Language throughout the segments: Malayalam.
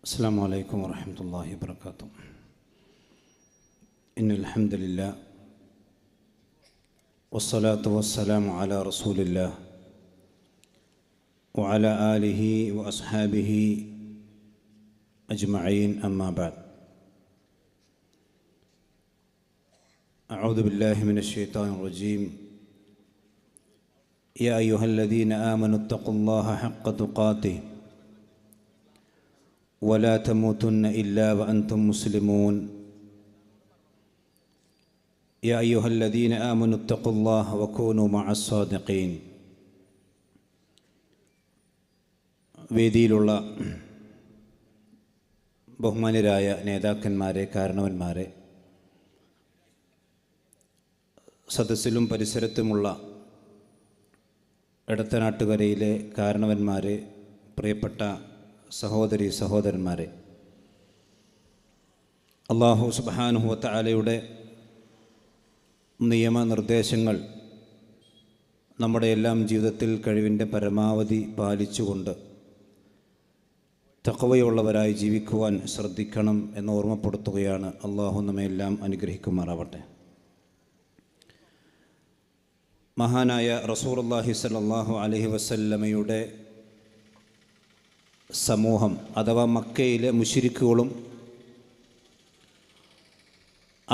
السلام عليكم ورحمة الله وبركاته. إن الحمد لله والصلاة والسلام على رسول الله وعلى آله وأصحابه أجمعين، أما بعد. أعوذ بالله من الشيطان الرجيم. يا أيها الذين آمنوا اتقوا الله حق تقاته ولا تموتن إلا وأنتم مسلمون. يا أيها الذين آمنوا اتقوا الله وكونوا مع الصادقين. വേദിയിലുള്ള ബഹുമാന്യരായ നേതാക്കന്മാരെ, കാരണവന്മാരെ, സദസ്സിലും പരിസരത്തുമുള്ള എടത്തനാട്ടുകരയിലെ കാരണവന്മാരെ, പ്രിയപ്പെട്ട സഹോദരി സഹോദരന്മാരെ, അല്ലാഹു സുബ്ഹാനഹു വ തആലയുടെ നിയമനിർദ്ദേശങ്ങൾ നമ്മുടെ എല്ലാം ജീവിതത്തിൽ കഴിവിൻ്റെ പരമാവധി പാലിച്ചുകൊണ്ട് തഖ്വയുള്ളവരായി ജീവിക്കുവാൻ ശ്രദ്ധിക്കണം എന്ന് ഓർമ്മപ്പെടുത്തുകയാണ്. അല്ലാഹു നമ്മെല്ലാം അനുഗ്രഹിക്കുമാറാവട്ടെ. മഹാനായ റസൂലുള്ളാഹി സ്വല്ലല്ലാഹു അലൈഹി വസല്ലമയുടെ സമൂഹം അഥവാ മക്കയിലെ മുശ്രിക്കുകളും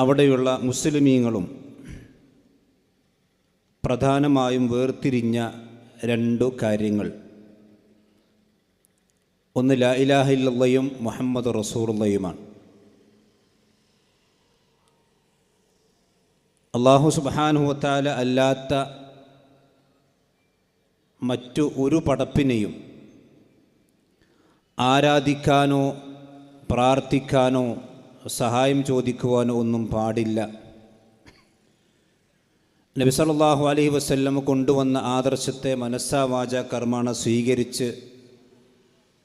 അവിടെയുള്ള മുസ്ലിമീങ്ങളും പ്രധാനമായും വേർതിരിഞ്ഞ രണ്ടു കാര്യങ്ങൾ, ഒന്ന് ലാ ഇലാഹ ഇല്ലല്ലാഹും മുഹമ്മദ് റസൂലുള്ളാഹിയുമാണ്. അല്ലാഹു സുബ്ഹാനഹു വ തആല അല്ലാത്ത മറ്റു ഒരു പടപ്പിനെയും ആരാധിക്കാനോ പ്രാർത്ഥിക്കാനോ സഹായം ചോദിക്കുവാനോ ഒന്നും പാടില്ല. നബി സല്ലല്ലാഹു അലൈഹി വസല്ലം കൊണ്ടുവന്ന ആദർശത്തെ മനസ്സാ വാചാ കർമ്മണ സ്വീകരിച്ച്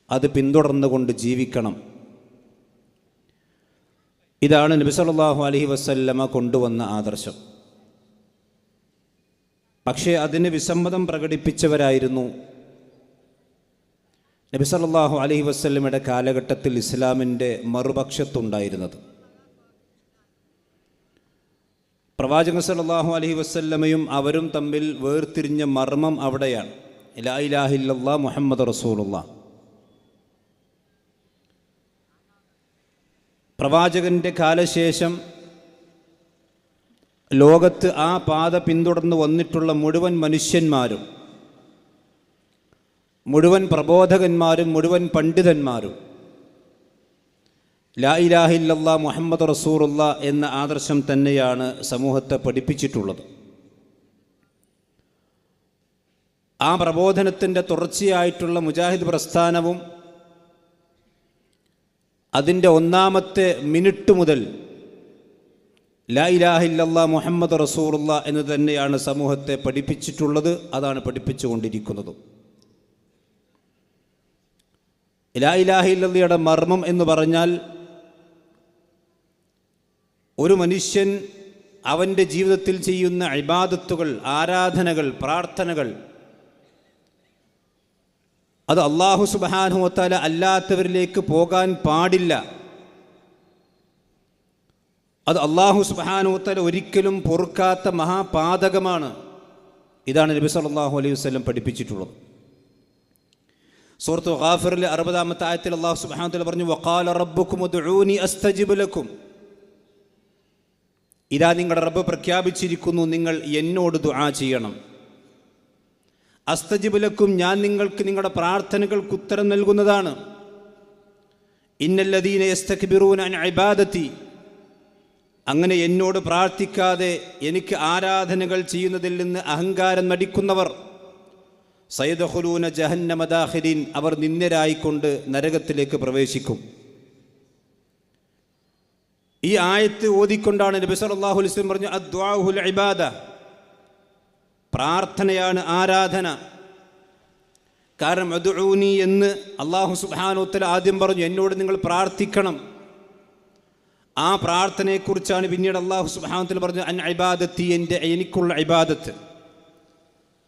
അത് പിന്തുടർന്നുകൊണ്ട് ജീവിക്കണം. ഇതാണ് നബി സല്ലല്ലാഹു അലൈഹി വസല്ലമ കൊണ്ടുവന്ന ആദർശം. പക്ഷേ അതിന് വിസമ്മതം പ്രകടിപ്പിച്ചവരായിരുന്നു നബി സല്ലല്ലാഹു അലൈഹി വസല്ലമയുടെ കാലഘട്ടത്തിൽ ഇസ്ലാമിൻ്റെ മറുപക്ഷത്തുണ്ടായിരുന്നത്. പ്രവാചകൻ സല്ലല്ലാഹു അലൈഹി വസല്ലമയും അവരും തമ്മിൽ വേർതിരിഞ്ഞ മർമ്മം അവിടെയാണ്. ലാ ഇലാഹ ഇല്ലല്ലാഹ് മുഹമ്മദ് റസൂലുള്ളാഹ്. പ്രവാചകൻ്റെ കാലശേഷം ലോകത്ത് ആ പാത പിന്തുടർന്ന് വന്നിട്ടുള്ള മുഴുവൻ മനുഷ്യന്മാരും, മുഴുവൻ പ്രബോധകന്മാരും, മുഴുവൻ പണ്ഡിതന്മാരും ലാ ഇലാഹ ഇല്ലല്ലാഹ് മുഹമ്മദ് റസൂലുള്ളാഹ് എന്ന ആദർശം തന്നെയാണ് സമൂഹത്തെ പഠിപ്പിച്ചിട്ടുള്ളത്. ആ പ്രബോധനത്തിൻ്റെ തുടർച്ചയായിട്ടുള്ള മുജാഹിദ് പ്രസ്ഥാനവും അതിൻ്റെ ഒന്നാമത്തെ മിനിറ്റ് മുതൽ ലാ ഇലാഹ ഇല്ലല്ലാഹ് മുഹമ്മദ് റസൂലുള്ളാഹ് എന്ന് തന്നെയാണ് സമൂഹത്തെ പഠിപ്പിച്ചിട്ടുള്ളത്. അതാണ് പഠിപ്പിച്ചുകൊണ്ടിരിക്കുന്നത്. ലാ ഇലാഹ ഇല്ലല്ലാഹയുടെ മർമ്മം എന്ന് പറഞ്ഞാൽ, ഒരു മനുഷ്യൻ അവൻ്റെ ജീവിതത്തിൽ ചെയ്യുന്ന ഇബാദത്തുകൾ, ആരാധനകൾ, പ്രാർത്ഥനകൾ അത് അല്ലാഹു സുബ്ഹാനഹു വ തആല അല്ലാത്തവരിലേക്ക് പോകാൻ പാടില്ല. അത് അല്ലാഹു സുബ്ഹാനഹു വ തആല ഒരിക്കലും പൊറുക്കാത്ത മഹാപാതകമാണ്. ഇതാണ് നബി സല്ലല്ലാഹു അലൈഹി വസല്ലം പഠിപ്പിച്ചിട്ടുള്ളത്. സൂറത്ത് ഗാഫിറിലെ 60-ാമത്തെ ആയത്തിൽ അല്ലാഹു സുബ്ഹാനഹു വ തആല പറഞ്ഞു, വഖാല റബ്ബുക്കും ഉദ്ഊനി അസ്തജിബ് ലക്കും. ഇതാ നിങ്ങളുടെ റബ്ബ് പ്രഖ്യാപിച്ചിരിക്കുന്നു, നിങ്ങൾ എന്നോട് ദുആ ചെയ്യണം. അസ്തജിബ് ലക്കും, ഞാൻ നിങ്ങൾക്ക് നിങ്ങളുടെ പ്രാർത്ഥനകൾക്ക് ഉത്തരം നൽകുന്നതാണ്. ഇന്നല്ലദീന യസ്തക്ബിറൂന അൻ ഇബാദതി, അങ്ങനെ എന്നോട് പ്രാർത്ഥിക്കാതെ എനിക്ക് ആരാധനകൾ ചെയ്യുന്നതിൽ നിന്ന് അഹങ്കാരം നടിക്കുന്നവർ, സയദ്ഖുലൂന ജഹന്നമ ദാഖിലീൻ, അവർ നിന്ദ്യരായിക്കൊണ്ട് നരകത്തിലേക്ക് പ്രവേശിക്കും. ഈ ആയത്ത് ഓതിക്കൊണ്ടാണ് നബി സല്ലല്ലാഹു അലൈഹി വസല്ലം പറഞ്ഞു, അദ്ദുആഉൽ ഇബാദ, പ്രാർത്ഥനയാണ് ആരാധന. കാരണം അദ്ഉനി എന്ന് അല്ലാഹു സുബ്ഹാനഹു വ തആല ആദ്യം പറഞ്ഞു, എന്നോട് നിങ്ങൾ പ്രാർത്ഥിക്കണം. ആ പ്രാർത്ഥനയെക്കുറിച്ചാണ് പിന്നീട് അല്ലാഹു സുബ്ഹാനഹു വ തആല പറഞ്ഞു, അൻ ഇബാദത്തി, എനിക്കുള്ള ഇബാദത്ത്.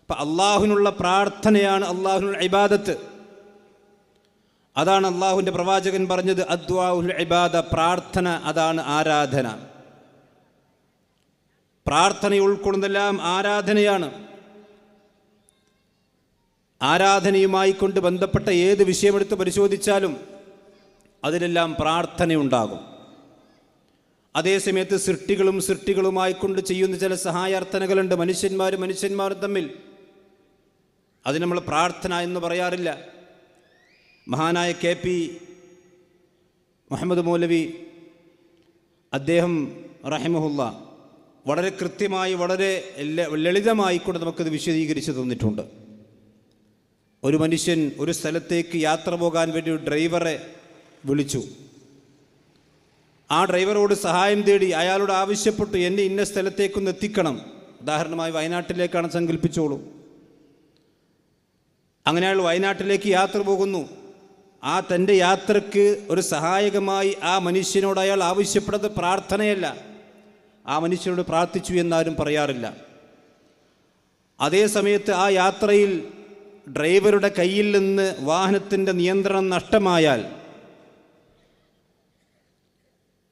അപ്പം അള്ളാഹുവിനുള്ള പ്രാർത്ഥനയാണ് അള്ളാഹുവിനുള്ള ഇബാദത്ത്. അതാണ് അള്ളാഹുവിൻ്റെ പ്രവാചകൻ പറഞ്ഞത്, അദ്വാഉൽ ഇബാദ, പ്രാർത്ഥന അതാണ് ആരാധന. പ്രാർത്ഥന ഉൾക്കൊള്ളുന്നതെല്ലാം ആരാധനയാണ്. ആരാധനയുമായി കൊണ്ട് ബന്ധപ്പെട്ട ഏത് വിഷയമെടുത്ത് പരിശോധിച്ചാലും അതിലെല്ലാം പ്രാർത്ഥനയുണ്ടാകും. അതേസമയത്ത് സൃഷ്ടികളുമായി കൊണ്ട് ചെയ്യുന്ന ചില സഹായാർത്ഥനകളുണ്ട്, മനുഷ്യന്മാരും തമ്മിൽ. അത് നമ്മൾ പ്രാർത്ഥന എന്ന് പറയാറില്ല. മഹാനായ KP മുഹമ്മദ് മൗലവി അദ്ദേഹം റഹിമഹുല്ല വളരെ കൃത്യമായി, വളരെ ലളിതമായി കൊണ്ട് നമുക്കത് വിശദീകരിച്ച് തന്നിട്ടുണ്ട്. ഒരു മനുഷ്യൻ ഒരു സ്ഥലത്തേക്ക് യാത്ര പോകാൻ വേണ്ടി ഒരു ഡ്രൈവറെ വിളിച്ചു. ആ ഡ്രൈവറോട് സഹായം തേടി, അയാളോട് ആവശ്യപ്പെട്ടു, എന്നെ ഇന്ന സ്ഥലത്തേക്കൊന്ന് എത്തിക്കണം. ഉദാഹരണമായി വയനാട്ടിലേക്കാണ് സങ്കല്പിച്ചോളൂ. അങ്ങനെ അയാൾ വയനാട്ടിലേക്ക് യാത്ര പോകുന്നു. ആ തൻ്റെ യാത്രയ്ക്ക് ഒരു സഹായകമായി ആ മനുഷ്യനോട് അയാൾ ആവശ്യപ്പെട്ടത് പ്രാർത്ഥനയല്ല. ആ മനുഷ്യനോട് പ്രാർത്ഥിച്ചു എന്നാരും പറയാറില്ല. അതേ സമയത്ത് ആ യാത്രയിൽ ഡ്രൈവറുടെ കയ്യിൽ നിന്ന് വാഹനത്തിൻ്റെ നിയന്ത്രണം നഷ്ടമായാൽ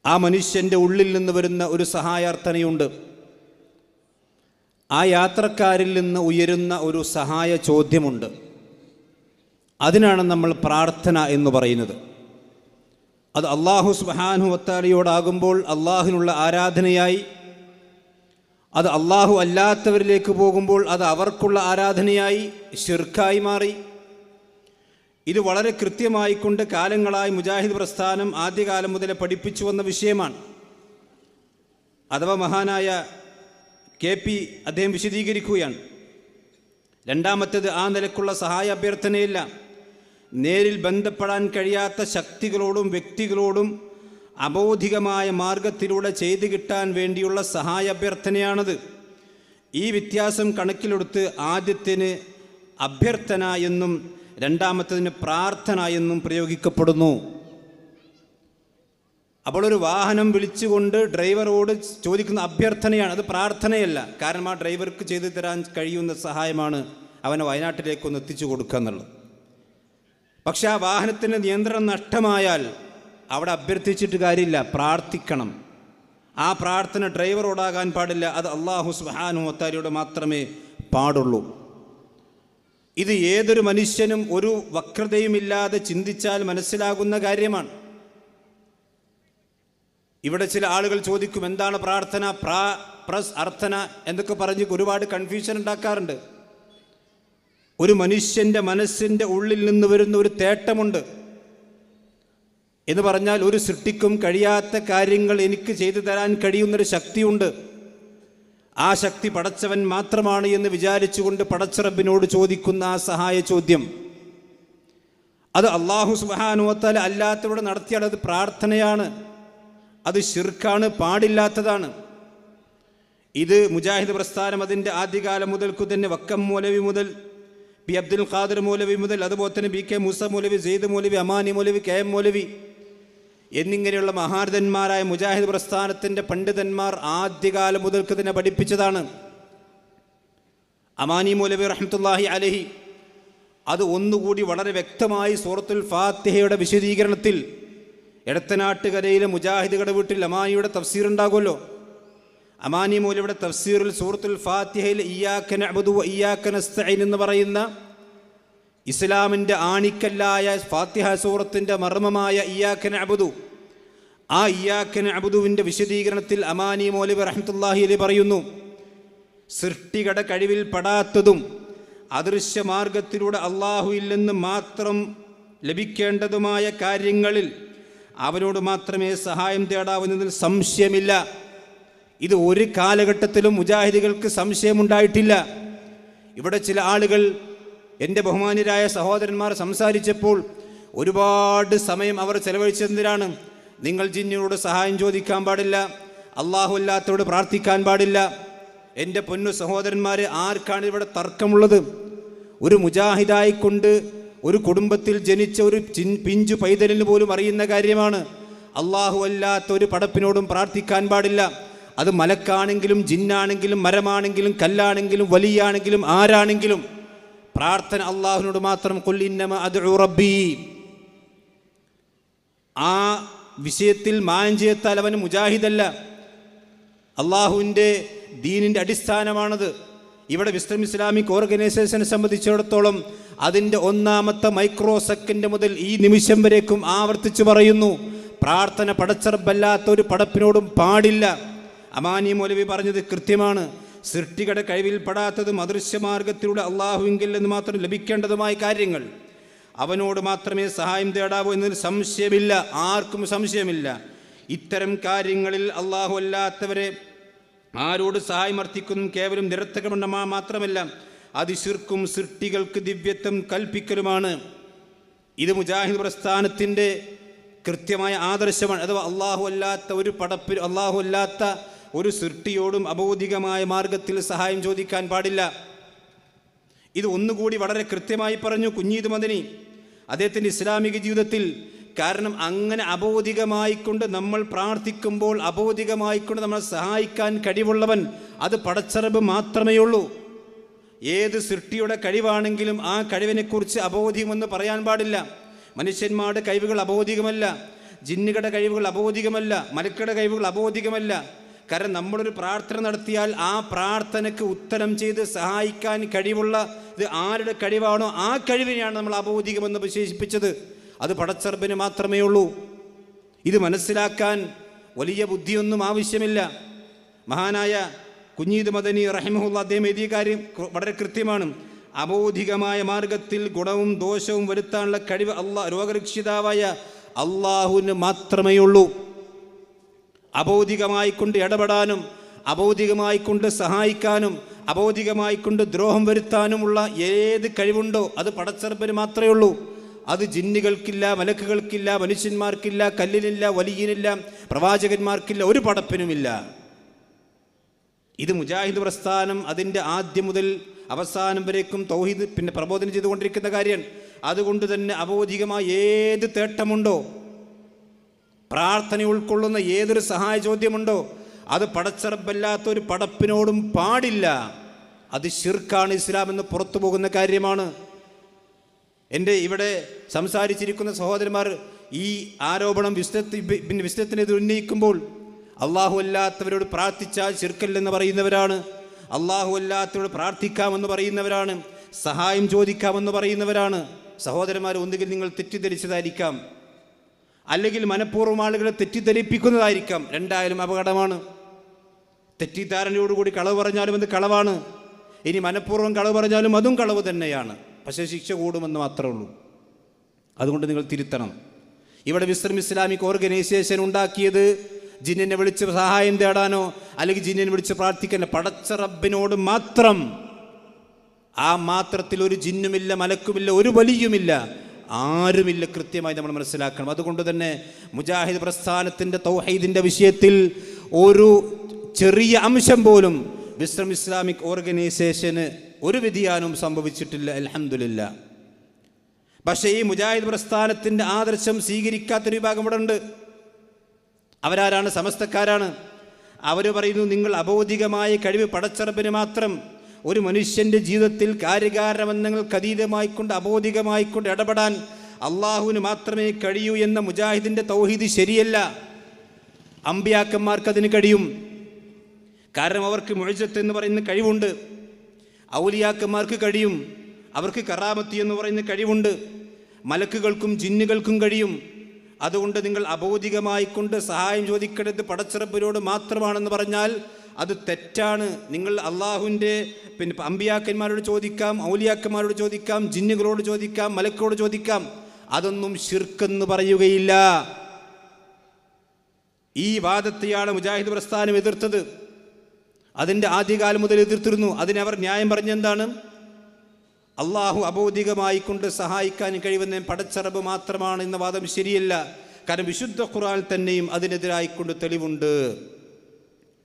ആ മനുഷ്യൻ്റെ ഉള്ളിൽ നിന്ന് വരുന്ന ഒരു സഹായാർത്ഥനയുണ്ട്. ആ യാത്രക്കാരിൽ നിന്ന് ഉയരുന്ന ഒരു സഹായ ചോദ്യമുണ്ട്. അതിനാണ് നമ്മൾ പ്രാർത്ഥന എന്ന് പറയുന്നത്. അത് അല്ലാഹു സുബ്ഹാനഹു വ തആലയോടാകുമ്പോൾ അള്ളാഹുവിനുള്ള ആരാധനയായി, അത് അള്ളാഹു അല്ലാത്തവരിലേക്ക് പോകുമ്പോൾ അത് അവർക്കുള്ള ആരാധനയായി, ശിർക്കായി മാറി. ഇത് വളരെ കൃത്യമായിക്കൊണ്ട് കാലങ്ങളായി മുജാഹിദ് പ്രസ്ഥാനം ആദ്യകാലം മുതലേ പഠിപ്പിച്ചു വന്ന വിഷയമാണ്. അഥവാ മഹാനായ KP അദ്ദേഹം വിശദീകരിക്കുകയാണ്. രണ്ടാമത്തേത്, ആ നിലക്കുള്ള സഹായ അഭ്യർത്ഥനയില്ല. നേരിൽ ബന്ധപ്പെടാൻ കഴിയാത്ത ശക്തികളോടും വ്യക്തികളോടും അബൗദ്ധികമായ മാർഗത്തിലൂടെ ചെയ്തു കിട്ടാൻ വേണ്ടിയുള്ള സഹായ അഭ്യർത്ഥനയാണത്. ഈ വ്യത്യാസം കണക്കിലെടുത്ത് ആദ്യത്തിന് അഭ്യർത്ഥന എന്നും രണ്ടാമത്തതിന് പ്രാർത്ഥന എന്നും പ്രയോഗിക്കപ്പെടുന്നു. അപ്പോൾ ഒരു വാഹനം വിളിച്ചുകൊണ്ട് ഡ്രൈവറോട് ചോദിക്കുന്ന അഭ്യർത്ഥനയാണ്, അത് പ്രാർത്ഥനയല്ല. കാരണം ആ ഡ്രൈവർക്ക് ചെയ്തു തരാൻ കഴിയുന്ന സഹായമാണ് അവനെ വയനാട്ടിലേക്കൊന്ന് എത്തിച്ചു കൊടുക്കുക എന്നുള്ളത്. പക്ഷെ ആ വാഹനത്തിൻ്റെ നിയന്ത്രണം നഷ്ടമായാൽ അവിടെ അഭ്യർത്ഥിച്ചിട്ട് കാര്യമില്ല, പ്രാർത്ഥിക്കണം. ആ പ്രാർത്ഥന ഡ്രൈവറോടാകാൻ പാടില്ല, അത് അല്ലാഹു സുബ്ഹാനഹു വ തആലയോട് മാത്രമേ പാടുള്ളൂ. ഇത് ഏതൊരു മനുഷ്യനും ഒരു വക്രതയുമില്ലാതെ ചിന്തിച്ചാൽ മനസ്സിലാകുന്ന കാര്യമാണ്. ഇവിടെ ചില ആളുകൾ ചോദിക്കും, എന്താണ് പ്രാർത്ഥന, പ്രസ് അർത്ഥന എന്നൊക്കെ പറഞ്ഞ് ഒരുപാട് കൺഫ്യൂഷൻ ഉണ്ടാക്കാറുണ്ട്. ഒരു മനുഷ്യൻ്റെ മനസ്സിൻ്റെ ഉള്ളിൽ നിന്ന് വരുന്ന ഒരു തേട്ടമുണ്ട് എന്ന് പറഞ്ഞാൽ, ഒരു സൃഷ്ടിക്കും കഴിയാത്ത കാര്യങ്ങൾ എനിക്ക് ചെയ്തു തരാൻ കഴിയുന്നൊരു ശക്തിയുണ്ട്. ആ ശക്തി പടച്ചവൻ മാത്രമാണ് എന്ന് വിചാരിച്ചുകൊണ്ട് പടച്ചറബിനോട് ചോദിക്കുന്ന ആ സഹായ ചോദ്യം, അത് അല്ലാഹു സുബ്ഹാനഹു വ തആല അല്ലാത്തവരോട് നടത്തിയാൽ അത് പ്രാർത്ഥനയാണ്, അത് ശിർക്കാണ്, പാടില്ലാത്തതാണ്. ഇത് മുജാഹിദ് പ്രസ്ഥാനം അതിൻ്റെ ആദ്യകാലം മുതൽക്കു തന്നെ വക്കം മൗലവി മുതൽ പി അബ്ദുൽ ഖാദിർ മൗലവി മുതൽ അതുപോലെ തന്നെ BK മൂസ മൗലവി, സെയ്ദ് മൗലവി, അമാനി മൗലവി, KM മൗലവി എന്നിങ്ങനെയുള്ള മഹാരഥന്മാരായ മുജാഹിദ് പ്രസ്ഥാനത്തിൻ്റെ പണ്ഡിതന്മാർ ആദ്യകാലം മുതൽക്ക് തന്നെ പഠിപ്പിച്ചതാണ്. അമാനി മൗലവി റഹ്മത്തുള്ളാഹി അലൈഹി അത് ഒന്നുകൂടി വളരെ വ്യക്തമായി സൂറത്തുൽ ഫാത്തിഹയുടെ വിശദീകരണത്തിൽ, എടത്തനാട്ടുകരയിലെ മുജാഹിദുകളുടെ വീട്ടിൽ അമാനിയുടെ തഫ്സീർ ഉണ്ടാകുമല്ലോ, അമാനി മൗലവിയുടെ തഫ്സീറിൽ സൂറത്തുൽ ഫാത്തിഹയിൽ ഇയ്യാക നഅ്ബുദു വ ഇയ്യാക നസ്തഈൻ എന്ന് പറയുന്ന ഇസ്ലാമിൻ്റെ ആണിക്കല്ലായ ഫാത്തിഹ സൂറത്തിൻ്റെ മർമ്മമായ ഇയ്യാക നഅ്ബുദു, ആ ഇയ്യാക നഅ്ബുദുവിൻ്റെ വിശദീകരണത്തിൽ അമാനി മൗലവി റഹ്മത്തുള്ളാഹി അലൈഹി പറയുന്നു, സൃഷ്ടികളുടെ കഴിവിൽ പെടാത്തതും അദൃശ്യമാർഗത്തിലൂടെ അള്ളാഹുവിൽ നിന്ന് മാത്രം ലഭിക്കേണ്ടതുമായ കാര്യങ്ങളിൽ അവനോട് മാത്രമേ സഹായം തേടാവുന്നതിൽ സംശയമില്ല. ഇത് ഒരു കാലഘട്ടത്തിലും മുജാഹിദുകൾക്ക് സംശയമുണ്ടായിട്ടില്ല. ഇവിടെ ചില ആളുകൾ, എൻ്റെ ബഹുമാന്യരായ സഹോദരന്മാർ സംസാരിച്ചപ്പോൾ ഒരുപാട് സമയം അവർ ചെലവഴിച്ചതിനാണ്, നിങ്ങൾ ജിന്നിനോട് സഹായം ചോദിക്കാൻ പാടില്ല, അള്ളാഹു അല്ലാത്തവരോട് പ്രാർത്ഥിക്കാൻ പാടില്ല. എൻ്റെ പൊന്നു സഹോദരന്മാരെ, ആർക്കാണ് ഇവിടെ തർക്കമുള്ളത്? ഒരു മുജാഹിദായിക്കൊണ്ട് ഒരു കുടുംബത്തിൽ ജനിച്ച ഒരു പിഞ്ചു പൈതലിന് പോലും അറിയുന്ന കാര്യമാണ്, അള്ളാഹു അല്ലാത്ത ഒരു പടപ്പിനോടും പ്രാർത്ഥിക്കാൻ പാടില്ല. അത് മലക്കാണെങ്കിലും ജിന്നാണെങ്കിലും മരമാണെങ്കിലും കല്ലാണെങ്കിലും വലിയാണെങ്കിലും ആരാണെങ്കിലും പ്രാർത്ഥന അള്ളാഹുവിനോട് മാത്രം. ഖുൽ ഇന്നമാ അദ്ഉ റബ്ബി, ആ വിഷയത്തിൽ മായം ചെയ്യത്താൽ അവന് മുജാഹിദല്ല. അള്ളാഹുവിൻ്റെ ദീനിൻ്റെ അടിസ്ഥാനമാണത്. ഇവിടെ വിസ്ഡം ഇസ്ലാമിക് ഓർഗനൈസേഷനെ സംബന്ധിച്ചിടത്തോളം അതിൻ്റെ ഒന്നാമത്തെ മൈക്രോ സെക്കൻഡ് മുതൽ ഈ നിമിഷം വരേക്കും ആവർത്തിച്ച് പറയുന്നു, പ്രാർത്ഥന പടച്ചറബല്ലാത്ത ഒരു പടപ്പിനോടും പാടില്ല. അമാനി മൗലവി പറഞ്ഞത് കൃത്യമാണ്. സൃഷ്ടികളുടെ കഴിവിൽപ്പെടാത്തതും അദൃശ്യമാർഗത്തിലൂടെ അള്ളാഹുവിങ്കിൽ നിന്ന് മാത്രം ലഭിക്കേണ്ടതുമായ കാര്യങ്ങൾ അവനോട് മാത്രമേ സഹായം തേടാവൂ എന്നതിൽ സംശയമില്ല, ആർക്കും സംശയമില്ല. ഇത്തരം കാര്യങ്ങളിൽ അള്ളാഹു അല്ലാത്തവരെ ആരോട് സഹായം അർത്ഥിക്കുന്നതും കേവലം നിരർത്ഥകമെന്ന മാത്രമല്ല, അത് ശിർക്കും സൃഷ്ടികൾക്ക് ദിവ്യത്വം കൽപ്പിക്കലുമാണ്. ഇത് മുജാഹിദ് പ്രസ്ഥാനത്തിൻ്റെ കൃത്യമായ ആദർശമാണ്. അഥവാ അള്ളാഹു അല്ലാത്ത ഒരു പടപ്പിൽ, അള്ളാഹു അല്ലാത്ത ഒരു സൃഷ്ടിയോടും അബൗദികമായ മാർഗത്തിൽ സഹായം ചോദിക്കാൻ പാടില്ല. ഇത് ഒന്നുകൂടി വളരെ കൃത്യമായി പറഞ്ഞു കുഞ്ഞീദ് മദനി അദ്ദേഹത്തിൻ്റെ ഇസ്ലാമിക ജീവിതത്തിൽ. കാരണം അങ്ങനെ അബൗദികമായിക്കൊണ്ട് നമ്മൾ പ്രാർത്ഥിക്കുമ്പോൾ, അബൗദികമായിക്കൊണ്ട് നമ്മൾ സഹായിക്കാൻ കഴിവുള്ളവൻ അത് പടച്ചറബ് മാത്രമേ ഉള്ളൂ. ഏത് സൃഷ്ടിയുടെ കഴിവാണെങ്കിലും ആ കഴിവിനെക്കുറിച്ച് അബൗദികമെന്ന് പറയാൻ പാടില്ല. മനുഷ്യന്മാരുടെ കഴിവുകൾ അബൗദികമല്ല, ജിന്നുകളുടെ കഴിവുകൾ അബൗദികമല്ല, മലക്കുകളുടെ കഴിവുകൾ അബൗദികമല്ല. കാരണം നമ്മളൊരു പ്രാർത്ഥന നടത്തിയാൽ ആ പ്രാർത്ഥനയ്ക്ക് ഉത്തരം ചെയ്ത് സഹായിക്കാൻ കഴിവുള്ള ഇത് ആരുടെ കഴിവാണോ ആ കഴിവിനെയാണ് നമ്മൾ അബൗദികമെന്ന് വിശേഷിപ്പിച്ചത്. അത് പടച്ചറബിന് മാത്രമേ ഉള്ളൂ. ഇത് മനസ്സിലാക്കാൻ വലിയ ബുദ്ധിയൊന്നും ആവശ്യമില്ല. മഹാനായ കുഞ്ഞീദ് മദനി റഹിമഹുല്ലാ അദ്ദേഹം എഴുതിയ കാര്യം വളരെ കൃത്യമാണ്. അബൗദികമായ മാർഗത്തിൽ ഗുണവും ദോഷവും വരുത്താനുള്ള കഴിവ് രോഗരക്ഷിതാവായ അള്ളാഹുവിന് മാത്രമേ ഉള്ളൂ. അബൗദികമായിക്കൊണ്ട് ഇടപെടാനും അബൗദികമായിക്കൊണ്ട് സഹായിക്കാനും അബൗദികമായിക്കൊണ്ട് ദ്രോഹം വരുത്താനുമുള്ള ഏത് കഴിവുണ്ടോ അത് പടച്ചറബിന് മാത്രമേ ഉള്ളൂ. അത് ജിന്നുകൾക്കില്ല, മലക്കുകൾക്കില്ല, മനുഷ്യന്മാർക്കില്ല, കല്ലിനില്ല, വലിയനില്ല, പ്രവാചകന്മാർക്കില്ല, ഒരു പടപ്പിനുമില്ല. ഇത് മുജാഹിദ് പ്രസ്ഥാനം അതിൻ്റെ ആദ്യം മുതൽ അവസാനം വരേക്കും തൗഹീദ് പിന്നെ പ്രബോധനം ചെയ്തുകൊണ്ടിരിക്കുന്ന കാര്യമാണ്. അതുകൊണ്ട് തന്നെ അബൗദികമായ ഏത് തേട്ടമുണ്ടോ, പ്രാർത്ഥന ഉൾക്കൊള്ളുന്ന ഏതൊരു സഹായ ചോദ്യമുണ്ടോ അത് പടച്ചറബല്ലാത്ത ഒരു പടപ്പിനോടും പാടില്ല. അത് ശിർക്കാണ്, ഇസ്ലാം എന്ന് പുറത്തു പോകുന്ന കാര്യമാണ്. എൻ്റെ ഇവിടെ സംസാരിച്ചിരിക്കുന്ന സഹോദരന്മാർ ഈ ആരോപണം വിശുദ്ധത്തിനെതിരെ ഉന്നയിക്കുമ്പോൾ അള്ളാഹു അല്ലാത്തവരോട് പ്രാർത്ഥിച്ചാൽ ശിർക്കല്ലെന്ന് പറയുന്നവരാണ്, അള്ളാഹു അല്ലാത്തവരോട് പ്രാർത്ഥിക്കാമെന്ന് പറയുന്നവരാണ്, സഹായം ചോദിക്കാമെന്ന് പറയുന്നവരാണ്. സഹോദരന്മാർ, ഒന്നുകിൽ നിങ്ങൾ തെറ്റിദ്ധരിച്ചതായിരിക്കാം, അല്ലെങ്കിൽ മനഃപൂർവ്വം ആളുകളെ തെറ്റിദ്ധരിപ്പിക്കുന്നതായിരിക്കാം. രണ്ടായാലും അപകടമാണ്. തെറ്റിദ്ധാരണയോടുകൂടി കളവ് പറഞ്ഞാലും അത് കളവാണ്. ഇനി മനഃപൂർവ്വം കളവ് പറഞ്ഞാലും അതും കളവ് തന്നെയാണ്. പക്ഷേ ശിക്ഷ കൂടുമെന്ന് മാത്രമേ ഉള്ളൂ. അതുകൊണ്ട് നിങ്ങൾ തിരുത്തണം. ഇവിടെ വിസ്ഡം ഇസ്ലാമിക് ഓർഗനൈസേഷൻ ഉണ്ടാക്കിയത് ജിന്നിനെ വിളിച്ച് സഹായം തേടാനോ അല്ലെങ്കിൽ ജിന്നിനെ വിളിച്ച് പ്രാർത്ഥിക്കാനോ, പടച്ച റബ്ബിനോട് മാത്രം. ആ മാത്രത്തിൽ ഒരു ജിന്നുമില്ല, മലക്കുമില്ല, ഒരു വലിയുമില്ല, ആരുമില്ല. കൃത്യമായി നമ്മൾ മനസ്സിലാക്കണം. അതുകൊണ്ട് തന്നെ മുജാഹിദ് പ്രസ്ഥാനത്തിൻ്റെ തൗഹീദിൻ്റെ വിഷയത്തിൽ ഒരു ചെറിയ അംശം പോലും വിസ്ഡം ഇസ്ലാമിക് ഓർഗനൈസേഷന് ഒരു വ്യതിയാനവും സംഭവിച്ചിട്ടില്ല, അൽഹംദുലില്ലാ. പക്ഷേ ഈ മുജാഹിദ് പ്രസ്ഥാനത്തിൻ്റെ ആദർശം സ്വീകരിക്കാത്തൊരു വിഭാഗം ഇവിടെ ഉണ്ട്. അവരാരാണ്? സമസ്തക്കാരാണ്. അവർ പറയുന്നു, നിങ്ങൾ അബൗദികമായ കഴിവ് പടച്ചറബിന് മാത്രം. ഒരു മനുഷ്യൻ്റെ ജീവിതത്തിൽ കാര്യകാരണബന്ധങ്ങൾക്ക് അതീതമായിക്കൊണ്ട് അബൗദികമായിക്കൊണ്ട് ഇടപെടാൻ അള്ളാഹുവിന് മാത്രമേ കഴിയൂ എന്ന മുജാഹിദിൻ്റെ തൗഹീദ് ശരിയല്ല. അമ്പിയാക്കന്മാർക്ക് അതിന് കഴിയും. കാരണം അവർക്ക് മുഅ്ജിസത്ത് എന്ന് പറയുന്ന കഴിവുണ്ട്. ഔലിയാക്കന്മാർക്ക് കഴിയും, അവർക്ക് കറാമത്തി എന്ന് പറയുന്ന കഴിവുണ്ട്. മലക്കുകൾക്കും ജിന്നുകൾക്കും കഴിയും. അതുകൊണ്ട് നിങ്ങൾ അബൗദികമായിക്കൊണ്ട് സഹായം ചോദിക്കേണ്ടത് പടച്ചറബിനോട് മാത്രമാണെന്ന് പറഞ്ഞാൽ അത് തെറ്റാണ്. നിങ്ങൾ അള്ളാഹുവിൻ്റെ അമ്പിയാക്കന്മാരോട് ചോദിക്കാം, ഔലിയാക്കന്മാരോട് ചോദിക്കാം, ജിന്നുകളോട് ചോദിക്കാം, മലക്കോട് ചോദിക്കാം. അതൊന്നും ശിർക്കെന്ന് പറയുകയില്ല. ഈ വാദത്തെയാണ് മുജാഹിദ് പ്രസ്ഥാനം എതിർത്തത്. അതിൻ്റെ ആദ്യകാലം മുതൽ എതിർത്തിരുന്നു. അതിനവർ ന്യായം പറഞ്ഞെന്താണ്? അള്ളാഹു അബൗദികമായിക്കൊണ്ട് സഹായിക്കാൻ കഴിയുന്ന പടച്ചറബ് മാത്രമാണ് എന്ന വാദം ശരിയല്ല. കാരണം വിശുദ്ധ ഖുർആൻ തന്നെയും അതിനെതിരായിക്കൊണ്ട് തെളിവുണ്ട്.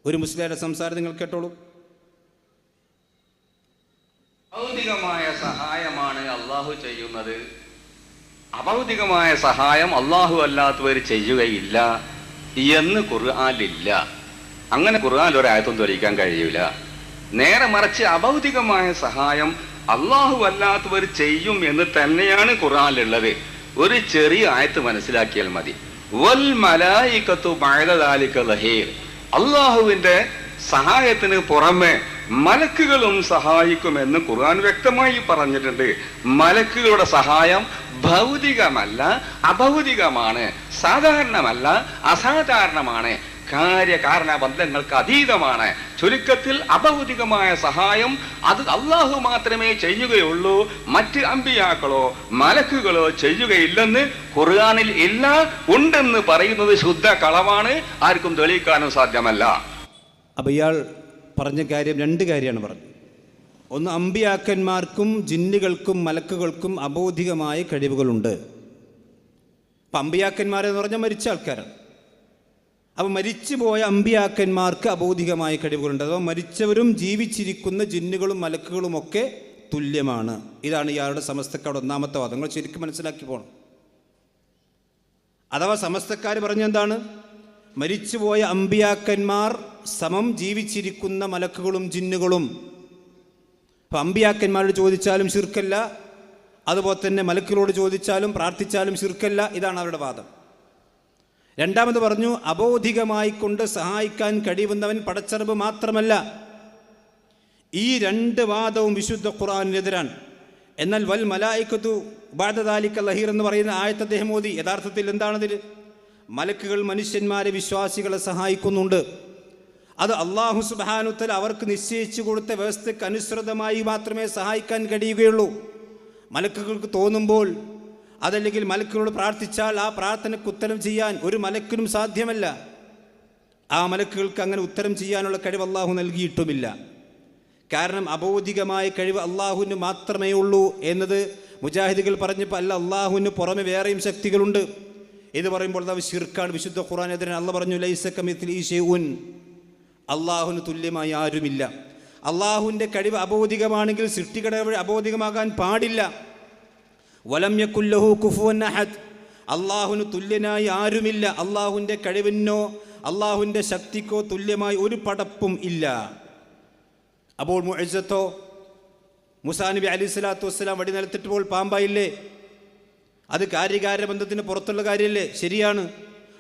ഒരു മുസ്ലിയുടെ സംസാരം നിങ്ങൾ കേട്ടോളൂ. ഭൗതികമായ സഹായമാണ് അള്ളാഹു ചെയ്യുന്നത്. അഭൗതികമായ സഹായം അള്ളാഹു അല്ലാത്തവർ ചെയ്യുകയില്ല എന്ന് ഖുർആനിലില്ല. അങ്ങനെ ഖുർആൻ ഒരായത്തും തെളിയിക്കാൻ കഴിയില്ല. നേരെ മറിച്ച് അഭൗതികമായ സഹായം അള്ളാഹു അല്ലാത്തവർ ചെയ്യും എന്ന് തന്നെയാണ് ഖുർആനിലുള്ളത്. ഒരു ചെറിയ ആയത്ത് മനസ്സിലാക്കിയാൽ മതി. വൽ മലായികത്തു ബഅദ ദാലിക ലഹീർ. അള്ളാഹുവിന്റെ സഹായത്തിന് പുറമെ മലക്കുകളും സഹായിക്കുമെന്ന് ഖുർആൻ വ്യക്തമായി പറഞ്ഞിട്ടുണ്ട്. മലക്കുകളുടെ സഹായം ഭൗതികമല്ല, അഭൗതികമാണ്, സാധാരണമല്ല, അസാധാരണമാണ്, കാര്യകാരണ ബന്ധങ്ങൾക്ക് അതീതമാണ്. ചുരുക്കത്തിൽ അഭൗതികമായ സഹായം അത് അള്ളാഹു മാത്രമേ ചെയ്യുകയുള്ളൂ, മറ്റ് അമ്പിയാക്കളോ മലക്കുകളോ ചെയ്യുകയില്ലെന്ന് ഖുർആനിൽ ഇല്ല. ഉണ്ടെന്ന് പറയുന്നത് ശുദ്ധ കളവാണ്, ആർക്കും തെളിയിക്കാനും സാധ്യമല്ല. അപ്പം ഇയാൾ പറഞ്ഞ കാര്യം രണ്ട് കാര്യമാണ് പറഞ്ഞത്. ഒന്ന്, അമ്പിയാക്കന്മാർക്കും ജിന്നുകൾക്കും മലക്കുകൾക്കും അബോധികമായ കഴിവുകളുണ്ട്. അപ്പം അമ്പിയാക്കന്മാരെന്ന് പറഞ്ഞാൽ മരിച്ച ആൾക്കാരാണ്. അപ്പം മരിച്ചുപോയ അമ്പിയാക്കന്മാർക്ക് അബോധികമായ കഴിവുകളുണ്ട്. അഥവാ മരിച്ചവരും ജീവിച്ചിരിക്കുന്ന ജിന്നുകളും മലക്കുകളുമൊക്കെ തുല്യമാണ്. ഇതാണ് ഇയാളുടെ സമസ്തക്കാരുടെ ഒന്നാമത്തെ വാദം. നിങ്ങൾ ശരിക്കും മനസ്സിലാക്കി പോകണം. അഥവാ സമസ്തക്കാർ പറഞ്ഞെന്താണ്? മരിച്ചുപോയ അമ്പിയാക്കന്മാർ സമം ജീവിച്ചിരിക്കുന്ന മലക്കുകളും ജിന്നുകളും. അപ്പം അമ്പിയാക്കന്മാരോട് ചോദിച്ചാലും ശിർക്കല്ല, അതുപോലെ തന്നെ മലക്കുകളോട് ചോദിച്ചാലും പ്രാർത്ഥിച്ചാലും ശിർക്കല്ല. ഇതാണ് അവരുടെ വാദം. രണ്ടാമത് പറഞ്ഞു, അബോധികമായി കൊണ്ട് സഹായിക്കാൻ കഴിയുന്നവൻ പടച്ചറബ് മാത്രമല്ല. ഈ രണ്ട് വാദവും വിശുദ്ധ ഖുർആനിനെതിരാണ്. എന്നാൽ വൽ മലായികത്തു ബഅദ ദാലിക ലഹീർ എന്ന് പറയുന്ന ആയത്ത് അദ്ദേഹം ഓതി. യഥാർത്ഥത്തിൽ എന്താണതിൽ? മലക്കുകൾ മനുഷ്യന്മാരെ, വിശ്വാസികളെ സഹായിക്കുന്നുണ്ട്. അത് അല്ലാഹു സുബ്ഹാനഹു വ തആല അവർക്ക് നിശ്ചയിച്ചു കൊടുത്ത വ്യവസ്ഥയ്ക്ക് അനുസൃതമായി മാത്രമേ സഹായിക്കാൻ കഴിയുകയുള്ളൂ. മലക്കുകൾക്ക് തോന്നുമ്പോൾ, അതല്ലെങ്കിൽ മലക്കുകളോട് പ്രാർത്ഥിച്ചാൽ ആ പ്രാർത്ഥനയ്ക്ക് ഉത്തരം ചെയ്യാൻ ഒരു മലക്കിനും സാധ്യമല്ല. ആ മലക്കുകൾക്ക് അങ്ങനെ ഉത്തരം ചെയ്യാനുള്ള കഴിവ് അള്ളാഹു നൽകിയിട്ടുമില്ല. കാരണം അബോധികമായ കഴിവ് അള്ളാഹുവിന് മാത്രമേ ഉള്ളൂ എന്നത് മുജാഹിദുകൾ പറഞ്ഞപ്പോൾ, അല്ല, അള്ളാഹുവിന് പുറമെ വേറെയും ശക്തികളുണ്ട് എന്ന് പറയുമ്പോൾ അത് ശിർക്കാണ്. വിശുദ്ധ ഖുർആനെതിരെ അള്ളാഹ് പറഞ്ഞു, ലൈസ കമിത്ലിഹി ഷൈഉൻ, അള്ളാഹുവിന് തുല്യമായി ആരുമില്ല. അള്ളാഹുവിൻ്റെ കഴിവ് അബോധികമാണെങ്കിൽ സൃഷ്ടികളുടെ കഴിവ് അബോധികമാകാൻ പാടില്ല. വലം യകുൽ ലഹു കുഫുവൻ അഹദ്, അള്ളാഹുവിന് തുല്യനായി ആരുമില്ല. അള്ളാഹുവിൻ്റെ കഴിവിനോ അള്ളാഹുവിൻ്റെ ശക്തിക്കോ തുല്യമായി ഒരു പടപ്പും ഇല്ല. അപ്പോൾ മുഅ്ജിസത്തോ, മൂസാ നബി അലൈഹി സ്വലാത്തു വസ്സലാം വടി നിലത്തിട്ടപ്പോൾ പാമ്പായില്ലേ? അത് കാര്യകാര ബന്ധത്തിന് പുറത്തുള്ള കാര്യമല്ലേ? ശരിയാണ്.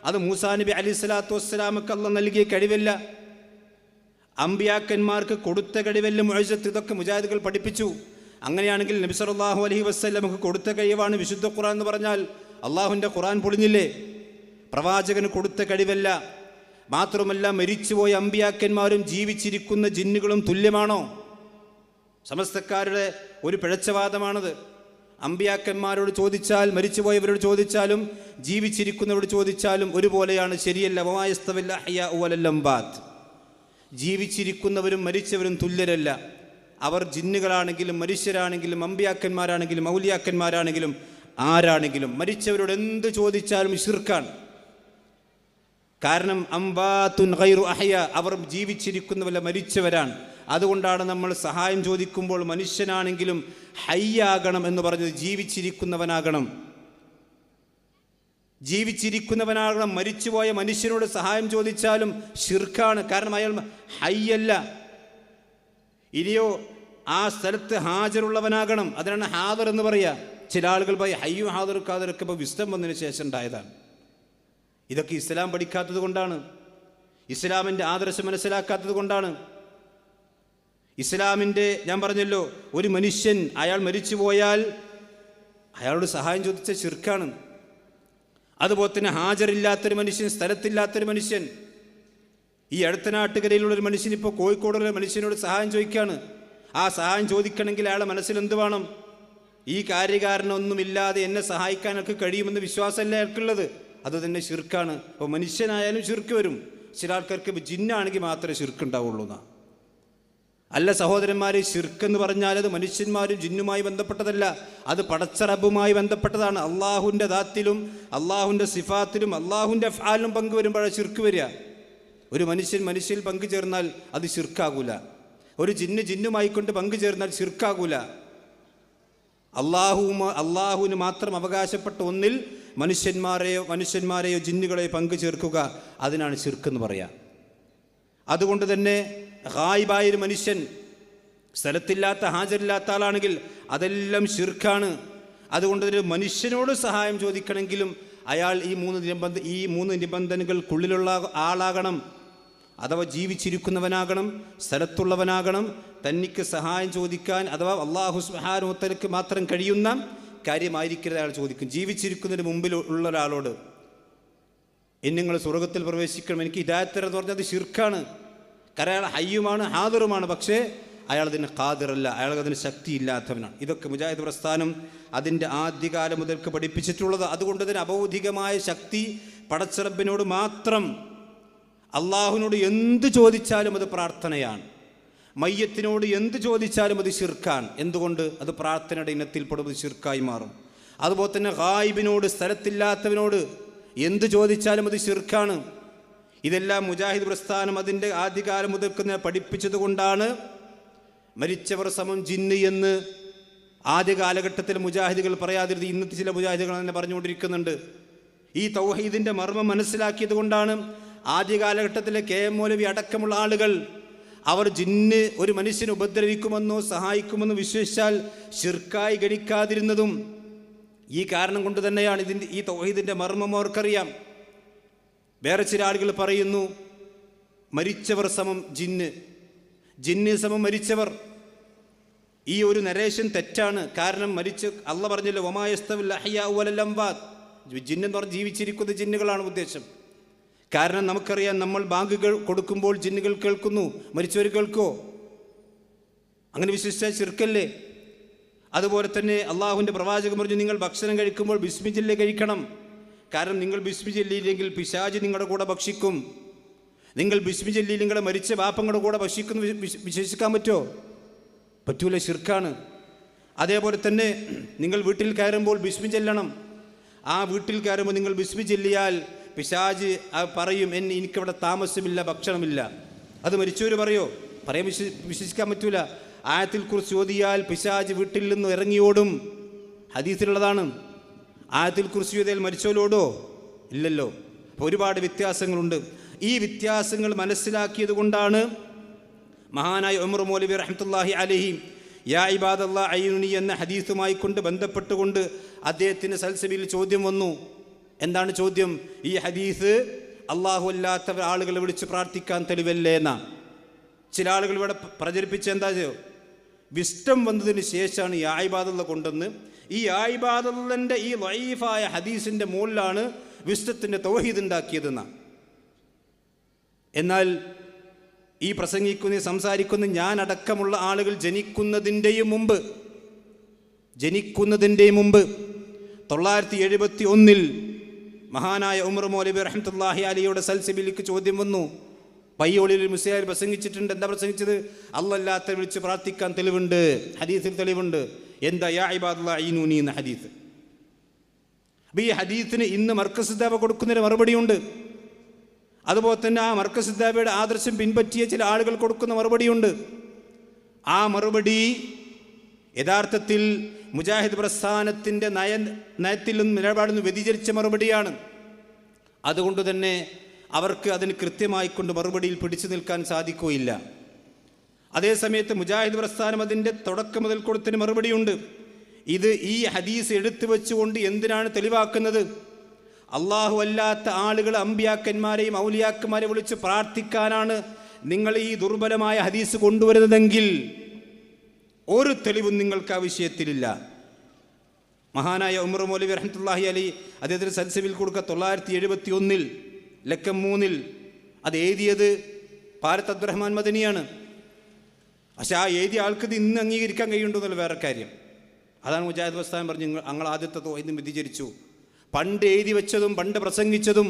അത് മൂസാ നബി അലൈഹി സ്വലാത്തു വസ്സലാമക്ക് അള്ളാഹ് നൽകിയ കഴിവല്ല, അമ്പിയാക്കന്മാർക്ക് കൊടുത്ത കഴിവല്ല മുഅ്ജിസത്ത്. ഇതൊക്കെ മുജാഹിദുകൾ പഠിപ്പിച്ചു. അങ്ങനെയാണെങ്കിൽ നബി സല്ലല്ലാഹു അലൈഹി വസല്ലമക്ക് കൊടുത്ത കഴിവാണ് വിശുദ്ധ ഖുർആൻ എന്ന് പറഞ്ഞാൽ അള്ളാഹുവിൻ്റെ ഖുർആൻ പൊളിഞ്ഞില്ലേ? പ്രവാചകന് കൊടുത്ത കഴിവല്ല. മാത്രമല്ല, മരിച്ചുപോയ അമ്പിയാക്കന്മാരും ജീവിച്ചിരിക്കുന്ന ജിന്നുകളും തുല്യമാണോ? സമസ്തക്കാരുടെ ഒരു പിഴച്ചവാദമാണത്. അമ്പിയാക്കന്മാരോട് ചോദിച്ചാൽ, മരിച്ചുപോയവരോട് ചോദിച്ചാലും ജീവിച്ചിരിക്കുന്നവരോട് ചോദിച്ചാലും ഒരുപോലെയാണ്. ശരിയല്ല. വമായസ്തവിൽ അഹ്യാഉ വലൽ അംബാത്ത്, ജീവിച്ചിരിക്കുന്നവരും മരിച്ചവരും തുല്യരല്ല. അവർ ജിന്നുകളാണെങ്കിലും മനുഷ്യരാണെങ്കിലും അമ്പിയാക്കന്മാരാണെങ്കിലും ഔലിയാക്കന്മാരാണെങ്കിലും ആരാണെങ്കിലും മരിച്ചവരോട് എന്ത് ചോദിച്ചാലും ശിർക്കാണ്. കാരണം അംബാത്തുൻ ഗൈറു അഹ്യ, അവർ ജീവിച്ചിരിക്കുന്നവല്ല, മരിച്ചവരാണ്. അതുകൊണ്ടാണ് നമ്മൾ സഹായം ചോദിക്കുമ്പോൾ മനുഷ്യനാണെങ്കിലും ഹയ്യാകണം എന്ന് പറഞ്ഞത്. ജീവിച്ചിരിക്കുന്നവനാകണം, ജീവിച്ചിരിക്കുന്നവനാകണം. മരിച്ചുപോയ മനുഷ്യനോട് സഹായം ചോദിച്ചാലും ശിർക്കാണ്. കാരണം അയാൾ ഹയ്യല്ല. ഇനിയോ ആ സ്ഥലത്ത് ഹാജറുള്ളവനാകണം. അതിനാണ് ഹാദർ എന്ന് പറയുക. ചില ആളുകൾ പറയും ഹയ്യും ഹാദർ ഖാദറൊക്കെ ഇപ്പോൾ വിസ്തം വന്നതിന് ശേഷം ഉണ്ടായതാണ്. ഇതൊക്കെ ഇസ്ലാം പഠിക്കാത്തത് കൊണ്ടാണ്, ഇസ്ലാമിൻ്റെ ആദർശം മനസ്സിലാക്കാത്തത് കൊണ്ടാണ്. ഇസ്ലാമിൻ്റെ, ഞാൻ പറഞ്ഞല്ലോ, ഒരു മനുഷ്യൻ അയാൾ മരിച്ചു പോയാൽ അയാളോട് സഹായം ചോദിച്ച ശിർക്കാണ്. അതുപോലെ തന്നെ ഹാജറില്ലാത്തൊരു മനുഷ്യൻ, സ്ഥലത്തില്ലാത്തൊരു മനുഷ്യൻ, ഈ അടുത്ത നാട്ടുകരയിലുള്ളൊരു മനുഷ്യൻ ഇപ്പോൾ കോഴിക്കോടുള്ള മനുഷ്യനോട് സഹായം ചോദിക്കുകയാണ്. ആ സഹായം ചോദിക്കണമെങ്കിൽ അയാളുടെ മനസ്സിൽ എന്ത് വേണം? ഈ കാര്യകാരണമൊന്നുമില്ലാതെ എന്നെ സഹായിക്കാനൊക്കെ കഴിയുമെന്ന് വിശ്വാസമല്ല അയാൾക്കുള്ളത്. അത് തന്നെ ശിർക്കാണ്. അപ്പോൾ മനുഷ്യനായാലും ശിർക്ക് വരും. ചില ആൾക്കാർക്ക് ജിന്നാണെങ്കിൽ മാത്രമേ ശിർക്കുണ്ടാവുള്ളൂ എന്നാണ്. അല്ല സഹോദരന്മാരെ, ശിർക്കെന്ന് പറഞ്ഞാൽ അത് മനുഷ്യന്മാരും ജിന്നുമായി ബന്ധപ്പെട്ടതല്ല, അത് പടച്ച റബ്ബുമായി ബന്ധപ്പെട്ടതാണ്. അള്ളാഹുവിൻ്റെ ദാത്തിലും അള്ളാഹുവിൻ്റെ സിഫാത്തിലും അള്ളാഹുവിൻ്റെ അഫ്ആലിലും പങ്കുവരുമ്പോഴാണ് ശിർക്ക് വരിക. ഒരു മനുഷ്യനിൽ പങ്കുചേർന്നാൽ അത് ശിർക്കാകൂല. ഒരു ജിന്നുമായി കൊണ്ട് പങ്കുചേർന്നാൽ ശിർക്കാകൂല. അള്ളാഹുവിന് മാത്രം അവകാശപ്പെട്ട ഒന്നിൽ മനുഷ്യന്മാരെയോ ജിന്നുകളെയോ പങ്കു ചേർക്കുക, അതിനാണ് ശിർക്കെന്ന് പറയാം. അതുകൊണ്ട് തന്നെ ഗായിബായൊരു മനുഷ്യൻ, സ്ഥലത്തില്ലാത്ത ഹാജരില്ലാത്ത ആളാണെങ്കിൽ അതെല്ലാം ശിർക്കാണ്. അതുകൊണ്ട് ഒരു മനുഷ്യനോട് സഹായം ചോദിക്കണമെങ്കിലും അയാൾ ഈ മൂന്ന് നിബന്ധനകൾക്കുള്ളിലുള്ള ആളാകണം. അഥവാ ജീവിച്ചിരിക്കുന്നവനാകണം, സ്ഥലത്തുള്ളവനാകണം, തനിക്ക് സഹായം ചോദിക്കാൻ അഥവാ അല്ലാഹു സുബ്ഹാനഹു വ തആലയ്ക്ക് മാത്രം കഴിയുന്ന കാര്യമായിരിക്കരുത് അയാൾ ചോദിക്കും. ജീവിച്ചിരിക്കുന്നതിന് മുമ്പിൽ ഉള്ള ഒരാളോട് നിങ്ങൾ സ്വർഗത്തിൽ പ്രവേശിക്കണം, എനിക്ക് ഹിദായത്ത് തരാന്ന് പറഞ്ഞാൽ അത് ശിർക്കാണ്. കാരണം അയാൾ ഹയ്യുമാണ്, ഹാദിറുമാണ്, പക്ഷേ അയാൾ അതിന് ഖാദിറല്ല, അയാൾക്ക് അതിന് ശക്തിയില്ലാത്തവനാണ്. ഇതൊക്കെ മുജാഹിദ് പ്രസ്ഥാനം അതിൻ്റെ ആദ്യകാലം മുതൽക്ക് പഠിപ്പിച്ചിട്ടുള്ളത്. അതുകൊണ്ട് തന്നെ അബൗദ്ധികമായ ശക്തി പടച്ചറബിനോട് മാത്രം. അള്ളാഹുവിനോട് എന്ത് ചോദിച്ചാലും അത് പ്രാർത്ഥനയാണ്. മയ്യത്തിനോട് എന്ത് ചോദിച്ചാലും അത് ശിർക്കാണ്. എന്തുകൊണ്ട്? അത് പ്രാർത്ഥനയുടെ ഇനത്തിൽപ്പെടും, അത് ശിർക്കായി മാറും. അതുപോലെ തന്നെ ഗായിബിനോട്, സ്ഥലത്തില്ലാത്തവനോട് എന്ത് ചോദിച്ചാലും അത് ശിർക്കാണ്. ഇതെല്ലാം മുജാഹിദ് പ്രസ്ഥാനം അതിൻ്റെ ആദ്യകാലം മുതൽക്ക് പഠിപ്പിച്ചത് കൊണ്ടാണ് മരിച്ചവർ സമം ജിന്ന് എന്ന് ആദ്യ കാലഘട്ടത്തിൽ മുജാഹിദുകൾ പറയാതിരുന്നത്. ഇന്നത്തെ ചില മുജാഹിദുകൾ തന്നെ പറഞ്ഞുകൊണ്ടിരിക്കുന്നുണ്ട്. ഈ തൗഹീദിൻ്റെ മർമ്മം മനസ്സിലാക്കിയത് കൊണ്ടാണ് ആദ്യ കാലഘട്ടത്തിലെ KM മൗലവി അടക്കമുള്ള ആളുകൾ അവർ ജിന്ന് ഒരു മനുഷ്യനെ ഉപദ്രവിക്കുമെന്നോ സഹായിക്കുമെന്നോ വിശ്വസിച്ചാൽ ശിർക്കായി ഗണിക്കാതിരുന്നതും ഈ കാരണം കൊണ്ട് തന്നെയാണ്. ഈ തൗഹീദിൻ്റെ മർമ്മം അവർക്കറിയാം. വേറെ ചില ആളുകൾ പറയുന്നു മരിച്ചവർ സമം ജിന്ന്, ജിന്ന് സമം മരിച്ചവർ. ഈ ഒരു നരേഷൻ തെറ്റാണ്. കാരണം അള്ളാഹ് പറഞ്ഞല്ലോ വമായസ്തവിൽ അഹ്യാഉ വലൽ അംവാത്. ജിന്നെന്ന് പറഞ്ഞ് ജീവിച്ചിരിക്കുന്ന ജിന്നുകളാണ് ഉദ്ദേശം. കാരണം നമുക്കറിയാം, നമ്മൾ ബാങ്കുകൾ കൊടുക്കുമ്പോൾ ജിന്നുകൾ കേൾക്കുന്നു, മരിച്ചവർ കേൾക്കുമോ? അങ്ങനെ വിശ്വസിച്ചാൽ ശിർക്കല്ലേ? അതുപോലെ തന്നെ അള്ളാഹുവിൻ്റെ പ്രവാചകൻ പറഞ്ഞു നിങ്ങൾ ഭക്ഷണം കഴിക്കുമ്പോൾ ബിസ്മി ചൊല്ലി കഴിക്കണം. കാരണം നിങ്ങൾ ബിസ്മി ചൊല്ലിയില്ലെങ്കിൽ പിശാച് നിങ്ങളുടെ കൂടെ ഭക്ഷിക്കും. നിങ്ങൾ ബിസ്മി ചൊല്ലി നിങ്ങളുടെ മരിച്ച ബാപ്പങ്ങളുടെ കൂടെ ഭക്ഷിക്കുന്നു വിശ്വസിക്കാൻ പറ്റുമോ? പറ്റൂല, ശിർക്കാണ്. അതേപോലെ തന്നെ നിങ്ങൾ വീട്ടിൽ കയറുമ്പോൾ ബിസ്മി ചൊല്ലണം. ആ വീട്ടിൽ കയറുമ്പോൾ നിങ്ങൾ ബിസ്മി ചൊല്ലിയാൽ പിശാച് പറയും എനിക്കവിടെ താമസമില്ല, ഭക്ഷണമില്ല. അത് മരിച്ചവർ പറയാൻ വിശ്വസിക്കാൻ പറ്റൂല. ആയത്തിൽ കുറിച്ച് ഓതിയാൽ പിശാച് വീട്ടിൽ നിന്ന് ഇറങ്ങിയോടും, ഹദീസിലുള്ളതാണ്. ആയത്തിൽ കുറിച്ച് ഓതിയാൽ മരിച്ചവരോടോ? ഇല്ലല്ലോ. അപ്പോൾ ഒരുപാട് വ്യത്യാസങ്ങളുണ്ട്. ഈ വ്യത്യാസങ്ങൾ മനസ്സിലാക്കിയത് കൊണ്ടാണ് മഹാനായ ഉമർ മൗലവി റഹ്മത്തുള്ളാഹി അലൈഹി യാ ഇബാദല്ലാഹ് അയ്യുനി എന്ന ഹദീസുമായി കൊണ്ട് ബന്ധപ്പെട്ടുകൊണ്ട് അദ്ദേഹത്തിന് സൽസബിയിൽ ചോദ്യം വന്നു. എന്താണ് ചോദ്യം? ഈ ഹദീസ് അള്ളാഹു അല്ലാത്ത ആളുകളെ വിളിച്ച് പ്രാർത്ഥിക്കാൻ തെളിവല്ലേ എന്നാ. ചില ആളുകൾ ഇവിടെ പ്രചരിപ്പിച്ച എന്താ വിസ്റ്റം വന്നതിന് ശേഷമാണ് യാ ഇബാദല്ല കൊണ്ടെന്ന്. ഈ യാ ഇബാദല്ലൻ്റെ ഈ ലഈഫായ ഹദീസിൻ്റെ മുകളിലാണ് വിസ്റ്റത്തിൻ്റെ തൗഹീദ് ഉണ്ടാക്കിയതെന്നാ. എന്നാൽ ഈ സംസാരിക്കുന്ന ഞാൻ അടക്കമുള്ള ആളുകൾ ജനിക്കുന്നതിൻ്റെയും മുമ്പ് 971 മഹാനായ ഉമർ മൗലവി റഹ്മത്തുള്ളാഹി അലൈഹിയുടെ സൽസബിലേക്ക് ചോദ്യം വന്നു. പയ്യോളിൽ മുസ്ലിയാർ പ്രസംഗിച്ചിട്ടുണ്ട്. എന്താ പ്രസംഗിച്ചത്? അല്ലാത്ത വിളിച്ച് പ്രാർത്ഥിക്കാൻ തെളിവുണ്ട്, ഹദീസിൽ തെളിവുണ്ട്. എന്താ? യാ ഇബാദല്ലാഹ് അയ്യൂനി എന്ന ഹദീസ്. അപ്പം ഈ ഹദീസിന് ഇന്ന് മർക്കസ് ദഅവ കൊടുക്കുന്നൊരു മറുപടിയുണ്ട്. അതുപോലെ തന്നെ ആ മർക്കസ് ദഅവയുടെ ആദർശം പിൻപറ്റിയ ചില ആളുകൾ കൊടുക്കുന്ന മറുപടിയുണ്ട്. ആ മറുപടി യഥാർത്ഥത്തിൽ മുജാഹിദ് പ്രസ്ഥാനത്തിൻ്റെ നയത്തിൽ നിന്നും നിലപാടിൽ നിന്ന് വ്യതിചരിച്ച മറുപടിയാണ്. അതുകൊണ്ട് തന്നെ അവർക്ക് അതിന് കൃത്യമായിക്കൊണ്ട് മറുപടിയിൽ പിടിച്ചു നിൽക്കാൻ സാധിക്കുകയില്ല. അതേസമയത്ത് മുജാഹിദ് പ്രസ്ഥാനം അതിൻ്റെ തുടക്കം മുതൽ കൊടുത്തതിന് മറുപടിയുണ്ട്. ഈ ഹദീസ് എടുത്തു വെച്ചുകൊണ്ട് എന്തിനാണ് തെളിവാക്കുന്നത്? അള്ളാഹു അല്ലാത്ത ആളുകൾ അമ്പിയാക്കന്മാരെയും ഔലിയാക്കന്മാരെ വിളിച്ച് പ്രാർത്ഥിക്കാനാണ് നിങ്ങൾ ഈ ദുർബലമായ ഹദീസ് കൊണ്ടുവരുന്നതെങ്കിൽ ഒരു തെളിവും നിങ്ങൾക്ക് ആ വിഷയത്തിലില്ല. മഹാനായ ഉമർ മൗലവി റഹ്മത്തുള്ളാഹി അലൈഹി അദ്ദേഹത്തിന് സൽസബിൽ കൊടുക്കുക 971 ലക്കം 3 അത് എഴുതിയത് പാരത്ത് അബ്ദുറഹ്മാൻ മദനിയാണ്. പക്ഷെ ആ എഴുതിയ ആൾക്ക് ഇത് ഇന്ന് അംഗീകരിക്കാൻ കഴിയുണ്ടോ എന്നുള്ള വേറെ കാര്യം. അതാണ് മുജാഹിദ് പ്രസ്ഥാനം പറഞ്ഞു ഞങ്ങൾ ആദ്യത്തെ തൗഹീദ് വ്യതിചരിച്ചു. പണ്ട് എഴുതി വെച്ചതും പണ്ട് പ്രസംഗിച്ചതും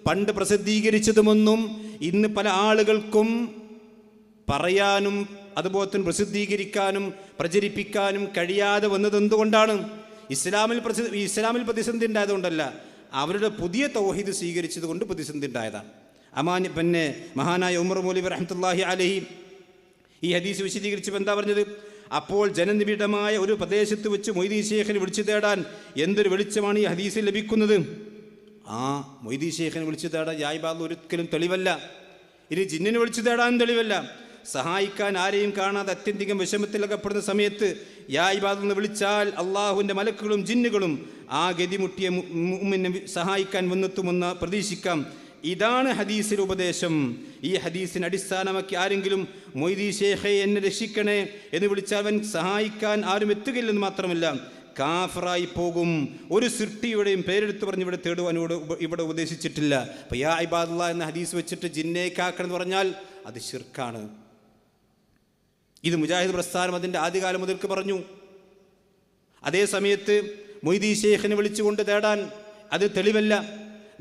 പണ്ട് പ്രസിദ്ധീകരിച്ചതുമൊന്നും ഇന്ന് പല ആളുകൾക്കും പറയാനും അതുപോലെ തന്നെ പ്രസിദ്ധീകരിക്കാനും പ്രചരിപ്പിക്കാനും കഴിയാതെ വന്നത് എന്തുകൊണ്ടാണ്? ഇസ്ലാമിൽ പ്രതിസന്ധി ഉണ്ടായതുകൊണ്ടല്ല, അവരുടെ പുതിയ തൗഹീദ് സ്വീകരിച്ചത് കൊണ്ട് പ്രതിസന്ധി ഉണ്ടായതാണ്. പിന്നെ മഹാനായ ഉമർ മൗലവി റഹ്മത്തുള്ളാഹി അലൈഹി ഈ ഹദീസ് വിശദീകരിച്ചപ്പോൾ എന്താ പറഞ്ഞത്? അപ്പോൾ ജനനിബിഡമായ ഒരു പ്രദേശത്ത് വെച്ച് മൊയ്തീൻ ശൈഖിനെ വിളിച്ചു തേടാൻ എന്തൊരു വെളിച്ചമാണ് ഈ ഹദീസിൽ ലഭിക്കുന്നത്. മൊയ്തീൻ ശൈഖിനെ വിളിച്ചു തേടാൻ യാ ഇബാദല്ലാഹ് ഒരിക്കലും തെളിവല്ല. ഇനി ജിന്നിനെ വിളിച്ചു തേടാനും തെളിവല്ല. സഹായിക്കാൻ ആരെയും കാണാതെ അത്യന്തികം വിഷമത്തിലകപ്പെടുന്ന സമയത്ത് യാ ഇബാദല്ലാഹ് എന്ന് വിളിച്ചാൽ അള്ളാഹുവിൻ്റെ മലക്കുകളും ജിന്നുകളും ആ ഗതിമുട്ടിയ മുഅ്മിനെ സഹായിക്കാൻ വന്നെത്തുമെന്ന് പ്രതീക്ഷിക്കാം. ഇതാണ് ഹദീസിലെ ഉപദേശം. ഈ ഹദീസിനെ അടിസ്ഥാനമാക്കി ആരെങ്കിലും മൊയ്തി ഷേഖേ എന്നെ രക്ഷിക്കണേ എന്ന് വിളിച്ചാൽ അവൻ സഹായിക്കാൻ ആരും എത്തുകയില്ലെന്ന് മാത്രമല്ല കാഫറായി പോകും. ഒരു സൃഷ്ടിയുടെയും പേരെടുത്ത് പറഞ്ഞ് ഇവിടെ തേടുവാനോട് ഇവിടെ ഉപദേശിച്ചിട്ടില്ല. അപ്പോൾ യാ ഇബാദുല്ലാഹ് എന്ന ഹദീസ് വെച്ചിട്ട് ജിന്നെ കാക്കണം എന്ന് പറഞ്ഞാൽ അത് ശിർക്കാണ്. ഇത് മുജാഹിദ് പ്രസ്ഥാനം അതിൻ്റെ ആദ്യകാലം മുതൽക്ക് പറഞ്ഞു. അതേ സമയത്ത് മൊയ്തി ഷേഖിനെ വിളിച്ചുകൊണ്ട് തേടാൻ അത് തെളിവല്ല.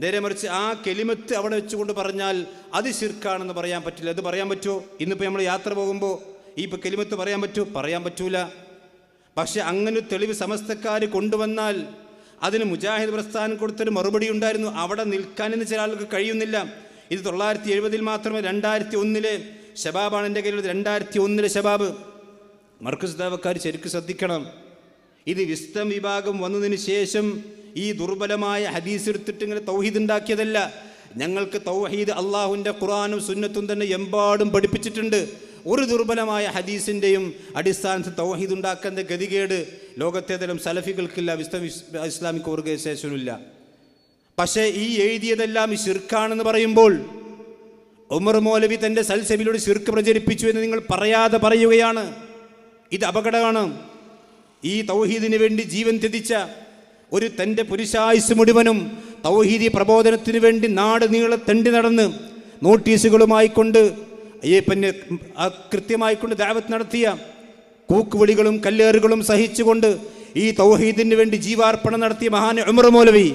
നേരെ മറിച്ച് ആ കെലിമത്ത് അവിടെ വെച്ചുകൊണ്ട് പറഞ്ഞാൽ അത് ശിർക്കാണെന്ന് പറയാൻ പറ്റില്ല. അത് പറയാൻ പറ്റുമോ? ഇന്നിപ്പോൾ നമ്മൾ യാത്ര പോകുമ്പോൾ ഈ ഇപ്പോൾ കെലിമത്ത് പറയാൻ പറ്റുമോ? പറയാൻ പറ്റൂല. പക്ഷെ അങ്ങനെ തെളിവ് സമസ്തക്കാർ കൊണ്ടുവന്നാൽ അതിന് മുജാഹിദ് പ്രസ്ഥാനം കൊടുത്തൊരു മറുപടി ഉണ്ടായിരുന്നു. അവിടെ നിൽക്കാനെന്ന് ചില ആൾക്ക് കഴിയുന്നില്ല. ഇത് 1970 മാത്രമേ 2001 ശബാബാണ് എൻ്റെ കയ്യിലുള്ളത്. 2001 ശബാബ്. മർക്കസ് ദാവക്കാർ ശരിക്കും ശ്രദ്ധിക്കണം. ഇത് വിസ്തം വിഭാഗം വന്നതിന് ശേഷം ഈ ദുർബലമായ ഹദീസ് എടുത്തിട്ട് ഇങ്ങനെ തൗഹീദ് ഉണ്ടാക്കിയതല്ല. ഞങ്ങൾക്ക് തൗഹീദ് അള്ളാഹുവിൻ്റെ ഖുർആനും സുന്നത്തും തന്നെ എമ്പാടും പഠിപ്പിച്ചിട്ടുണ്ട്. ഒരു ദുർബലമായ ഹദീസിൻ്റെയും അടിസ്ഥാനത്തിൽ തൗഹീദ് ഉണ്ടാക്കുന്ന ഗതികേട് ലോകത്തേതരം സലഫികൾക്കില്ല, വിസ്തം ഇസ്ലാമിക് ഓർഗനൈസേഷനില്ല. പക്ഷേ ഈ എഴുതിയതെല്ലാം ശിർക്കാണെന്ന് പറയുമ്പോൾ ഉമർ മൗലവി തൻ്റെ സൽസബിലൂടെ ശിർക്ക് പ്രചരിപ്പിച്ചു എന്ന് നിങ്ങൾ പറയാതെ പറയുകയാണ്. ഇത് അപകടമാണ്. ഈ തൗഹീദിന് വേണ്ടി ജീവൻ ത്യജിച്ച ഒരു തൻ്റെ പുരുഷായുസ് മുഴുവനും തൗഹീദി പ്രബോധനത്തിന് വേണ്ടി നാട് നീളെ തെണ്ടി നടന്ന് നോട്ടീസുകളുമായി കൊണ്ട് പിന്നെ കൃത്യമായിക്കൊണ്ട് ദഅവത്ത് നടത്തിയ കൂക്കുവിളികളും കല്ലേറുകളും സഹിച്ചുകൊണ്ട് ഈ തൗഹീദിന് വേണ്ടി ജീവാർപ്പണം നടത്തിയ മഹാൻ ഉമർ മൗലവി,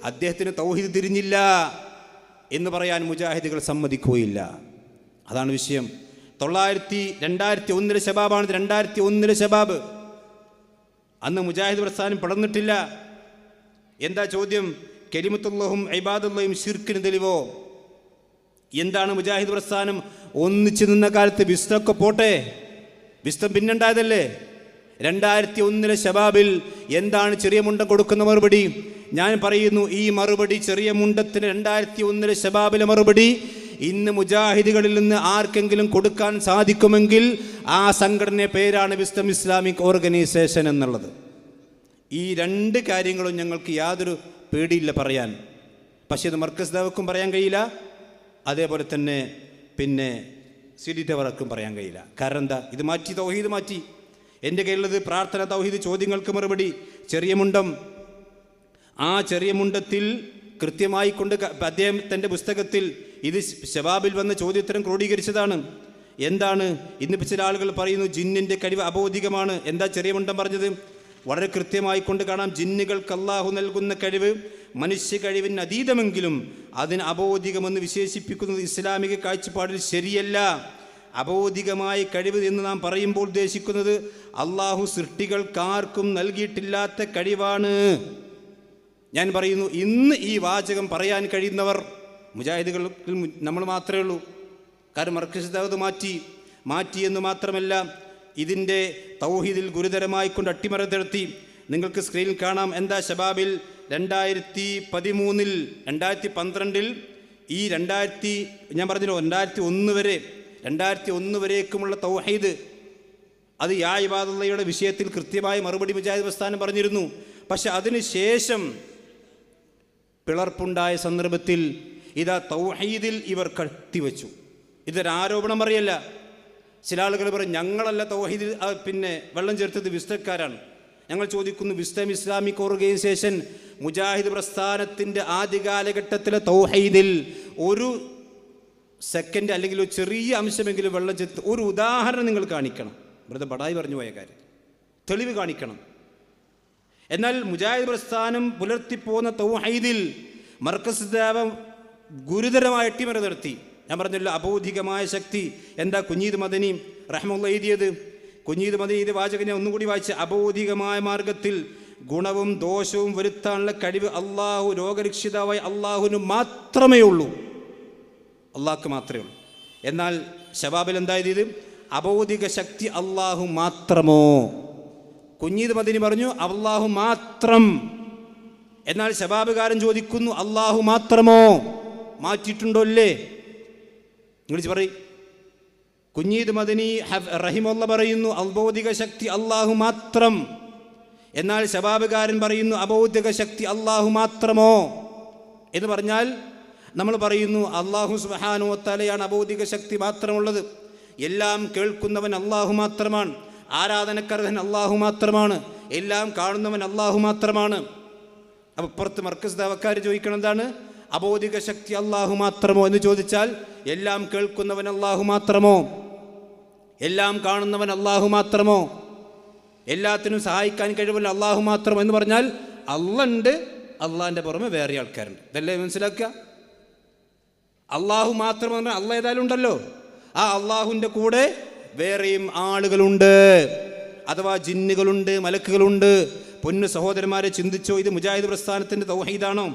അദ്ദേഹത്തിന് തൗഹീദ് തിരിഞ്ഞില്ല എന്ന് പറയാൻ മുജാഹിദുകൾ സമ്മതിക്കുകയില്ല. അതാണ് വിഷയം. 2001 ശബാബാണ്. 2001 ശബാബ്. അന്ന് മുജാഹിദ് പ്രസ്ഥാനം പടർന്നിട്ടില്ല. എന്താ ചോദ്യം? കലിമത്തുല്ലാഹും ഇബാദുല്ലാഹും ശിർക്കിന് തെളിവോ? എന്താണ് മുജാഹിദ് പ്രസ്ഥാനം ഒന്നിച്ചു നിന്ന കാലത്ത്? വിസ്തമൊക്കെ പോട്ടെ, വിസ്തം പിന്നുണ്ടായതല്ലേ. 2001 ശബാബിൽ എന്താണ് ചെറിയ മുണ്ടം കൊടുക്കുന്ന മറുപടി? ഞാൻ പറയുന്നു, ഈ മറുപടി ചെറിയ മുണ്ടത്തിന് 2001 ശബാബിലെ മറുപടി ഇന്ന് മുജാഹിദുകളിൽ നിന്ന് ആർക്കെങ്കിലും കൊടുക്കാൻ സാധിക്കുമെങ്കിൽ ആ സംഘടനയുടെ പേരാണ് വിസ്തം ഇസ്ലാമിക് ഓർഗനൈസേഷൻ എന്നുള്ളത്. ഈ രണ്ട് കാര്യങ്ങളും ഞങ്ങൾക്ക് യാതൊരു പേടിയില്ല പറയാൻ. പക്ഷേ ഇത് മർക്കസ് ദഅവക്കും പറയാൻ കഴിയില്ല, അതേപോലെ തന്നെ പിന്നെ സിഡിറ്റവർക്കും പറയാൻ കഴിയില്ല. കാരണം എന്താ? ഇത് മാറ്റി, തൗഹീദ് മാറ്റി. എൻ്റെ കയ്യിലുള്ളത് പ്രാർത്ഥന തൗഹീദ്, ചോദ്യങ്ങൾക്ക് മറുപടി, ചെറിയ മുണ്ടം. ആ ചെറിയ മുണ്ടത്തിൽ കൃത്യമായി കൊണ്ട് അദ്ദേഹം തൻ്റെ പുസ്തകത്തിൽ ഇത് ശബാബിൽ വന്ന ചോദ്യോത്തരം ക്രോഡീകരിച്ചതാണ്. എന്താണ്? ഇന്നിപ്പോൾ ചില ആളുകൾ പറയുന്നു ജിന്നിൻ്റെ കഴിവ് അബൗദികമാണ്. എന്താ ചെറിയ മുണ്ടം പറഞ്ഞത്? വളരെ കൃത്യമായി കൊണ്ട് കാണാം. ജിന്നുകൾക്ക് അല്ലാഹു നൽകുന്ന കഴിവ് മനുഷ്യ കഴിവിന് അതീതമെങ്കിലും അതിന് അബൗദികമെന്ന് വിശേഷിപ്പിക്കുന്നത് ഇസ്ലാമിക കാഴ്ചപ്പാടിൽ ശരിയല്ല. അബൗദികമായ കഴിവ് എന്ന് നാം പറയുമ്പോൾ ഉദ്ദേശിക്കുന്നത് അല്ലാഹു സൃഷ്ടികൾക്കാർക്കും നൽകിയിട്ടില്ലാത്ത കഴിവാണ്. ഞാൻ പറയുന്നു, ഇന്ന് ഈ വാചകം പറയാൻ കഴിയുന്നവർ മുജാഹിദുകൾക്ക് നമ്മൾ മാത്രമേ ഉള്ളൂ. കാരണം മർക്കസ് ദഅവത്ത് മാറ്റി എന്ന് മാത്രമല്ല, ഇതിൻ്റെ തൗഹീദിൽ ഗുരുതരമായി കൊണ്ട് അട്ടിമറി നടത്തി. നിങ്ങൾക്ക് സ്ക്രീനിൽ കാണാം. എന്താ ശബാബിൽ 2013 2012 ഈ ഞാൻ പറഞ്ഞല്ലോ 2001 വരേക്കുമുള്ള തൗഹീദ്, അത് യാ ഇബാദുള്ളയുടെ വിഷയത്തിൽ കൃത്യമായ മറുപടി മുജാഹിദ് പ്രസ്ഥാനം പറഞ്ഞിരുന്നു. പക്ഷെ അതിനുശേഷം പിളർപ്പുണ്ടായ സന്ദർഭത്തിൽ ഇതാ തൗഹീദിൽ ഇവർ കത്തിവെച്ചു. ഇതൊരാരോപണം അറിയല്ല. ചില ആളുകൾ പറയും ഞങ്ങളല്ല തൗഹീദിൽ പിന്നെ വെള്ളം ചേർത്തത് വിസ്തക്കാരാണ്. ഞങ്ങൾ ചോദിക്കുന്നു, വിസ്തം ഇസ്ലാമിക് ഓർഗനൈസേഷൻ മുജാഹിദ് പ്രസ്ഥാനത്തിൻ്റെ ആദ്യ കാലഘട്ടത്തിലെ തൗഹീദിൽ ഒരു സെക്കൻഡ് അല്ലെങ്കിൽ ഒരു ചെറിയ അംശമെങ്കിലും വെള്ളം ചേർത്ത് ഒരു ഉദാഹരണം നിങ്ങൾ കാണിക്കണം. വെറുതെ ബടായി പറഞ്ഞു പോയ കാര്യം, തെളിവ് കാണിക്കണം. എന്നാൽ മുജാഹിദ് പ്രസ്ഥാനം പുലർത്തിപ്പോന്ന തൗഹീദിൽ മർക്കസ് ദഅവ ഗുരുതരമായ അട്ടിമറി നടത്തി. ഞാൻ പറഞ്ഞല്ലോ അബൗദികമായ ശക്തി. എന്താ കുഞ്ഞീദ് മദനി റഹ്മത്തുള്ളാഹി എഴുതിയത്? കുഞ്ഞീദ് മദനി ഇത് വാചകം ഞാൻ ഒന്നുകൂടി വായിച്ച്, അബൗദികമായ മാർഗത്തിൽ ഗുണവും ദോഷവും വരുത്താനുള്ള കഴിവ് അള്ളാഹു രോഗരക്ഷിതാവായ അള്ളാഹുവിന് മാത്രമേ ഉള്ളൂ, അള്ളാഹ്ക്ക് മാത്രമേ ഉള്ളൂ. എന്നാൽ ശബാബിൽ എന്തായത്? ഇത് അബൗദിക ശക്തി അള്ളാഹു മാത്രമോ? കുഞ്ഞീദ് മദനി പറഞ്ഞു അള്ളാഹു മാത്രം. എന്നാൽ ശബാബുകാരൻ ചോദിക്കുന്നു അള്ളാഹു മാത്രമോ? മാറ്റിയിട്ടുണ്ടോ അല്ലേ? നിങ്ങൾ പറയും. കുഞ്ഞീദ് മദനി റഹിമല്ല പറയുന്നു അബൗദിക ശക്തി അള്ളാഹു മാത്രം. എന്നാൽ ശബാബുകാരൻ പറയുന്നു അബൗദിക ശക്തി അള്ളാഹു മാത്രമോ എന്ന് പറഞ്ഞാൽ നമ്മൾ പറയുന്നു അള്ളാഹു സുബ്ഹാനഹു വ തആലയാണ് അബൗദിക ശക്തി മാത്രമുള്ളത്. എല്ലാം കേൾക്കുന്നവൻ അള്ളാഹു മാത്രമാണ്, ആരാധനക്കർഹൻ അള്ളാഹു മാത്രമാണ്, എല്ലാം കാണുന്നവൻ അള്ളാഹു മാത്രമാണ്. അപ്പോൾ പുറത്ത് മർക്കസ് ദഅവക്കാർ ചോദിക്കണം എന്താണ് അബൗദിക ശക്തി അള്ളാഹു മാത്രമോ എന്ന് ചോദിച്ചാൽ എല്ലാം കേൾക്കുന്നവൻ അള്ളാഹു മാത്രമോ, എല്ലാം കാണുന്നവൻ അള്ളാഹു മാത്രമോ, എല്ലാത്തിനും സഹായിക്കാൻ കഴിവുള്ള അള്ളാഹു മാത്രമോ എന്ന് പറഞ്ഞാൽ അള്ളണ്ട്, അള്ളാഹിൻ്റെ പുറമെ വേറെ ആൾക്കാരുണ്ട്. ഇതല്ലേ മനസ്സിലാക്കുക? അള്ളാഹു മാത്രം പറഞ്ഞാൽ അള്ളാഹ് ഏതായാലും ഉണ്ടല്ലോ, ആ അള്ളാഹുവിൻ്റെ കൂടെ വേറെയും ആളുകളുണ്ട്, അഥവാ ജിന്നുകളുണ്ട്, മലക്കുകളുണ്ട്. പൊന്നു സഹോദരന്മാരെ ചിന്തിച്ചോ, ഇത് മുജാഹിദ് പ്രസ്ഥാനത്തിൻ്റെ തൗഹീദാണോ?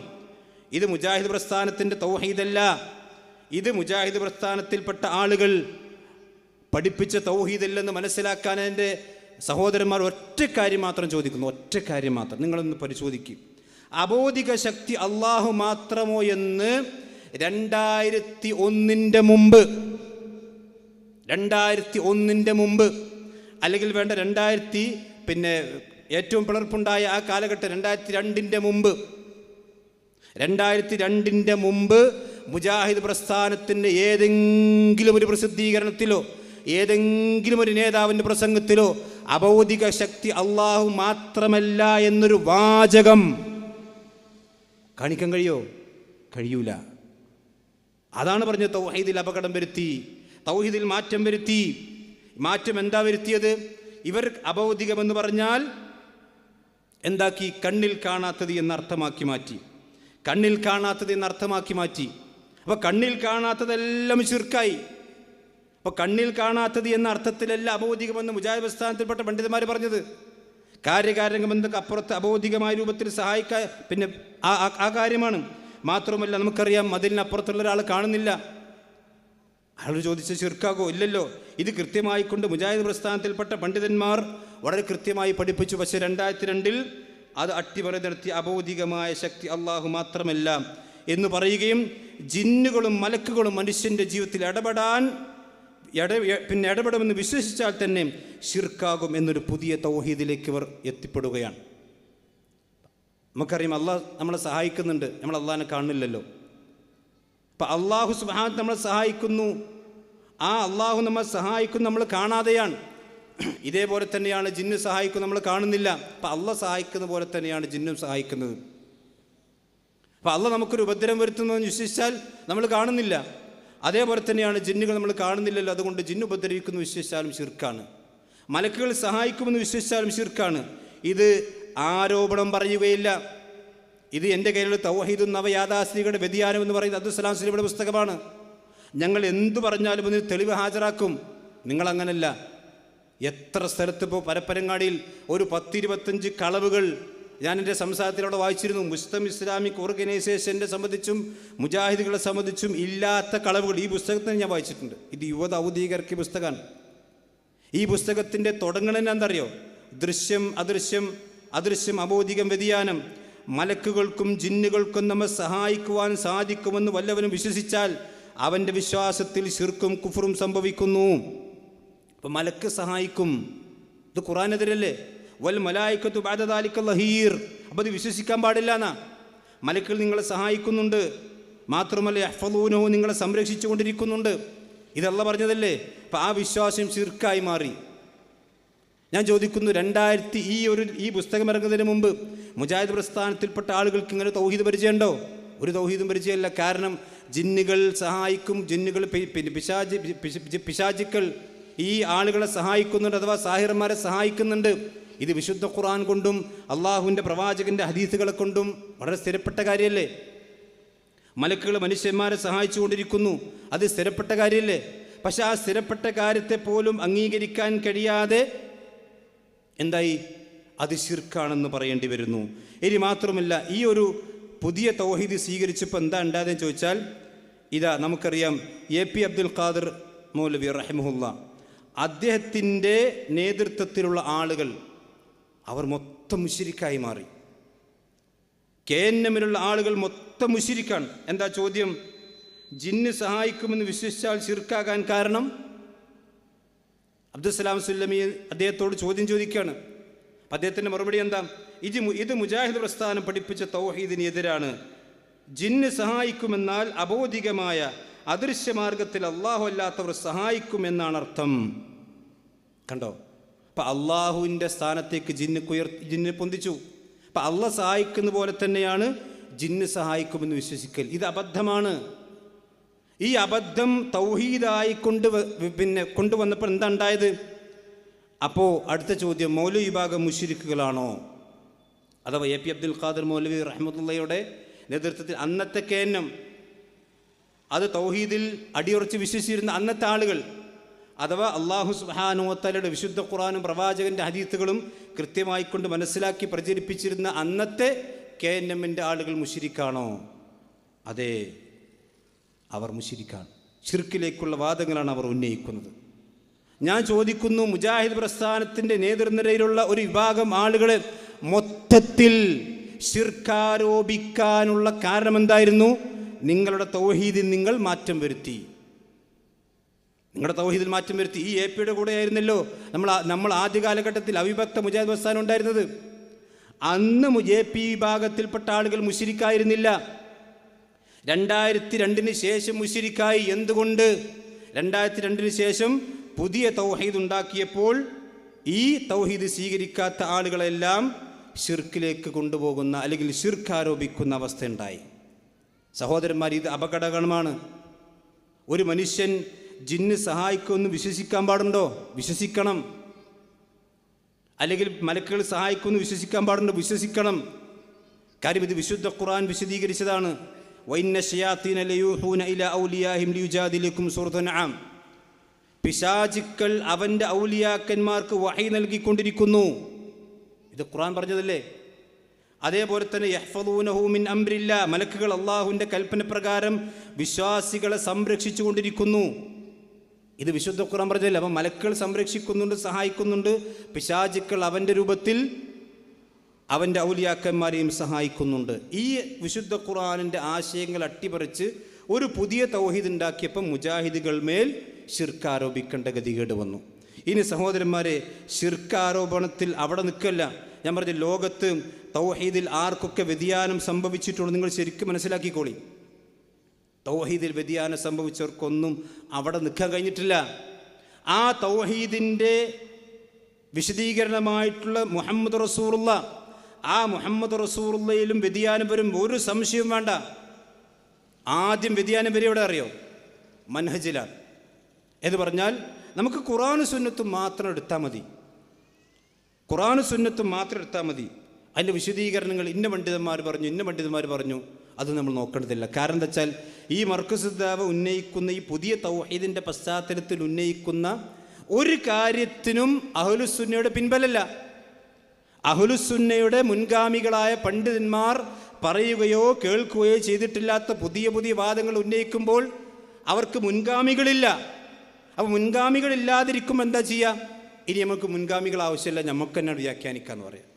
ഇത് മുജാഹിദ് പ്രസ്ഥാനത്തിൻ്റെ തൗഹീദല്ല. ഇത് മുജാഹിദ് പ്രസ്ഥാനത്തിൽപ്പെട്ട ആളുകൾ പഠിപ്പിച്ച തൗഹീദല്ലെന്ന് മനസ്സിലാക്കാൻ എൻ്റെ സഹോദരന്മാർ ഒറ്റ കാര്യം മാത്രം ചോദിക്കുന്നു, ഒറ്റ കാര്യം മാത്രം. നിങ്ങളൊന്ന് പരിശോധിക്കും, അബോധിക ശക്തി അള്ളാഹു മാത്രമോ എന്ന് 2001 മുമ്പ് അല്ലെങ്കിൽ വേണ്ട 2000 ഏറ്റവും പിളർപ്പുണ്ടായ ആ കാലഘട്ടം 2002 മുമ്പ് മുജാഹിദ് പ്രസ്ഥാനത്തിൻ്റെ ഏതെങ്കിലും ഒരു പ്രസിദ്ധീകരണത്തിലോ ഏതെങ്കിലും ഒരു നേതാവിൻ്റെ പ്രസംഗത്തിലോ അബൗദിക ശക്തി അള്ളാഹു മാത്രമല്ല എന്നൊരു വാചകം കാണിക്കാൻ കഴിയോ? കഴിയൂല. അതാണ് പറഞ്ഞത് തൗഹീദിൽ അപകടം വരുത്തി, തൗഹീദിൽ മാറ്റം വരുത്തി. മാറ്റം എന്താ വരുത്തിയത്? ഇവർ അബൗദികമെന്ന് പറഞ്ഞാൽ എന്താക്കി? കണ്ണിൽ കാണാത്തത് എന്നർത്ഥമാക്കി മാറ്റി. കണ്ണിൽ കാണാത്തത് എന്നർത്ഥമാക്കി മാറ്റി. അപ്പോൾ കണ്ണിൽ കാണാത്തതെല്ലാം ശിർക്കായി. അപ്പോൾ കണ്ണിൽ കാണാത്തത് എന്ന അർത്ഥത്തിലല്ല അബൗദികമെന്ന് മുജാഹിദ് പ്രസ്ഥാനത്തിൽപ്പെട്ട പണ്ഡിതന്മാർ പറഞ്ഞത്. കാര്യകാരണബന്ധക്ക് അപ്പുറത്ത് അബൗദികമായ രൂപത്തിൽ സഹായിക്കാൻ ആ കാര്യമാണ്. മാത്രമല്ല നമുക്കറിയാം മതിലിനപ്പുറത്തുള്ള ഒരാൾ കാണുന്നില്ല. അയാൾ ചോദിച്ച ശിർക്കാകോ? ഇല്ലല്ലോ. ഇത് കൃത്യമായി കൊണ്ട് മുജാഹിദ് പ്രസ്ഥാനത്തിൽപ്പെട്ട പണ്ഡിതന്മാർ വളരെ കൃത്യമായി പഠിപ്പിച്ചു. പക്ഷേ 2002 അത് അട്ടിമറി നടത്തി അബൗദികമായ ശക്തി അള്ളാഹു മാത്രമല്ല എന്ന് പറയുകയും ജിന്നുകളും മലക്കുകളും മനുഷ്യൻ്റെ ജീവിതത്തിൽ ഇടപെടുമെന്ന് വിശ്വസിച്ചാൽ തന്നെ ശിർക്കാകും എന്നൊരു പുതിയ തൗഹീദിലേക്ക് ഇവർ എത്തിപ്പെടുകയാണ്. നമുക്കറിയാം അള്ളാഹ് നമ്മളെ സഹായിക്കുന്നുണ്ട്, നമ്മൾ അള്ളാഹിനെ കാണുന്നില്ലല്ലോ. അപ്പം അള്ളാഹു സുബ്ഹാനഹു നമ്മളെ സഹായിക്കുന്നു, ആ അള്ളാഹു നമ്മളെ സഹായിക്കുന്നു, നമ്മൾ കാണാതെയാണ്. ഇതേപോലെ തന്നെയാണ് ജിന്ന് സഹായിക്കുന്നത്, നമ്മൾ കാണുന്നില്ല. അപ്പം അള്ളാഹ് സഹായിക്കുന്ന പോലെ തന്നെയാണ് ജിന്നും സഹായിക്കുന്നത്. അപ്പം അള്ളാഹ് നമുക്കൊരു ഉപദ്രവം വരുത്തുന്നതെന്ന് വിശ്വസിച്ചാൽ നമ്മൾ കാണുന്നില്ല. അതേപോലെ തന്നെയാണ് ജിന്നുകൾ, നമ്മൾ കാണുന്നില്ലല്ലോ, അതുകൊണ്ട് ജിന്ന് ഉപദ്രവിക്കുന്നു വിശ്വസിച്ചാലും ശിർക്കാണ്. മലക്കുകൾ സഹായിക്കുമെന്ന് വിശ്വസിച്ചാലും ശിർക്കാണ്. ഇത് ആരോപണം പറയുകയില്ല. ഇത് എൻ്റെ കയ്യിലുള്ള തൗഹീദുൻ നവയാഥാസ്ഥിതികയുടെ വ്യതിയാനം എന്ന് പറയുന്നത് അബ്ദുസ്സലാം സ്വലമിയുടെ പുസ്തകമാണ്. ഞങ്ങൾ എന്തു പറഞ്ഞാലും അതിന് തെളിവ് ഹാജരാക്കും. നിങ്ങളങ്ങനല്ല. എത്ര സ്ഥലത്ത് ഇപ്പോൾ പരപ്പരങ്ങാടിയിൽ ഒരു 10-25 കളവുകൾ ഞാൻ എൻ്റെ സംസാരത്തിലൂടെ വായിച്ചിരുന്നു. മുസ്ലിം ഇസ്ലാമിക് ഓർഗനൈസേഷനെ സംബന്ധിച്ചും മുജാഹിദുകളെ സംബന്ധിച്ചും ഇല്ലാത്ത കളവുകൾ ഈ പുസ്തകത്തിൽ ഞാൻ വായിച്ചിട്ടുണ്ട്. ഇത് യുവത ഔദ്യോഗികർക്ക് പുസ്തകമാണ്. ഈ പുസ്തകത്തിൻ്റെ തുടങ്ങണത് എന്തറിയോ? ദൃശ്യം അദൃശ്യം, അദൃശ്യം അബൗദികം വ്യതിയാനം. മലക്കുകൾക്കും ജിന്നുകൾക്കും നമ്മെ സഹായിക്കുവാൻ സാധിക്കുമെന്ന് വല്ലവനും വിശ്വസിച്ചാൽ അവൻ്റെ വിശ്വാസത്തിൽ ശിർക്കും കുഫറും സംഭവിക്കുന്നു. അപ്പം മലക്ക് സഹായിക്കും, ഇത് ഖുർആനെതിരല്ലേ? വൽ മലായികത്തു ബഅദ ദാലിക ലഹീർ. അപ്പോൾ അത് വിശ്വസിക്കാൻ പാടില്ല എന്നാ. മലക്കുകൾ നിങ്ങളെ സഹായിക്കുന്നുണ്ട്, മാത്രമല്ല യഹ്ഫളൂനഹു, നിങ്ങളെ സംരക്ഷിച്ചു കൊണ്ടിരിക്കുന്നുണ്ട്. ഇതല്ല പറഞ്ഞതല്ലേ? അപ്പം ആ വിശ്വാസം ശിർക്കായി മാറി. ഞാൻ ചോദിക്കുന്നു, ഈ പുസ്തകം ഇറങ്ങുന്നതിന് മുമ്പ് മുജാഹിദ് പ്രസ്ഥാനത്തിൽപ്പെട്ട ആളുകൾക്ക് ഇങ്ങനെ തൗഹീദ് പരിചയമുണ്ടോ? ഒരു തൗഹീദും പരിചയമല്ല. കാരണം ജിന്നുകൾ സഹായിക്കും, ജിന്നുകൾ പിശാചുക്കൾ ഈ ആളുകളെ സഹായിക്കുന്നുണ്ട്, അഥവാ സാഹിർമാരെ സഹായിക്കുന്നുണ്ട്. ഇത് വിശുദ്ധ ഖുർആൻ കൊണ്ടും അള്ളാഹുവിൻ്റെ പ്രവാചകൻ്റെ ഹദീസുകളെ കൊണ്ടും വളരെ സ്ഥിരപ്പെട്ട കാര്യമല്ലേ? മലക്കുകൾ മനുഷ്യന്മാരെ സഹായിച്ചു കൊണ്ടിരിക്കുന്നു, അത് സ്ഥിരപ്പെട്ട കാര്യമല്ലേ? പക്ഷെ ആ സ്ഥിരപ്പെട്ട കാര്യത്തെ പോലും അംഗീകരിക്കാൻ കഴിയാതെ എന്തായി? അത് ശിർക്കാണെന്ന് പറയേണ്ടി വരുന്നു. ഇനി മാത്രമല്ല, ഈ ഒരു പുതിയ തൗഹീദ് സ്വീകരിച്ചപ്പോൾ എന്താ ഉണ്ടായതെന്ന് ചോദിച്ചാൽ, ഇതാ നമുക്കറിയാം AP അബ്ദുൽ ഖാദിർ മൗലവി റഹിമഹുല്ല, അദ്ദേഹത്തിൻ്റെ നേതൃത്വത്തിലുള്ള ആളുകൾ അവർ മൊത്തം മുശ്രിക്കായി മാറി. KNMലുള്ള ആളുകൾ മൊത്തം മുശ്രിക്കാണ്. എന്താ ചോദ്യം? ജിന്ന് സഹായിക്കുമെന്ന് വിശ്വസിച്ചാൽ ശിർക്കാകാൻ കാരണം? അബ്ദുസ്സലാം സുല്ലമി അദ്ദേഹത്തോട് ചോദ്യം ചോദിക്കുകയാണ്. അദ്ദേഹത്തിൻ്റെ മറുപടി എന്താ? ഇത് മുജാഹിദ് പ്രസ്ഥാനം പഠിപ്പിച്ച തൗഹീദിന് എതിരാണ്. ജിന്ന് സഹായിക്കുമെന്നാൽ അബോധികമായ അദൃശ്യമാർഗത്തിൽ അള്ളാഹു അല്ലാത്തവർ സഹായിക്കുമെന്നാണ് അർത്ഥം. കണ്ടോ? അപ്പം അള്ളാഹുവിൻ്റെ സ്ഥാനത്തേക്ക് ജിന്നെ പൊന്തിച്ചു. അപ്പം അള്ളാഹ് സഹായിക്കുന്ന പോലെ തന്നെയാണ് ജിന്ന് സഹായിക്കുമെന്ന് വിശ്വസിക്കൽ. ഇത് അബദ്ധമാണ്. ഈ അബദ്ധം തൗഹീദായി കൊണ്ടുവന്നപ്പോൾ എന്താ ഉണ്ടായത്? അപ്പോൾ അടുത്ത ചോദ്യം, മൗലവി വിഭാഗം മുശ്രിക്കുകളാണോ? അഥവാ എ പി അബ്ദുൽ ഖാദർ മൗലവി റഹ്മത്തുള്ളയുടെ നേതൃത്വത്തിൽ അന്നത്തെ കേന്നം, അത് തൗഹീദിൽ അടിയുറച്ച് വിശ്വസിച്ചിരുന്ന അന്നത്തെ ആളുകൾ, അഥവാ അള്ളാഹു സുബ്ഹാനഹു വ തആലയുടെ വിശുദ്ധ ഖുർആനും പ്രവാചകൻ്റെ ഹദീത്തുകളും കൃത്യമായി കൊണ്ട് മനസ്സിലാക്കി പ്രചരിപ്പിച്ചിരുന്ന അന്നത്തെ KNM-ൻ്റെ ആളുകൾ മുശ്രിക്കാണോ? അതെ, അവർ മുശ്രിക്കാണ്. ശിർക്കിലേക്കുള്ള വാദങ്ങളാണ് അവർ ഉന്നയിക്കുന്നത്. ഞാൻ ചോദിക്കുന്നു, മുജാഹിദ് പ്രസ്ഥാനത്തിൻ്റെ നേതൃനിരയിലുള്ള ഒരു വിഭാഗം ആളുകളെ മൊത്തത്തിൽ ശിർക്കാരോപിക്കാനുള്ള കാരണം എന്തായിരുന്നു? നിങ്ങളുടെ തൗഹീദിൽ നിങ്ങൾ മാറ്റം വരുത്തി. നിങ്ങളുടെ തൗഹീദിൽ മാറ്റം വരുത്തി. ഈ AP യുടെ കൂടെ ആയിരുന്നല്ലോ നമ്മൾ ആദ്യ കാലഘട്ടത്തിൽ അവിഭക്ത മുജാഹിദ് പ്രസ്ഥാനം ഉണ്ടായിരുന്നത്. അന്ന് AP വിഭാഗത്തിൽപ്പെട്ട ആളുകൾ മുശ്രിക്കായിരുന്നില്ല. 2002 ശേഷം മുശ്രിക്കായി. എന്തുകൊണ്ട്? 2002 ശേഷം പുതിയ തൗഹീദ് ഉണ്ടാക്കിയപ്പോൾ ഈ തൗഹീദ് സ്വീകരിക്കാത്ത ആളുകളെല്ലാം ശിർക്കിലേക്ക് കൊണ്ടുപോകുന്ന അല്ലെങ്കിൽ ശിർക്ക് ആരോപിക്കുന്ന അവസ്ഥ ഉണ്ടായി. സഹോദരന്മാർ, ഇത് അപകടകരമാണ്. ഒരു മനുഷ്യൻ ജിന്ന് സഹായിക്കുമെന്ന് വിശ്വസിക്കാൻ പാടുണ്ടോ? വിശ്വസിക്കണം. അല്ലെങ്കിൽ മലക്കുകൾ സഹായിക്കുമെന്ന് വിശ്വസിക്കാൻ പാടുണ്ടോ? വിശ്വസിക്കണം. കാര്യം ഇത് വിശുദ്ധ ഖുർആൻ വിശദീകരിച്ചതാണ്. വഇന്ന ശയാത്തീന ലയൂഹൂന ഇലാ ഔലിയാഹിം ലിയുജാദിലുക്കും സൂറത്തുൽ അൻആം. പിശാചുക്കൾ അവൻ്റെ ഔലിയാക്കന്മാർക്ക് വഹി നൽകിക്കൊണ്ടിരിക്കുന്നു. ഇത് ഖുർആൻ പറഞ്ഞതല്ലേ? അതേപോലെ തന്നെ യഹ്ഫദൂനഹു മിൻ അംരില്ലാ, മലക്കുകൾ അള്ളാഹുവിൻ്റെ കൽപ്പന പ്രകാരം വിശ്വാസികളെ സംരക്ഷിച്ചു കൊണ്ടിരിക്കുന്നു. ഇത് വിശുദ്ധ ഖുർആൻ പറഞ്ഞതല്ലേ? അപ്പം മലക്കുകൾ സംരക്ഷിക്കുന്നുണ്ട്, സഹായിക്കുന്നുണ്ട്. പിശാചുക്കൾ അവൻ്റെ രൂപത്തിൽ അവൻ്റെ ഔലിയാക്കന്മാരെയും സഹായിക്കുന്നുണ്ട്. ഈ വിശുദ്ധ ഖുർആനിൻ്റെ ആശയങ്ങൾ അട്ടിപ്പറിച്ച് ഒരു പുതിയ തൗഹീദ് ഉണ്ടാക്കിയപ്പം മുജാഹിദുകൾ മേൽ ശിർക്ക് ആരോപിക്കേണ്ട ഗതികേട് വന്നു. ഇനി സഹോദരന്മാരെ, ശിർക്ക് ആരോപണത്തിൽ അവിടെ നിൽക്കല്ല. ഞാൻ പറഞ്ഞ ലോകത്ത് തൗഹീദിൽ ആർക്കൊക്കെ വ്യതിയാനം സംഭവിച്ചിട്ടുള്ളൂ നിങ്ങൾ ശരിക്കും മനസ്സിലാക്കിക്കോളി. തൗഹീദിൽ വ്യതിയാനം സംഭവിച്ചവർക്കൊന്നും അവിടെ നിൽക്കാൻ കഴിഞ്ഞിട്ടില്ല. ആ തൗഹീദിൻ്റെ വിശദീകരണമായിട്ടുള്ള മുഹമ്മദ് റസൂലുള്ള, ആ മുഹമ്മദ് റസൂലുള്ളയിലും വ്യതിയാനം വരും, ഒരു സംശയവും വേണ്ട. ആദ്യം വ്യതിയാനം വരെ എവിടെ അറിയോ? മൻഹജിലാണ്. എന്ന് പറഞ്ഞാൽ നമുക്ക് ഖുർആനും സുന്നത്തും മാത്രം എടുത്താൽ മതി. ഖുർആനും സുന്നത്തും മാത്രം എടുത്താൽ മതി. അതിൻ്റെ വിശദീകരണങ്ങൾ ഇന്ന പണ്ഡിതന്മാർ പറഞ്ഞു, ഇന്ന പണ്ഡിതന്മാർ പറഞ്ഞു, അത് നമ്മൾ നോക്കേണ്ടതില്ല. കാരണം എന്താ വെച്ചാൽ ഈ മർക്കസ് ദഅവ ഉന്നയിക്കുന്ന ഈ പുതിയ തൗഹീദിൻ്റെ പശ്ചാത്തലത്തിൽ ഉന്നയിക്കുന്ന ഒരു കാര്യത്തിനും അഹ്ലുസുന്നയുടെ പിൻബലല്ല. അഹ്ലുസുന്നയുടെ മുൻഗാമികളായ പണ്ഡിതന്മാർ പറയുകയോ കേൾക്കുകയോ ചെയ്തിട്ടില്ലാത്ത പുതിയ പുതിയ വാദങ്ങൾ ഉന്നയിക്കുമ്പോൾ അവർക്ക് മുൻഗാമികളില്ല. അപ്പോൾ മുൻഗാമികളില്ലാതിരിക്കുമ്പോൾ എന്താ ചെയ്യുക? ഇനി നമുക്ക് മുൻഗാമികൾ ആവശ്യമില്ല, നമുക്ക് തന്നെ വ്യാഖ്യാനിക്കാമെന്ന് പറയാം.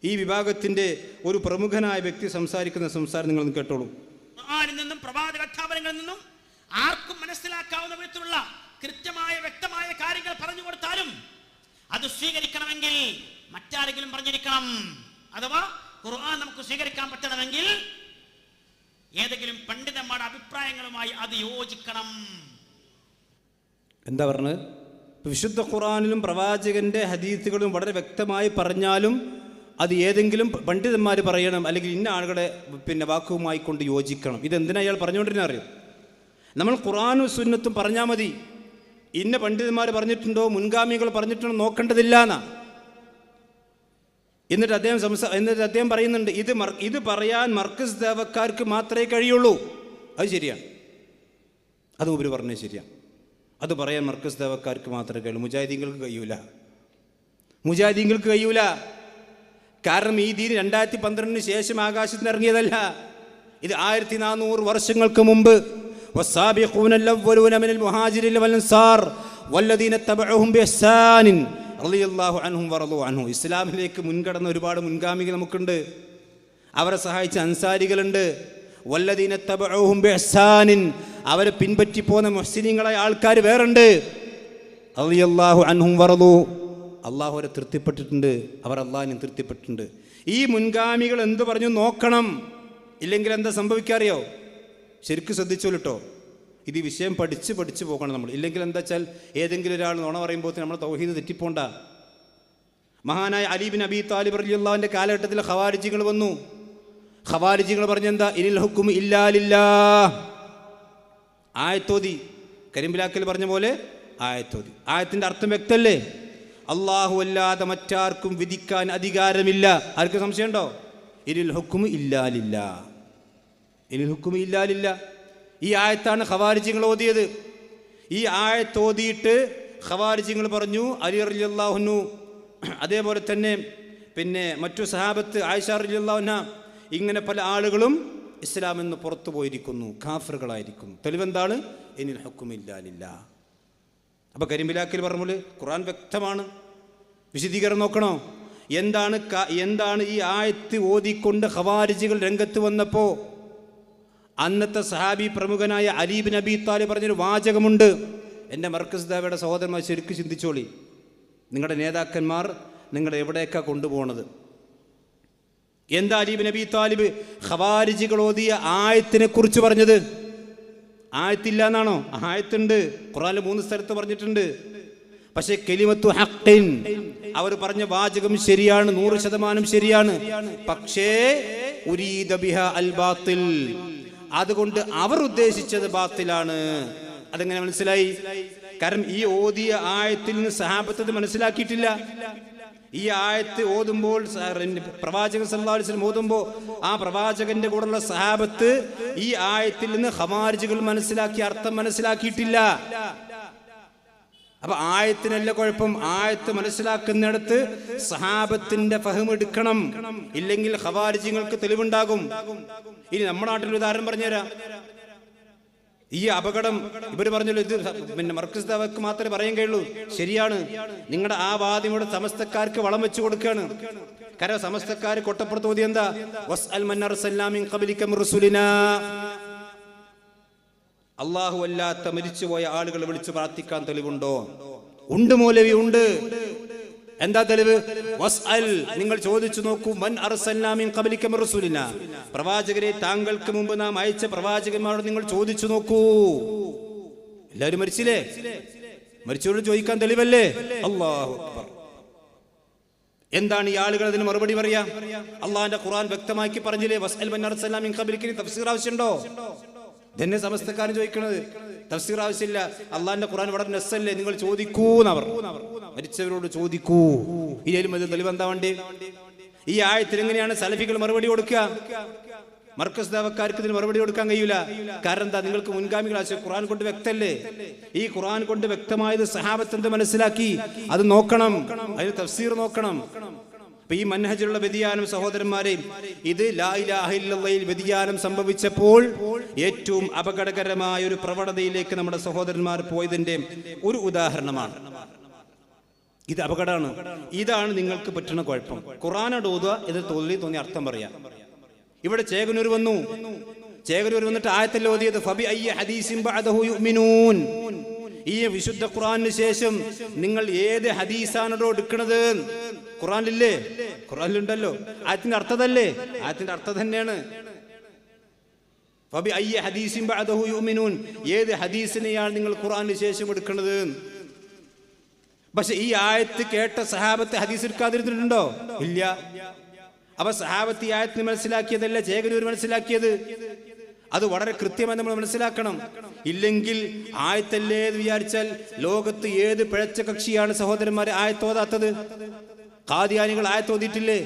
ഈ വിഭാഗത്തിൻ്റെ ഒരു പ്രമുഖനായ വ്യക്തി സംസാരിക്കുന്ന സംസാരം നിങ്ങളൊന്ന് കേട്ടോളൂ. ഖുർആനിൽ നിന്നും പ്രവാചകങ്ങളിൽ നിന്നും ആർക്കും മനസ്സിലാക്കാവുന്ന വിധത്തിലുള്ള കൃത്യമായ വ്യക്തമായ കാര്യങ്ങൾ പറഞ്ഞു കൊടുത്താലും അത് സ്വീകരിക്കണമെങ്കിൽ മറ്റാരെങ്കിലും പറഞ്ഞിരിക്കണം. അഥവാ ഖുർആൻ നമുക്ക് സ്വീകരിക്കാൻ പറ്റണമെങ്കിൽ ഏതെങ്കിലും പണ്ഡിതന്മാരുടെ അഭിപ്രായങ്ങളുമായി അത് യോജിക്കണം. എന്താ പറഞ്ഞത്? വിശുദ്ധ ഖുർആനിലും പ്രവാചകൻ്റെ ഹദീസുകളും വളരെ വ്യക്തമായി പറഞ്ഞാലും അത് ഏതെങ്കിലും പണ്ഡിതന്മാർ പറയണം, അല്ലെങ്കിൽ ഇന്ന ആളുകളെ വാക്കുമായി കൊണ്ട് യോജിക്കണം. ഇതെന്തിനാ അയാൾ പറഞ്ഞുകൊണ്ടിരുന്ന അറിയോ? നമ്മൾ ഖുർആനും സുന്നത്തും പറഞ്ഞാൽ മതി, ഇന്ന പണ്ഡിതന്മാർ പറഞ്ഞിട്ടുണ്ടോ മുൻഗാമികൾ പറഞ്ഞിട്ടുണ്ടോ നോക്കേണ്ടതില്ല എന്നാ. എന്നിട്ട് അദ്ദേഹം പറയുന്നുണ്ട്, ഇത് പറയാൻ മർക്കസ് ദഅവക്കാർക്ക് മാത്രമേ കഴിയുള്ളൂ. അത് ശരിയാണ്, അത് ഉപരി പറഞ്ഞത് ശരിയാണ്. അത് പറയാൻ മർക്കസ് ദഅവക്കാർക്ക് മാത്രമേ കഴിയൂ, മുജാഹിദീങ്ങൾക്ക് കഴിയൂല. കാരണം ഈ ദീൻ 2012 ശേഷം ആകാശത്തിന് ഇറങ്ങിയതല്ല. ഇത് 1400 വർഷങ്ങൾക്ക് മുമ്പ് വസ്സാബിഖൂന അവ്വലൂന മിനൽ മുഹാജിരിൻ വൽ അൻസാർ വല്ലദീന തബഉഹും ബിഇഹ്സാൻ റളിയല്ലാഹു അൻഹും വറളു അൻഹു. ഇസ്ലാമിലേക്ക് മുൻകടന്ന ഒരുപാട് മുൻഗാമികൾ നമുക്കുണ്ട്. അവരെ സഹായിച്ച അൻസാരികളുണ്ട്. വല്ലദീന തബഉഹും ബിഇഹ്സാൻ, അവരെ പിൻപറ്റി പോന്ന മുഹ്സിനീങ്ങളായ ആൾക്കാർ വേറുണ്ട്. റളിയല്ലാഹു അൻഹും വറളു അള്ളാഹു അവരെ തൃപ്തിപ്പെട്ടിട്ടുണ്ട്, അവർ അള്ളാഹിനെ തൃപ്തിപ്പെട്ടിട്ടുണ്ട്. ഈ മുൻഗാമികൾ എന്ത് പറഞ്ഞു നോക്കണം, ഇല്ലെങ്കിൽ എന്താ സംഭവിക്കാറിയോ? ശരിക്കും ശ്രദ്ധിച്ചോളിട്ടോ, ഇത് ഈ വിഷയം പഠിച്ച് പോകണം നമ്മൾ. ഇല്ലെങ്കിൽ എന്താ വെച്ചാൽ ഏതെങ്കിലും ഒരാൾ നുണ പറയുമ്പോൾ നമ്മൾ തൗഹീദ് തെറ്റിപ്പോണ്ട. മഹാനായ അലി ബിൻ അബി താലിബ് റളിയല്ലാഹുവിന്റെ കാലഘട്ടത്തിൽ ഖവാരിജികൾ വന്നു. ഖവാരിജികൾ പറഞ്ഞെന്താ? ഇനിൽ ഹുക്കും ഇല്ലാ ലില്ലാഹ്. ആയത്തോതി കരിമ്പിലാക്കൽ പറഞ്ഞ പോലെ ആയത്തോതി. ആയത്തിന്റെ അർത്ഥം വ്യക്തല്ലേ? അല്ലാഹു അല്ലാതെ മറ്റാർക്കും വിധിക്കാൻ അധികാരമില്ല. ആർക്ക് സംശയമുണ്ടോ? ഇനിൽ ഹുക്കും ഇല്ലാ ലില്ലാഹ്. ഇനിൽ ഹുക്കും ഇല്ലാ ലില്ലാഹ്. ഈ ആയത്താണ് ഖവാരിജികൾ ഓതിയത്. ഈ ആയത്തോതിയിട്ട് ഖവാരിജികൾ പറഞ്ഞു, അലി റളിയല്ലാഹു അൻഹു, അതേപോലെ തന്നെ പിന്നെ മറ്റു സഹാബത്ത് ആയിഷ റളിയല്ലാഹു അൻഹ, ഇങ്ങനെ പല ആളുകളും ഇസ്ലാമിൽ നിന്ന് പുറത്തു പോയിരിക്കുന്നു, കാഫിറുകളായിരിക്കുന്നു. തെളിവെന്താണ്? ഇനിൽ ഹുക്കും ഇല്ലാ ലില്ലാഹ്. അപ്പോൾ കരിമ്പിലാക്കിൽ പറഞ്ഞ ഖുർആൻ വ്യക്തമാണ്. വിശദീകരണം നോക്കണോ? എന്താണ് ഈ ആയത്ത് ഓതിക്കൊണ്ട് ഖവാരിജികൾ രംഗത്ത് വന്നപ്പോൾ അന്നത്തെ സഹാബി പ്രമുഖനായ അലി ബിൻ അബി താലിബ് പറഞ്ഞൊരു വാചകമുണ്ട്. എൻ്റെ മർക്കസ് ദാവയുടെ സഹോദരന്മാർ ശരിക്കും ചിന്തിച്ചോളി. നിങ്ങളുടെ നേതാക്കന്മാർ നിങ്ങളെ എവിടേക്കാണ് കൊണ്ടുപോകുന്നത്? എന്താ അലി ബിൻ അബി താലിബ് ഖവാരിജികൾ ഓതിയ ആയത്തിനെ കുറിച്ച് പറഞ്ഞത്? ആയത്തില്ല എന്നാണോ? ആയത്തുണ്ട്, ഖുർആനിൽ 3 സ്ഥലത്ത് പറഞ്ഞിട്ടുണ്ട്. പക്ഷേ കലിമത്തു ഹഖ്ഖിൻ, അവർ പറഞ്ഞ വാചകം ശരിയാണ്, 100% ശരിയാണ്. പക്ഷേ ഉരീദ ബിഹാ അൽ ബാത്തിൽ, അതുകൊണ്ട് അവർ ഉദ്ദേശിച്ചത് ബാത്തിലാണ്. അതെങ്ങനെ മനസ്സിലായി? കാരണം ഈ ഓതിയ ആയത്തിൽ നിന്ന് സഹാബത്ത് മനസ്സിലാക്കിയിട്ടില്ല. ഈ ആയത്ത് ഓതുമ്പോൾ പ്രവാചകൻ സല്ലല്ലാഹു അലൈഹി വസല്ലം ഓതുമ്പോൾ ആ പ്രവാചകന്റെ കൂടെയുള്ള സഹാബത്ത് ഈ ആയത്തിൽ നിന്ന് ഖവാരിജികൾ മനസ്സിലാക്കിയ അർത്ഥം മനസ്സിലാക്കിയിട്ടില്ല. അപ്പൊ ആയത്തിനല്ല കുഴപ്പം, ആയത്ത് മനസ്സിലാക്കുന്നിടത്ത് സഹാബത്തിന്റെ ഫഹം എടുക്കണം, ഇല്ലെങ്കിൽ ഖവാരിജികൾക്ക് തെളിവുണ്ടാകും. ഇനി നമ്മുടെ നാട്ടിൽ ഉദാഹരണം പറഞ്ഞുതരാം. ഈ അപകടം ഇവർ പറഞ്ഞല്ലോ, ഇത് പിന്നെ മർക്കസ് ദഅവക്ക് മാത്രമേ പറയാൻ കഴിയുള്ളൂ. ശരിയാണ്, നിങ്ങളുടെ ആ വാദിയുടെ സമസ്തക്കാർക്ക് വളം വെച്ചു കൊടുക്കുകയാണ്. കാരണം സമസ്തക്കാർ കൊട്ടപ്പുറത്ത് ഓതി എന്താ? വസ്അൽ മൻ അർസൽനാ മിൻ ഖബ്ലിക മിർ റസൂലിനാ. അല്ലാഹു അല്ലാത്ത മരിച്ചുപോയ ആളുകളെ വിളിച്ച് പ്രാർത്ഥിക്കാൻ തെളിവുണ്ടോ? ഉണ്ട് മൗലവി, ഉണ്ട്. എന്താ തെളിവ്? വസ്അൽ, നിങ്ങൾ ചോദിച്ചു നോക്കൂ, മൻ അർസൽനാ മിൻ ഖബ്ലിക മിർ റസൂലിനാ, പ്രവാചകരെ താങ്കൾക്ക് മുമ്പ് നാം അയച്ച പ്രവാചകന്മാരോട് നിങ്ങൾ ചോദിച്ചു നോക്കൂ. എല്ലാവരും മരിച്ചില്ലേ? മരിച്ചവരോട് ചോദിക്കാൻ തെളിവല്ലേ? അല്ലാഹു അക്ബർ. എന്താണ് ഈ ആളുകൾ അതിന് മറുപടി പറയാ? അള്ളാഹിന്റെ ഖുർആൻ വ്യക്തമാക്കി പറഞ്ഞില്ലേ, വസ്അൽ മൻ അർസൽനാ മിൻ ഖബ്ലിക. തഫ്സീർ ആവശ്യമുണ്ടോ? ഇതന്നെ സമസ്തക്കാരൻ ചോദിക്കണത്. തഫ്സീർ ആവശ്യമില്ല, അള്ളാഹിന്റെ ഖുർആൻ വളരെ നസ്സല്ലേ, നിങ്ങൾ ചോദിക്കൂന്നവർ. മരിച്ചവരോട് ചോദിക്കൂ. ഇതിലും അത് തെളിവ് എന്താ വേണ്ടി? ഈ ആയത്തിൽ എങ്ങനെയാണ് സലഫികൾ മറുപടി കൊടുക്കുക? മർക്കസ് ദഅവക്കാർക്ക് ഇതിന് മറുപടി കൊടുക്കാൻ കഴിയൂല. കാരണം എന്താ? നിങ്ങൾക്ക് മുൻഗാമികൾ ഖുർആൻ കൊണ്ട് വ്യക്തല്ലേ. ഈ ഖുർആൻ കൊണ്ട് വ്യക്തമായത് സഹാബത്ത് എന്ത് മനസ്സിലാക്കി അത് നോക്കണം, അതിന് തഫ്സീർ നോക്കണം. അപ്പൊ ഈ മൻഹജിലുള്ള വ്യതിയാനം സഹോദരന്മാരെ, ഇത് ലാ ഇലാഹ ഇല്ലല്ലാഹയിൽ വ്യതിയാനം സംഭവിച്ചപ്പോൾ ഏറ്റവും അപകടകരമായ ഒരു പ്രവണതയിലേക്ക് നമ്മുടെ സഹോദരന്മാർ പോയതിന്റെ ഒരു ഉദാഹരണമാണ്. ഇത് അപകടമാണ്. ഇതാണ് നിങ്ങൾക്ക് പറ്റുന്ന കുഴപ്പം. ഖുർആനോട് ഓതുക, ഇത് തോന്നി അർത്ഥം പറയാം. ഇവിടെ ചേകനൂർ വന്നു. ചേകനൂർ വന്നിട്ട് ആയത്തല്ല ഓതിയത്, ഫബി അയ്യ ഹദീസിൻ ബഅദഹു യുഅ്മിനൂൻ. ഈ വിശുദ്ധ ഖുർആനിന് ശേഷം നിങ്ങൾ ഏത് ഹദീസാണോ എടുക്കുന്നത്? ഖുർആനിലില്ലേ? ഖുർആനിലുണ്ടല്ലോ. ആയത്തിന്റെ അർത്ഥതല്ലേ? ആയത്തിന്റെ അർത്ഥം തന്നെയാണ്. ഫബി അയ്യ ഹദീസിൻ ബഅദഹു യുഅ്മിനൂൻ, ഏത് ഹദീസിനെയാണ് നിങ്ങൾ ഖുർആനിന് ശേഷം എടുക്കുന്നത്? പക്ഷെ ഈ ആയത്ത് കേട്ട സഹാബത്ത് ഹദീസ് എടുക്കാതിരുന്നിട്ടുണ്ടോ? ഇല്ല. അപ്പൊ സഹാബത്ത് ഈ ആയത്തിന് മനസ്സിലാക്കിയതല്ല ചേകനൂർ മനസ്സിലാക്കിയത്. അത് വളരെ കൃത്യമായി നമ്മൾ മനസ്സിലാക്കണം. ഇല്ലെങ്കിൽ ആയത്തല്ലേ എന്ന് വിചാരിച്ചാൽ ലോകത്ത് ഏത് പിഴച്ച കക്ഷിയാണ് സഹോദരന്മാരെ ആയത്തോതാത്തത്? ഖാദിയാനികൾ ആയത്തോതിയിട്ടില്ലേ?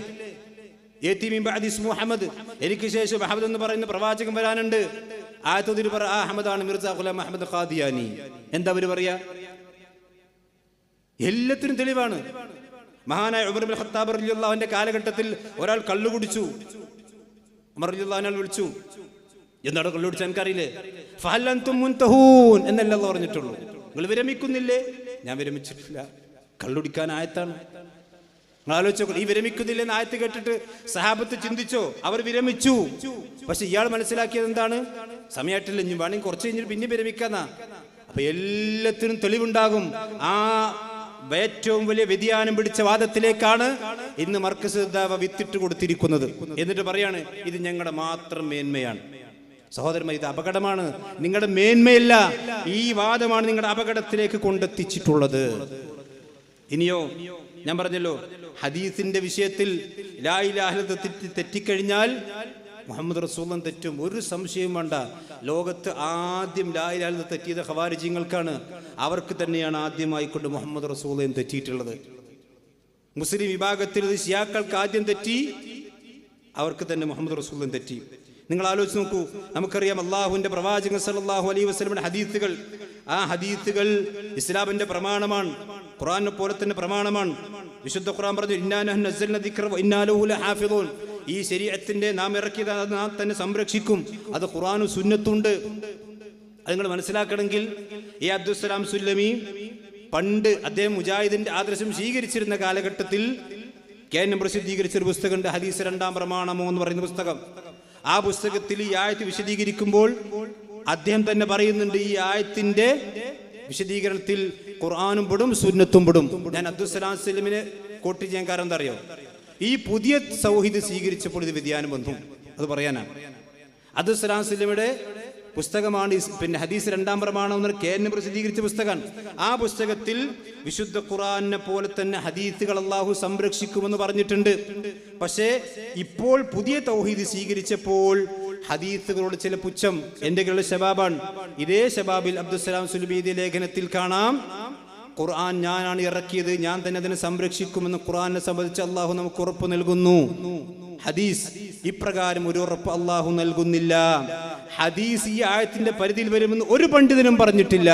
മുഹമ്മദ്, എനിക്ക് ശേഷം അഹമ്മദ് എന്ന് പറയുന്ന പ്രവാചകൻ വരാനുണ്ട്. ആയത്തോതിട്ട് പറ ആ അഹമ്മദാണ് മിർസ ഗുലാം അഹമ്മദ് ഖാദിയാനി. എന്താ അവര് പറയാ? എല്ലാത്തിനും തെളിവാണ്. മഹാനായ ഉമർ ഇബ്നു ഖത്താബ് റളിയല്ലാഹു അൻഹുവിന്റെ കാലഘട്ടത്തിൽ ഒരാൾ കള്ളു കുടിച്ചു. ഉമർ റളിയല്ലാഹു അൻഹു വിളിച്ചു, എന്താണ് കള്ളു കുടിച്ചാൽ എനിക്കറിയില്ലേ? ഫഹൽ അൻതും മുൻതഹൂൻ എന്നല്ല അല്ലാഹു പറഞ്ഞിട്ടുള്ളൂ. നിങ്ങൾ വിരമിക്കുന്നില്ലേ? ഞാൻ വിരമിച്ചിട്ടില്ല. കള്ളുടിക്കാൻ ആയത്താണ്. നിങ്ങൾ ആലോചിച്ചോ, ഈ വിരമിക്കുന്നില്ലെന്ന് ആയത്ത് കേട്ടിട്ട് സഹാബത്ത് ചിന്തിച്ചോ? അവർ വിരമിച്ചു. പക്ഷെ ഇയാൾ മനസ്സിലാക്കിയത് എന്താണ്? സമയമായിട്ടില്ല, ഇനി വേണമെങ്കിൽ കുറച്ച് കഴിഞ്ഞിട്ട് പിന്നെ വിരമിക്കാന്നാ. അപ്പൊ എല്ലാത്തിനും തെളിവുണ്ടാകും. ആ ഏറ്റവും വലിയ വ്യതിയാനം പിടിച്ച വാദത്തിലേക്കാണ് ഇന്ന് മർക്കസ് ദഅവ വിത്തിട്ട് കൊടുത്തിരിക്കുന്നത്. എന്നിട്ട് പറയാണ് ഇത് ഞങ്ങളുടെ മാത്രം മേന്മയാണ്. സഹോദരന്മാർ, ഇത് അപകടമാണ്. നിങ്ങളുടെ മേന്മയല്ല, ഈ വാദമാണ് നിങ്ങളുടെ അപകടത്തിലേക്ക് കൊണ്ടെത്തിച്ചിട്ടുള്ളത്. ഇനിയോ, ഞാൻ പറഞ്ഞല്ലോ, ഹദീസിന്റെ വിഷയത്തിൽ ലാ ഇലാഹ ഇല്ലല്ലാഹ് തെറ്റിക്കഴിഞ്ഞാൽ മുഹമ്മദ് റസൂലുള്ളാഹി തെറ്റും, ഒരു സംശയവും വേണ്ട. ലോകത്ത് ആദ്യം ലാ ഇലാഹ ഇല്ലല്ലാഹ് തെറ്റിയത് ഖവാരിജികൾക്കാണ്. അവർക്ക് തന്നെയാണ് ആദ്യമായി കൊണ്ട് മുഹമ്മദ് റസൂലുള്ളാഹി തെറ്റിയിട്ടുള്ളത്. മുസ്ലിം വിഭാഗത്തിൽ ശിയാക്കൾക്ക് ആദ്യം തെറ്റി, അവർക്ക് തന്നെ മുഹമ്മദ് റസൂലുള്ളാഹി തെറ്റി. നിങ്ങൾ ആലോചിച്ച് നോക്കൂ. നമുക്കറിയാം അള്ളാഹുവിന്റെ പ്രവാചകൻ സല്ലല്ലാഹു അലൈഹി വസല്ലമയുടെ ഹദീസുകൾ, ആ ഹദീസുകൾ ഇസ്ലാമിന്റെ പ്രമാണമാണ്, ഖുർആനെ പോലെ തന്നെ പ്രമാണമാണ്. വിശുദ്ധ ഖുർആൻ പറഞ്ഞു, ഇന്നാ നഹ്നു നസ്സൽനാ ദിക്റ വ ഇന്നാ ലഹു ലഹാഫിളൂൻ. ഈ ശരീഅത്തിന്റെ നാം ഇറക്കിയത് നാം തന്നെ സംരക്ഷിക്കും. അത് ഖുർആനും സുന്നത്തുണ്ട്. അത് നിങ്ങൾ മനസ്സിലാക്കണമെങ്കിൽ ഈ അബ്ദുസ്സലാം സുല്ലമി പണ്ട് അദ്ദേഹം മുജാഹിദിന്റെ ആദർശം സ്വീകരിച്ചിരുന്ന കാലഘട്ടത്തിൽ കേന്ദ്രം പ്രസിദ്ധീകരിച്ച ഒരു പുസ്തകമുണ്ട്, ഹദീസ് രണ്ടാം പ്രമാണമോ എന്ന് പറയുന്ന പുസ്തകം. ആ പുസ്തകത്തിൽ ഈ ആയത്ത് വിശദീകരിക്കുമ്പോൾ അദ്ദേഹം തന്നെ പറയുന്നുണ്ട്, ഈ ആയത്തിന്റെ വിശദീകരണത്തിൽ ഖുർആനും പെടും സുന്നത്തും പെടും. ഞാൻ അബ്ദുസ്സലാം സുല്ലമിനെ കോട്ട് ചെയ്യാൻ കാരണം എന്താ അറിയോ? ഈ പുതിയ തൗഹീദ് സ്വീകരിച്ചപ്പോൾ ഇത് വ്യതിയാനം വന്നു. അത് പറയാനാണ്. അബ്ദുസ്സലാം സുല്ലമിയുടെ പുസ്തകമാണ് പിന്നെ ഹദീസ് രണ്ടാം പ്രമാണം എന്ന് കേന്ദ്രം പ്രസിദ്ധീകരിച്ച പുസ്തകമാണ്. ആ പുസ്തകത്തിൽ വിശുദ്ധ ഖുർആനെ പോലെ തന്നെ ഹദീസുകൾ അല്ലാഹു സംരക്ഷിക്കുമെന്ന് പറഞ്ഞിട്ടുണ്ട്. പക്ഷേ ഇപ്പോൾ പുതിയ തൗഹീദ് സ്വീകരിച്ചപ്പോൾ ഹദീസുകളോട് ചില പുച്ഛം. എൻ്റെ ശബാബാണ്. ഇതേ ശബാബിൽ അബ്ദുസ്സലാം സുല്ലമി ലേഖനത്തിൽ കാണാം, ഖുർആൻ ഞാനാണ് ഇറക്കിയത്, ഞാൻ തന്നെ അതിനെ സംരക്ഷിക്കുമെന്ന് ഖുർആനെ സംബന്ധിച്ച് അല്ലാഹു നമുക്ക് ഉറപ്പ് നൽകുന്നു. ഹദീസ് ഇപ്രകാരം ഒരു ഉറപ്പ് അല്ലാഹു നൽകുന്നില്ല. ഹദീസ് ഈ ആയത്തിന്റെ പരിധിയിൽ വരുമെന്ന് ഒരു പണ്ഡിതനും പറഞ്ഞിട്ടില്ല.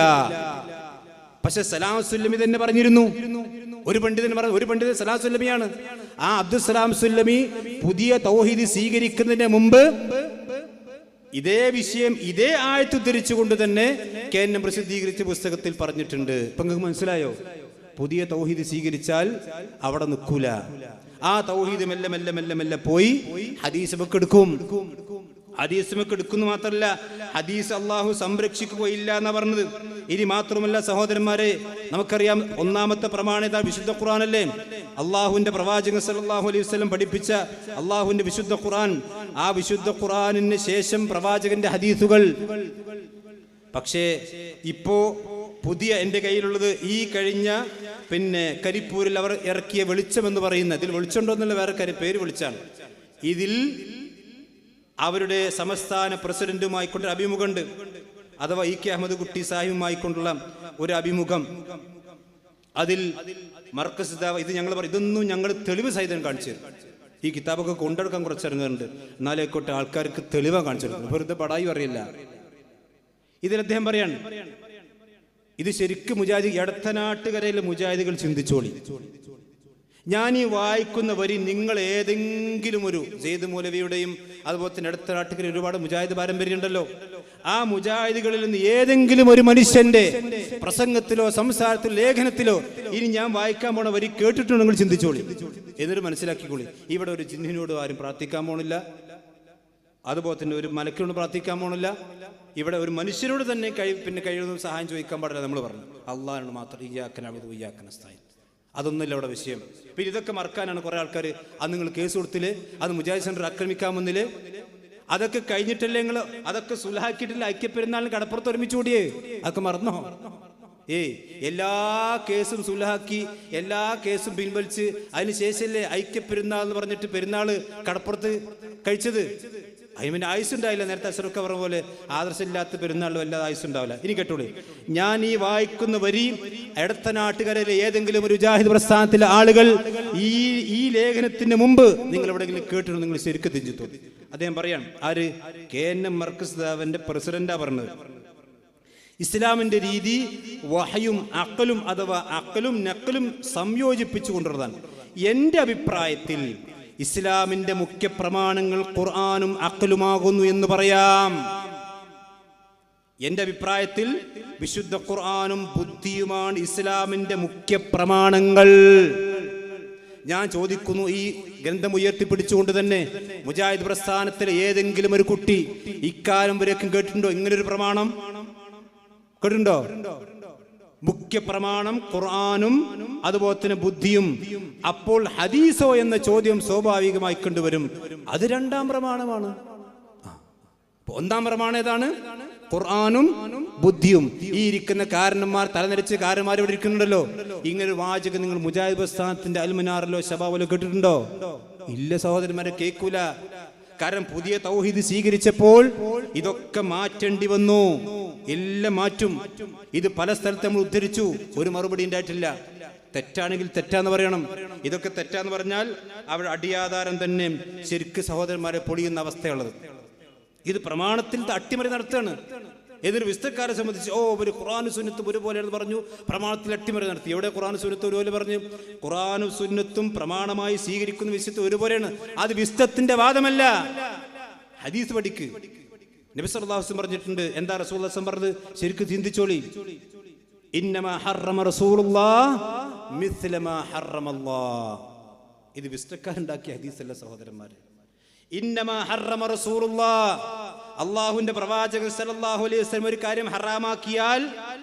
പക്ഷെ സലാം സുല്ലമി തന്നെ പറഞ്ഞിരുന്നു. ഒരു പണ്ഡിതൻ സലാം സുല്ലമിയാണ്. ആ അബ്ദുസ്സലാം സുല്ലമി പുതിയ തൗഹീദ് സ്വീകരിക്കുന്നതിന് മുമ്പ് ഇതേ വിഷയം ഇതേ ആയത്ത് ഉദ്ധരിച്ചുകൊണ്ട് തന്നെ കേന്ദ്രം പ്രസിദ്ധീകരിച്ച പുസ്തകത്തിൽ പറഞ്ഞിട്ടുണ്ട്. ഇപ്പൊ നിങ്ങൾക്ക് മനസ്സിലായോ? പുതിയ തൗഹീദ് സ്വീകരിച്ചാൽ അവിടെ നിൽക്കൂല. ആ തൗഹീദ് മെല്ലെ മെല്ലെ മെല്ലെ മെല്ലെ പോയി ഹദീസുമൊക്കെ എടുക്കും. ഹദീസുമൊക്കെ എടുക്കുന്നു മാത്രമല്ല, ഹദീസ് അള്ളാഹു സംരക്ഷിക്കുകയില്ല എന്നാ പറഞ്ഞത്. ഇനി മാത്രമല്ല സഹോദരന്മാരെ, നമുക്കറിയാം ഒന്നാമത്തെ പ്രമാണിത വിശുദ്ധ ഖുർആനല്ലേ? അള്ളാഹുവിന്റെ പ്രവാചകൻ സല്ലല്ലാഹു അലൈഹി വസല്ലം പഠിപ്പിച്ച അള്ളാഹുവിന്റെ വിശുദ്ധ ഖുർആൻ. ആ വിശുദ്ധ ഖുർആനിന് ശേഷം പ്രവാചകന്റെ ഹദീസുകൾ. പക്ഷേ ഇപ്പോ പുതിയ എൻ്റെ കയ്യിലുള്ളത് ഈ കഴിഞ്ഞ പിന്നെ കരിപ്പൂരിൽ അവർ ഇറക്കിയ വെളിച്ചം എന്ന് പറയുന്ന, ഇതിൽ വെളിച്ചമുണ്ടോ എന്നുള്ള വേറെ പേര് വിളിച്ചാണ്. ഇതിൽ അവരുടെ സംസ്ഥാന പ്രസിഡന്റുമായിക്കൊണ്ട് അഭിമുഖമുണ്ട്, അഥവാ ഇ കെ അഹമ്മദ് കുട്ടി സാഹിബുമായിക്കൊണ്ടുള്ള ഒരു അഭിമുഖം. അതിൽ മർക്കസ് ദഅവ ഇത് ഞങ്ങൾ പറയും, ഇതൊന്നും ഞങ്ങൾ തെളിവ് സഹിതം കാണിച്ചു തരും. ഈ കിതാബൊക്കെ കൊണ്ടെടുക്കാൻ കുറച്ച് ഇറങ്ങുന്നുണ്ട്, എന്നാലേക്കോട്ടെ ആൾക്കാർക്ക് തെളിവാണ് കാണിച്ചു തരുന്നത്, വെറുതെ പടായി അറിയില്ല. ഇതിൽ അദ്ദേഹം പറയാണ്, ഇത് ശരിക്കും മുജാഹിദ് എടത്തനാട്ടുകരയിലെ മുജാഹിദുകൾ ചിന്തിച്ചോളി. ഞാൻ ഈ വായിക്കുന്ന വരി നിങ്ങൾ ഏതെങ്കിലും ഒരു സെയ്ദ് മൗലവിയുടെയും അതുപോലെ തന്നെ എടത്തനാട്ടുകര ഒരുപാട് മുജാഹിദ് പാരമ്പര്യം ഉണ്ടല്ലോ, ആ മുജാഹിദുകളിൽ നിന്ന് ഏതെങ്കിലും ഒരു മനുഷ്യന്റെ പ്രസംഗത്തിലോ സംസാരത്തിലോ ലേഖനത്തിലോ ഇനി ഞാൻ വായിക്കാൻ പോണ വരി കേട്ടിട്ടുണ്ടോ നിങ്ങൾ ചിന്തിച്ചോളി. എന്നിട്ട് മനസ്സിലാക്കിക്കോളി, ഇവിടെ ഒരു ജിന്നിനോട് ആരും പ്രാർത്ഥിക്കാൻ പോണില്ല, അതുപോലെ തന്നെ ഒരു മലക്കിനോട് പ്രാർത്ഥിക്കാൻ പോണില്ല, ഇവിടെ ഒരു മനുഷ്യനോട് തന്നെ കഴിയുന്ന സഹായം ചോദിക്കാൻ പാടില്ല. നമ്മൾ പറഞ്ഞു അള്ളാഹിനോട് മാത്രം ഇയ്യാക നഅ്ബുദു വ ഇയ്യാക നസ്തഈൻ. അതൊന്നുമില്ല ഇവിടെ വിഷയം. പിന്നെ ഇതൊക്കെ മറക്കാനാണ് കുറെ ആൾക്കാർ അത് നിങ്ങൾ കേസ് കൊടുത്തില്ലേ, അത് മുജാഹിദ് സെന്റർ ആക്രമിക്കാൻ വന്നില്ലേ, അതൊക്കെ കഴിഞ്ഞിട്ടല്ലേ നിങ്ങൾ അതൊക്കെ സുലഹാക്കിയിട്ടില്ല, ഐക്യപ്പെരുന്നാളിന് കടപ്പുറത്ത് ഒരുമിച്ച് കൂടിയേ, അതൊക്കെ മറന്നോ? എല്ലാ കേസും സുലഹാക്കി എല്ലാ കേസും പിൻവലിച്ച് അതിനുശേഷമല്ലേ ഐക്യപ്പെരുന്നാൾ എന്ന് പറഞ്ഞിട്ട് പെരുന്നാള് കടപ്പുറത്ത് കഴിച്ചത്. അതിന് ആയുസ് ഉണ്ടായില്ല. നേരത്തെ അസറൊക്കെ പറഞ്ഞ പോലെ ആദർശമില്ലാത്ത പെരുന്നാളിലും വല്ലാതെ ആയുസ് ഉണ്ടാവില്ല. ഇനി കേട്ടോളൂ, ഞാൻ ഈ വായിക്കുന്ന വരി എടത്തനാട്ടുകരയിലെ ഏതെങ്കിലും ഒരു മുജാഹിദ് പ്രസ്ഥാനത്തിലെ ആളുകൾ ഈ ലേഖനത്തിന് മുമ്പ് നിങ്ങൾ എവിടെയെങ്കിലും കേട്ടിട്ടുണ്ടോ? നിങ്ങൾ ശരിക്കും തിരിഞ്ഞിട്ടു. അദ്ദേഹം പറയാം, ആര്? KNM മർക്കസ് ദഅവന്റെ പ്രസിഡന്റാ പറഞ്ഞത്. ഇസ്ലാമിന്റെ രീതി വഹയും അഖലും അഥവാ അഖലും നഖലും സംയോജിപ്പിച്ചു കൊണ്ടുള്ളതാണ്. എൻ്റെ അഭിപ്രായത്തിൽ ഇസ്ലാമിന്റെ മുഖ്യ പ്രമാണങ്ങൾ ഖുർആനും അഖലുമാകുന്നു എന്ന് പറയാം. എൻ്റെ അഭിപ്രായത്തിൽ വിശുദ്ധ ഖുർആനും ബുദ്ധിയുമാണ് ഇസ്ലാമിന്റെ മുഖ്യ പ്രമാണങ്ങൾ. ഞാൻ ചോദിക്കുന്നു, ഈ ഗ്രന്ഥം ഉയർത്തിപ്പിടിച്ചുകൊണ്ട് തന്നെ മുജാഹിദ് പ്രസ്ഥാനത്തിലെ ഏതെങ്കിലും ഒരു കുട്ടി ഇക്കാലം വരേക്കും കേട്ടിട്ടുണ്ടോ ഇങ്ങനൊരു പ്രമാണം? കേട്ടിട്ടുണ്ടോ? മുഖ്യ പ്രമാണം ഖുർആനും അതുപോലെ തന്നെ ബുദ്ധിയും. അപ്പോൾ ഹദീസോ എന്ന ചോദ്യം സ്വാഭാവികമായി കണ്ടുവരും. അത് രണ്ടാം പ്രമാണമാണ്. ഒന്നാം പ്രമാണം ഏതാണ്? ഖുർആനും ബുദ്ധിയും. ഈ ഇരിക്കുന്ന കാരണന്മാർ, തലനരിച്ച് കാരന്മാർ ഇവിടെ ഇരിക്കുന്നുണ്ടല്ലോ. ഇങ്ങനെ വാചകം നിങ്ങൾ മുജാഹിദ് പ്രസ്ഥാനത്തിന്റെ അൽമനാറിലോ ശബാബിലോ കേട്ടിട്ടുണ്ടോ? ഇല്ല സഹോദരന്മാരെ, കേൾക്കൂല. കാരണം പുതിയ തൗഹീദ് സ്വീകരിച്ചപ്പോൾ ഇതൊക്കെ മാറ്റേണ്ടി വന്നു. എല്ലാം മാറ്റും. ഇത് പല സ്ഥലത്ത് നമ്മൾ ഉദ്ധരിച്ചു, ഒരു മറുപടി ഉണ്ടായിട്ടില്ല. തെറ്റാണെങ്കിൽ തെറ്റാന്ന് പറയണം. ഇതൊക്കെ തെറ്റാന്ന് പറഞ്ഞാൽ അവിടെ അടിയാധാരം തന്നെ ശരിക്ക് സഹോദരന്മാരെ പൊളിയുന്ന അവസ്ഥയുള്ളത്. ഇത് പ്രമാണത്തിൽ അട്ടിമറി നടത്തുകയാണ്. ഏതൊരു വിസ്തക്കാരെ സംബന്ധിച്ച് ഒരു ഖുർആനും സുന്നത്തും ഒരുപോലെയാണെന്ന് പറഞ്ഞു, പ്രമാണത്തിൽ അട്ടിമറി നടത്തി. എവിടെ ഖുർആനും സുന്നത്തും ഒരുപോലെ പറഞ്ഞു? ഖുർആനും സുന്നത്തും പ്രമാണമായി സ്വീകരിക്കുന്ന വിശ്വത്ത് ഒരുപോലെയാണ്. അത് വിസ്തത്തിന്റെ വാദമല്ല, ഹദീസ് പഠിക്ക്. നബി സല്ലല്ലാഹു അലൈഹി വസല്ലം പറഞ്ഞിട്ടുണ്ട്. എന്താ റസൂലുള്ളാഹി സ്വല്ലല്ലാഹു അലൈഹി വസല്ലം പറഞ്ഞത്? ശരിക്കും ചിന്തിച്ചോളി. ഇന്നമാ ഹറമ റസൂലുള്ളാഹ് മിസ്ല മാ ഹറമല്ലാഹ്. ഇത് വിസ്തക്കാരുണ്ടാക്കിയ ഹദീസല്ല സഹോദരന്മാരെ. ഇന്നമാ ഹറമ റസൂലുള്ളാഹ്, അല്ലാഹുവിന്റെ പ്രവാചകൻ സല്ലല്ലാഹു അലൈഹി വസല്ലം ഒരു കാര്യം ഹറാമാക്കിയാൽ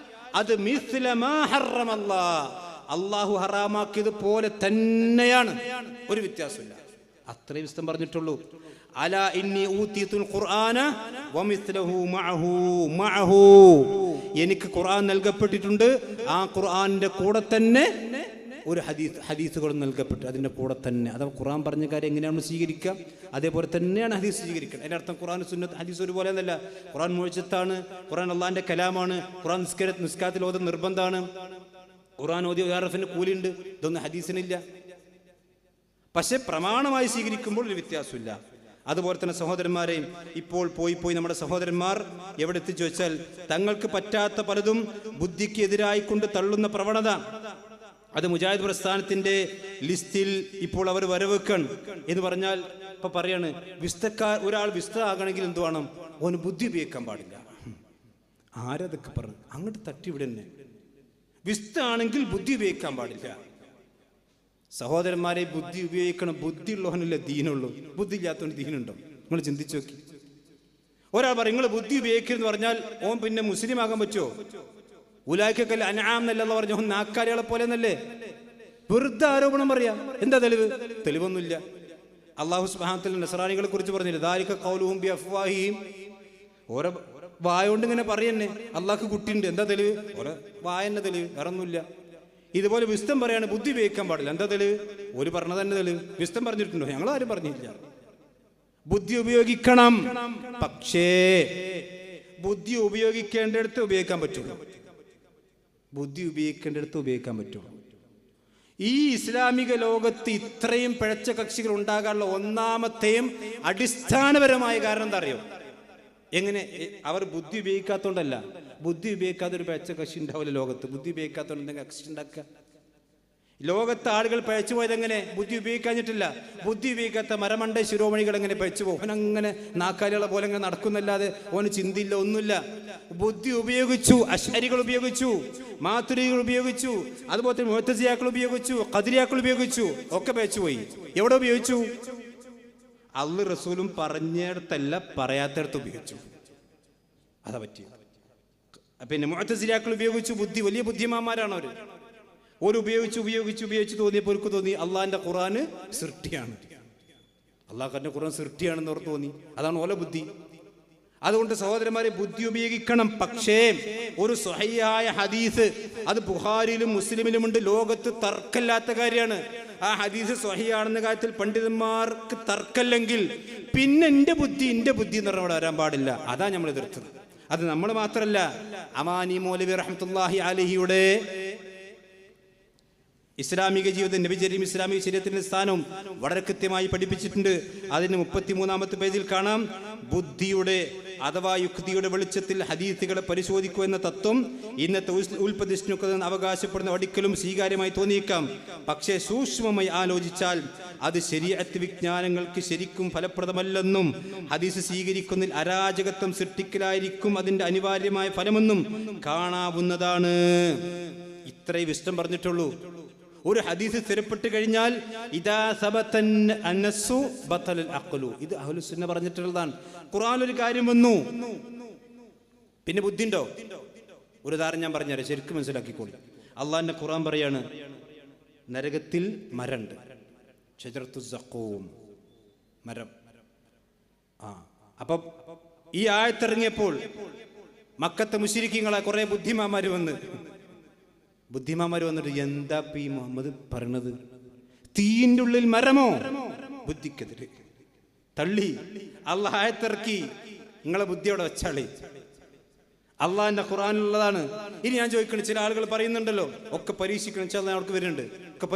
അത് മിസ്ല മാ ഹറമല്ലാഹ്, അല്ലാഹു ഹറാമാക്കിയത് പോലെ തന്നെയാണ്, ഒരു വ്യത്യാസമില്ല. അത്രയും വിസ്തം പറഞ്ഞിട്ടുള്ളൂ. അലാ ഇന്നി ഊതീതുൽ ഖുർആന വമിസ്ലഹു മഅഹു, എനിക്ക് ഖുർആൻ നൽകപ്പെട്ടിട്ടുണ്ട്, ആ ഖുർആനിന്റെ കൂടെ തന്നെ ഒരു ഹദീസുകൾ നൽകപ്പെട്ടു, അതിൻ്റെ കൂടെ തന്നെ. അഥവാ ഖുർആൻ പറഞ്ഞ കാര്യം എങ്ങനെയാണ് സ്വീകരിക്കുക, അതേപോലെ തന്നെയാണ് ഹദീസ് സ്വീകരിക്കുക. അതിൻ്റെ അർത്ഥം ഖുർആൻ സുന്നത്ത് ഹദീസ് ഒരുപോലെ എന്നല്ല. ഖുർആൻ മുഅ്ജിസാണ്, ഖുർആൻ അള്ളാഹിൻ്റെ കലാമാണ്, ഖുർആൻ നിസ്കാരത്തിൽ ഓത് നിർബന്ധമാണ്, ഖുർആൻ ഓതി ആറഫിന് കൂലിയുണ്ട്. ഇതൊന്നും ഹദീസിനില്ല. പക്ഷെ പ്രമാണമായി സ്വീകരിക്കുമ്പോൾ ഒരു വ്യത്യാസമില്ല. അതുപോലെ തന്നെ സഹോദരന്മാരെയും ഇപ്പോൾ പോയി നമ്മുടെ സഹോദരന്മാർ എവിടെ എത്തിച്ചു വെച്ചാൽ തങ്ങൾക്ക് പറ്റാത്ത പലതും ബുദ്ധിക്ക് എതിരായിക്കൊണ്ട് തള്ളുന്ന പ്രവണത, അത് മുജാഹിദ് പ്രസ്ഥാനത്തിന്റെ ലിസ്റ്റിൽ ഇപ്പോൾ അവർ വരവെക്കണം എന്ന് പറഞ്ഞാൽ ഇപ്പൊ പറയാണ്, ഒരാൾ വിസ്ത ആകണമെങ്കിൽ എന്ത് വേണം? ഓന് ബുദ്ധി ഉപയോഗിക്കാൻ പാടില്ല. ആരതൊക്കെ പറഞ്ഞു? അങ്ങോട്ട് തട്ടി ഇവിടെ തന്നെ. വിസ്ത ആണെങ്കിൽ ബുദ്ധി ഉപയോഗിക്കാൻ പാടില്ല. സഹോദരന്മാരെ, ബുദ്ധി ഉപയോഗിക്കണം. ബുദ്ധി ഉള്ളവനല്ലേ ദീനുള്ളൂ. ബുദ്ധി ഇല്ലാത്തവന് ദീനുണ്ടോ? നിങ്ങൾ ചിന്തിച്ചു നോക്കി. ഒരാൾ പറയും നിങ്ങൾ ബുദ്ധി ഉപയോഗിക്കരുതെന്ന് പറഞ്ഞാൽ ഓൻ പിന്നെ മുസ്ലിം ആകാൻ പറ്റുമോ? ഉലായിക്കല്ല അനാം എന്നല്ല പറഞ്ഞ നാക്കാലികളെ പോലെ എന്നല്ലേ? വെറുതെ ആരോപണം പറയാം. എന്താ തെളിവ്? തെളിവൊന്നുമില്ല. അല്ലാഹു സുബ്ഹാനഹു വ തആല നസ്രാനികളെ കുറിച്ച് പറഞ്ഞില്ല, ദാലിക ഖൗലുഹും ബിഅഫ്വാഹിഹിം, ഓരോ വായ കൊണ്ട് ഇങ്ങനെ പറയന്നെ അള്ളാഹ്ക്ക് കുട്ടിയുണ്ട്. എന്താ തെളിവ്? ഓരോ വായന്നെ തെളിവ്, വേറെ ഒന്നുമില്ല. ഇതുപോലെ വിസ്തം പറയാണ് ബുദ്ധി ഉപയോഗിക്കാൻ പാടില്ല. എന്താ തെളിവ്? ഒരു പറഞ്ഞ തന്നെ തെളിവ്. വിസ്തം പറഞ്ഞിട്ടുണ്ടോ? ഞങ്ങൾ ആരും പറഞ്ഞില്ല. ബുദ്ധി ഉപയോഗിക്കണം, പക്ഷേ ബുദ്ധി ഉപയോഗിക്കേണ്ടടുത്ത് ഉപയോഗിക്കാൻ പറ്റുള്ളൂ. ബുദ്ധി ഉപയോഗിക്കേണ്ടടുത്ത് ഉപയോഗിക്കാൻ പറ്റുള്ളൂ. ഈ ഇസ്ലാമിക ലോകത്ത് ഇത്രയും പിഴച്ച കക്ഷികൾ ഉണ്ടാകാനുള്ള ഒന്നാമത്തെയും അടിസ്ഥാനപരമായ കാരണം എന്താ അറിയോ? എങ്ങനെ? അവർ ബുദ്ധി ഉപയോഗിക്കാത്തോണ്ടല്ല. ബുദ്ധി ഉപയോഗിക്കാത്ത ഒരു പിഴച്ച കക്ഷി ഉണ്ടാവില്ല ലോകത്ത്. ബുദ്ധി ഉപയോഗിക്കാത്തോണ്ട് കക്ഷി ഉണ്ടാക്കുക. ലോകത്ത് ആളുകൾ പഴച്ചു പോയത് എങ്ങനെ? ബുദ്ധി ഉപയോഗിക്കാഞ്ഞിട്ടില്ല. ബുദ്ധി ഉപയോഗിക്കാത്ത മരമണ്ട ശിരോമണികൾ എങ്ങനെ പഴച്ചു പോകും? ഓനങ്ങനെ നാക്കാലികളെ പോലെ അങ്ങനെ നടക്കുന്നല്ലാതെ ഓന് ചിന്തയില്ല, ഒന്നുമില്ല. ബുദ്ധി ഉപയോഗിച്ചു. അശ്അരികൾ ഉപയോഗിച്ചു, മാതുരികൾ ഉപയോഗിച്ചു, അതുപോലെ തന്നെ മുഅ്തസിലികൾ ഉപയോഗിച്ചു, ഖദരിയാക്കൾ ഉപയോഗിച്ചു, ഒക്കെ പഴച്ചു പോയി. എവിടെ ഉപയോഗിച്ചു? അള്ളാഹു റസൂലും പറഞ്ഞിടത്തല്ല, പറയാത്തടത്ത് ഉപയോഗിച്ചു. അതാ പറ്റിയത്. പിന്നെ മുഅ്തസിലികൾ ഉപയോഗിച്ചു. ബുദ്ധി, വലിയ ബുദ്ധിമാന്മാരാണ് അവർ. ഉപയോഗിച്ച് തോന്നിയപ്പോൾ അവർക്ക് തോന്നി അള്ളാഹിന്റെ ഖുർആന് സൃഷ്ടിയാണ്, അള്ളാഹുന്റെ ഖുർആൻ സൃഷ്ടിയാണെന്ന് അവർക്ക് തോന്നി. അതാണ് ഓല ബുദ്ധി. അതുകൊണ്ട് സഹോദരന്മാരെ, ബുദ്ധി ഉപയോഗിക്കണം. പക്ഷേ ഒരു സ്വഹീഹായ ഹദീസ്, അത് ബുഖാരിയിലും മുസ്ലിമിലുമുണ്ട്. ലോകത്ത് തർക്കമില്ലാത്ത കാര്യമാണ്. ആ ഹദീസ് സ്വഹീഹാണെന്ന കാര്യത്തിൽ പണ്ഡിതന്മാർക്ക് തർക്കമില്ലെങ്കിൽ പിന്നെ എന്റെ ബുദ്ധി എന്ന് പറഞ്ഞാൽ വരാൻ പാടില്ല. അതാ നമ്മൾ എതിർത്തത്. അത് നമ്മൾ മാത്രമല്ല, അമാനി മൗലവി റഹ്മത്തുള്ളാഹി അലൈഹിയുടെ ഇസ്ലാമിക ജീവിതം, നബി കരീം ഇസ്ലാമിക ശരീഅത്തിന്റെ സ്ഥാനവും വളരെ കൃത്യമായി പഠിപ്പിച്ചിട്ടുണ്ട്. അതിന് 33-ാമത്തെ പേജിൽ കാണാം, ബുദ്ധിയുടെ അഥവാ യുക്തിയുടെ വെളിച്ചത്തിൽ ഹദീസുകളെ പരിശോധിക്കുക എന്ന തത്വം ഇന്നത്തെ ഉൽപ്പതിഷ്ണുക്കൾ അവകാശപ്പെടുന്ന ഒരിക്കലും സ്വീകാര്യമായി തോന്നിയേക്കാം. പക്ഷേ സൂക്ഷ്മമായി ആലോചിച്ചാൽ അത് ശരീഅത്ത് വിജ്ഞാനങ്ങൾക്ക് ശരിക്കും ഫലപ്രദമല്ലെന്നും ഹദീസ് സ്വീകരിക്കുന്നതിൽ അരാജകത്വം സൃഷ്ടിക്കലായിരിക്കും അതിന്റെ അനിവാര്യമായ ഫലമെന്നും കാണാവുന്നതാണ്. ഇത്രയും വിശദം പറഞ്ഞിട്ടുള്ളൂ. ഒരു ഹദീസ് സ്ഥിരപ്പെട്ട് കഴിഞ്ഞാൽ ഇദാ സബതൻ അന്നസു ബതലൽ അഖ്ലു, ഇത് അഹ്ലുസ് സുന്ന പറഞ്ഞിട്ടുള്ളതാണ്. ഖുർആനിൽ ഒരു കാര്യം വന്നു, പിന്നെ ബുദ്ധി ഉണ്ടോ? ഒരു ഉദാഹരണം ഞാൻ പറഞ്ഞുതരാം, ശരിക്കും മനസ്സിലാക്കിക്കോളി. അള്ളാഹിന്റെ ഖുർആൻ പറയാണ്, നരകത്തിൽ മരമുണ്ട്, ഷജറത്തു സഖൂം, മരം. അപ്പം ഈ ആയത്തിറങ്ങിയപ്പോൾ മക്കത്തെ മുശ്രിക്കീങ്ങളെ കുറെ ബുദ്ധിമാന്മാർ വന്നിട്ട് എന്താ ഈ മുഹമ്മദ് പറയണത്, തീയിന്റെ ഉള്ളിൽ മരമോ? ബുദ്ധിക്കെതിരെ തള്ളി. അള്ളാഹ് ആയത്തിറക്കി, നിങ്ങളെ ബുദ്ധിയോടെ വെച്ചാളി. അള്ളാഹിന്റെ ഖുർആനിലുള്ളതാണ്. ഇനി ഞാൻ ചോദിക്കണം, ചില ആളുകൾ പറയുന്നുണ്ടല്ലോ ഒക്കെ പരീക്ഷിക്കണം, ചില അവർക്ക് വരുന്നുണ്ട്, ഒക്കെ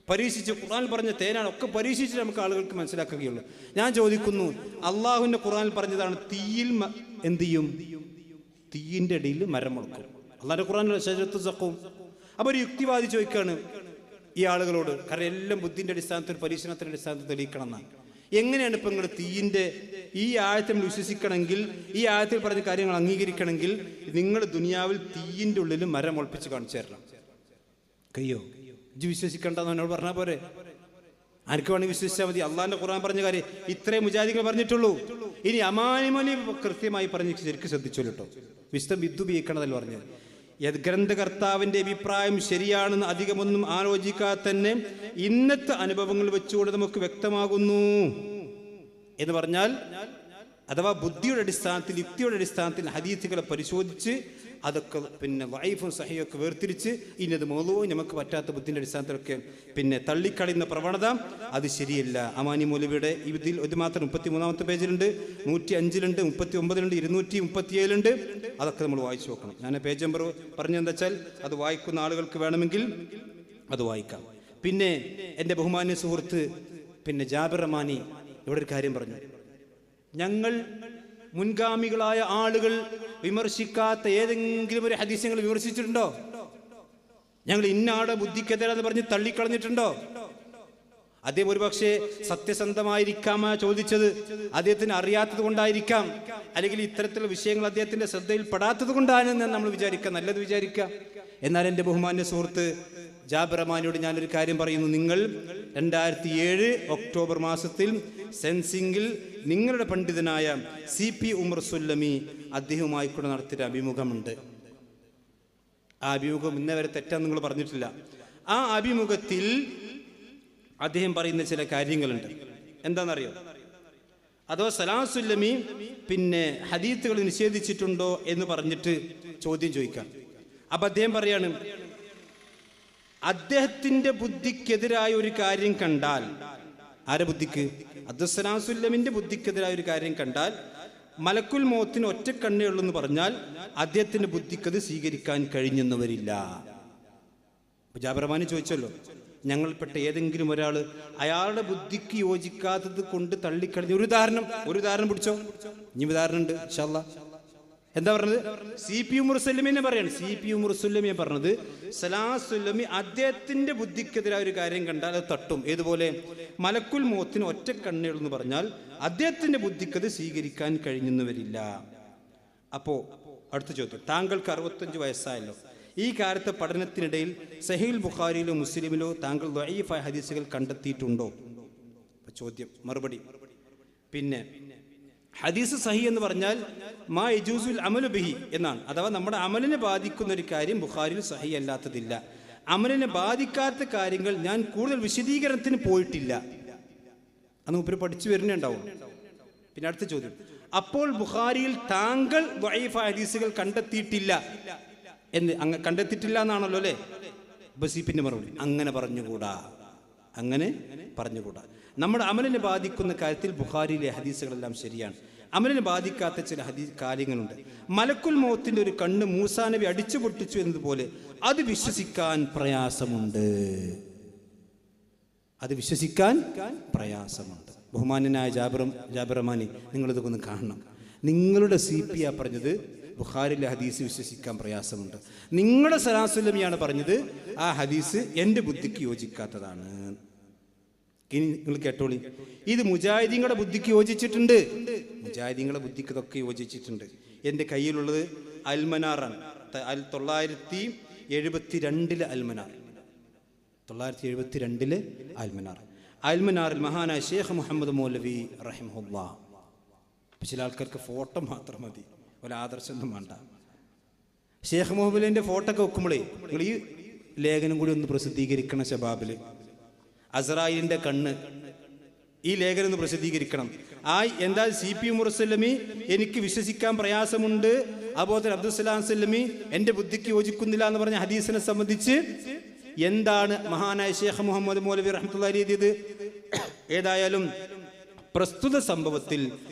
പരീക്ഷിച്ച് ഖുർആനിൽ പറഞ്ഞ തേനാണ്, ഒക്കെ പരീക്ഷിച്ച് നമുക്ക് ആളുകൾക്ക് മനസ്സിലാക്കുകയുള്ളൂ. ഞാൻ ചോദിക്കുന്നു, അള്ളാഹുവിന്റെ ഖുർആനിൽ പറഞ്ഞതാണ് തീയിൽ എന്ത് ചെയ്യും? തീയിന്റെ ഇടയിൽ മരം മുളക്കും. അള്ളാഹിന്റെ ഖുർആനിൽ ഷജറത്തു സഖൂം. അപ്പൊ ഒരു യുക്തിവാദി ചോദിക്കാണ് ഈ ആളുകളോട്, കാരണം എല്ലാം ബുദ്ധിന്റെ അടിസ്ഥാനത്തിൽ, പരീക്ഷണത്തിന്റെ അടിസ്ഥാനത്തിൽ തെളിയിക്കണം എന്നാണ്. എങ്ങനെയാണ് ഇപ്പൊ നിങ്ങൾ തീയിന്റെ ഈ ആയത്തിൽ വിശ്വസിക്കണമെങ്കിൽ, ഈ ആയത്തിൽ പറഞ്ഞ കാര്യങ്ങൾ അംഗീകരിക്കണമെങ്കിൽ നിങ്ങൾ ദുനിയാവിൽ തീയിന്റെ ഉള്ളിൽ മരം മുളപ്പിച്ച് കാണിച്ചു തരണം. കയ്യോ? ഇജ്ജ് വിശ്വസിക്കണ്ടെന്ന് എന്നോട് പറഞ്ഞാൽ പോരെ? ആർക്ക് വേണമെങ്കിൽ വിശ്വസിച്ചാൽ മതി. അള്ളാഹിന്റെ ഖുർആൻ പറഞ്ഞ കാര്യം ഇത്രയും മുജാഹിദുകൾ പറഞ്ഞിട്ടുള്ളൂ. ഇനി അമാനിമലി കൃത്യമായി പറഞ്ഞ് ശരിക്കും ശ്രദ്ധിച്ചോളൂ കേട്ടോ. വിശുദ്ധ വിദ്യുപയോഗിക്കണതല്ല പറഞ്ഞത്. ഗ്രന്ഥകർത്താവിന്റെ അഭിപ്രായം ശരിയാണെന്ന് അധികമൊന്നും ആലോചിക്കാതെ തന്നെ ഇന്നത്തെ അനുഭവങ്ങൾ വെച്ചുകൊണ്ട് നമുക്ക് വ്യക്തമാകുന്നു എന്ന് പറഞ്ഞാൽ, അഥവാ ബുദ്ധിയുടെ അടിസ്ഥാനത്തിൽ, യുക്തിയുടെ അടിസ്ഥാനത്തിൽ ഹദീസുകളെ പരിശോധിച്ച് അതൊക്കെ പിന്നെ വൈഫും സഹിയൊക്കെ വേർതിരിച്ച് ഇന്നത് മൗലൂവും നമുക്ക് പറ്റാത്ത ബുദ്ധിന്റെ അടിസ്ഥാനത്തിലൊക്കെ പിന്നെ തള്ളിക്കളയുന്ന പ്രവണത അത് ശരിയല്ല. അമാനി മൗലവിയുടെ ഇതിൽ ഇത് മാത്രം 33-ാമത്തെ പേജിലുണ്ട്, 105-ലുണ്ട്, 39-ലുണ്ട്, 237-ലുണ്ട്. അതൊക്കെ നമ്മൾ വായിച്ചു നോക്കണം. ഞാൻ പേജ് നമ്പർ പറഞ്ഞെന്താ വെച്ചാൽ അത് വായിക്കുന്ന ആളുകൾക്ക് വേണമെങ്കിൽ അത് വായിക്കാം. പിന്നെ എൻ്റെ ബഹുമാന്യ സുഹൃത്ത് പിന്നെ ജാബിർ റഹ്മാനി ഇവിടെ ഒരു കാര്യം പറഞ്ഞു. ഞങ്ങൾ മുൻഗാമികളായ ആളുകൾ വിമർശിക്കാത്ത ഏതെങ്കിലും ഒരു ഹദീസ് ഞങ്ങൾ വിമർശിച്ചിട്ടുണ്ടോ? ഞങ്ങൾ ഇന്നാടെ ബുദ്ധിക്കെതിരാന്ന് പറഞ്ഞ് തള്ളിക്കളഞ്ഞിട്ടുണ്ടോ? അദ്ദേഹം ഒരുപക്ഷെ സത്യസന്ധമായിരിക്കാമോ ചോദിച്ചത്, അദ്ദേഹത്തിന് അറിയാത്തത് കൊണ്ടായിരിക്കാം, അല്ലെങ്കിൽ ഇത്തരത്തിലുള്ള വിഷയങ്ങൾ അദ്ദേഹത്തിന്റെ ശ്രദ്ധയിൽ പെടാത്തത് കൊണ്ടാണെന്ന് നമ്മൾ വിചാരിക്കാം, നല്ലത് വിചാരിക്കാം. എന്നാൽ എൻ്റെ ബഹുമാന്യ സുഹൃത്ത് ജാബിർ റഹ്മാനിയോട് ഞാനൊരു കാര്യം പറയുന്നു. നിങ്ങൾ 2007 ഒക്ടോബർ മാസത്തിൽ സെൻസിംഗിൽ നിങ്ങളുടെ പണ്ഡിതനായ CP ഉമർ സുല്ലമി അദ്ദേഹവുമായി കൂടെ നടത്തിയ അഭിമുഖമുണ്ട്. ആ അഭിമുഖം ഇന്നവരെ തെറ്റാന്ന് നിങ്ങൾ പറഞ്ഞിട്ടില്ല. ആ അഭിമുഖത്തിൽ അദ്ദേഹം പറയുന്ന ചില കാര്യങ്ങളുണ്ട്. എന്താണെന്നറിയോ? അഥവാ സലാസുല്ലമി പിന്നെ ഹദീത്തുകൾ നിഷേധിച്ചിട്ടുണ്ടോ എന്ന് പറഞ്ഞിട്ട് ചോദ്യം ചോദിക്കാം. അപ്പൊ അദ്ദേഹം പറയാണ്, അദ്ദേഹത്തിന്റെ ബുദ്ധിക്കെതിരായ ഒരു കാര്യം കണ്ടാൽ, ആരെ ബുദ്ധിക്ക്? അബ്ദുസ്സലാസുല്ലമിന്റെ ബുദ്ധിക്കെതിരായ ഒരു കാര്യം കണ്ടാൽ, മലക്കുൽ മൗത്തിന് ഒറ്റ കണ്ണേ ഉള്ളൂ എന്ന് പറഞ്ഞാൽ അദ്ദേഹത്തിന്റെ ബുദ്ധിക്കത് സ്വീകരിക്കാൻ കഴിഞ്ഞെന്ന് വരില്ല. ജാബിർ റഹ്മാനി ചോദിച്ചല്ലോ, ഞങ്ങൾപ്പെട്ട ഏതെങ്കിലും ഒരാൾ അയാളുടെ ബുദ്ധിക്ക് യോജിക്കാത്തത് കൊണ്ട് തള്ളിക്കളഞ്ഞ ഒരു ഉദാഹരണം പിടിച്ചോ? ഇനി ഉദാഹരണം ഉണ്ട് ഇൻഷാ അല്ലാഹ്. എന്താ പറഞ്ഞത്? CP ഉമർ സുല്ലമിനെ പറയാണ്. CP ഉമർ സുല്ലമിയെ പറഞ്ഞത്, സലാസുല്ലമി അദ്ദേഹത്തിന്റെ ബുദ്ധിക്കെതിരായ ഒരു കാര്യം കണ്ടാൽ അത് തട്ടും. ഏതുപോലെ? മലക്കുൽ മൗത്തിന് ഒറ്റ കണ്ണുകൾ എന്ന് പറഞ്ഞാൽ അദ്ദേഹത്തിന്റെ ബുദ്ധിക്കത് സ്വീകരിക്കാൻ കഴിഞ്ഞെന്ന് വരില്ല. അപ്പോ അടുത്ത ചോദ്യം, താങ്കൾക്ക് 65 വയസ്സായല്ലോ. ഈ കാലത്തെ പഠനത്തിനിടയിൽ സഹീൽ ബുഖാരിയിലോ മുസ്ലിമിലോ താങ്കൾ ദഈഫായ ഹദീസുകൾ കണ്ടെത്തിയിട്ടുണ്ടോ? ചോദ്യം. മറുപടി, പിന്നെ ഹദീസ് സഹി എന്ന് പറഞ്ഞാൽ മാ യജൂസുൽ അമലു ബിഹി എന്നാണ്. അഥവാ നമ്മുടെ അമലിനെ ബാധിക്കുന്ന ഒരു കാര്യം ബുഖാരിയിൽ സഹി അല്ലാത്തതില്ല. അമലിനെ ബാധിക്കാത്ത കാര്യങ്ങൾ ഞാൻ കൂടുതൽ വിശദീകരണത്തിന് പോയിട്ടില്ല. അന്ന് മുപ്പര് പഠിച്ചു വരുന്നുണ്ടാവും. പിന്നെ അടുത്ത ചോദ്യം, അപ്പോൾ ബുഖാരിയിൽ താങ്കൾ ദഈഫായ ഹദീസുകൾ കണ്ടെത്തിയിട്ടില്ല എന്ന് കണ്ടെത്തിയിട്ടില്ല എന്നാണല്ലോ അല്ലേ? ബസീപ്പിന്റെ മറുപടി, അങ്ങനെ പറഞ്ഞുകൂടാ. നമ്മുടെ അമലിനെ ബാധിക്കുന്ന കാര്യത്തിൽ ബുഖാരിയിലെ ഹദീസുകളെല്ലാം ശരിയാണ്. അമലിനെ ബാധിക്കാത്ത ചില കാര്യങ്ങളുണ്ട്. മലക്കുൽ മൗത്തിന്റെ ഒരു കണ്ണ് മൂസാ നബി അടിച്ചു പൊട്ടിച്ചു എന്നതുപോലെ അത് വിശ്വസിക്കാൻ പ്രയാസമുണ്ട്. ബഹുമാന്യനായ ജാബിർ റഹ്മാനി, നിങ്ങളിതൊക്കെ ഒന്ന് കാണണം. നിങ്ങളുടെ CP പറഞ്ഞത് ബുഖാരിയിലെ ഹദീസ് വിശ്വസിക്കാൻ പ്രയാസമുണ്ട്. നിങ്ങളുടെ സലാസുല്ലമിയാണ് പറഞ്ഞത് ആ ഹദീസ് എൻ്റെ ബുദ്ധിക്ക് യോജിക്കാത്തതാണ്. ഇനി നിങ്ങൾ കേട്ടോളി, ഇത് മുജാഹിദീങ്ങളുടെ ബുദ്ധിക്ക് യോജിച്ചിട്ടുണ്ട്. മുജാഹിദീങ്ങളുടെ ബുദ്ധിക്ക് ഇതൊക്കെ യോജിച്ചിട്ടുണ്ട്. എൻ്റെ കയ്യിലുള്ളത് അൽമനാറാണ്. 972 അൽമനാർ. 972 അൽമനാർ. അൽമനാറിൽ മഹാനായ ഷേഖ് മുഹമ്മദ് മൗലവി റഹിമഹുല്ലാഹ്. ചില ആൾക്കാർക്ക് ഫോട്ടോ മാത്രം മതി, ഒരു ആദർശമൊന്നും വേണ്ട. ഷേഖ് മുഹമ്മദിന്റെ ഫോട്ടോ ഒക്കെ വെക്കുമ്പോഴേ നിങ്ങൾ ഈ ലേഖനം കൂടി ഒന്ന് പ്രസിദ്ധീകരിക്കണം. ശബാബിൽ അസ്രായിലിന്റെ കണ്ണ്, ഈ ലേഖനം ഒന്ന് പ്രസിദ്ധീകരിക്കണം. എന്താ CP മുറസല്ലമി എനിക്ക് വിശ്വസിക്കാൻ പ്രയാസമുണ്ട്, അതുപോലെ അബ്ദുസ്സലാം സല്ലമി എൻ്റെ ബുദ്ധിക്ക് യോജിക്കുന്നില്ല എന്ന് പറഞ്ഞ ഹദീസിനെ സംബന്ധിച്ച് എന്താണ് മഹാനായ ഷേഖ് മുഹമ്മദ് മൗലവി റഹ്മത്തുള്ളാഹി എഴുതിയത്? ഏതായാലും പ്രസ്തുത സംഭവത്തിൽ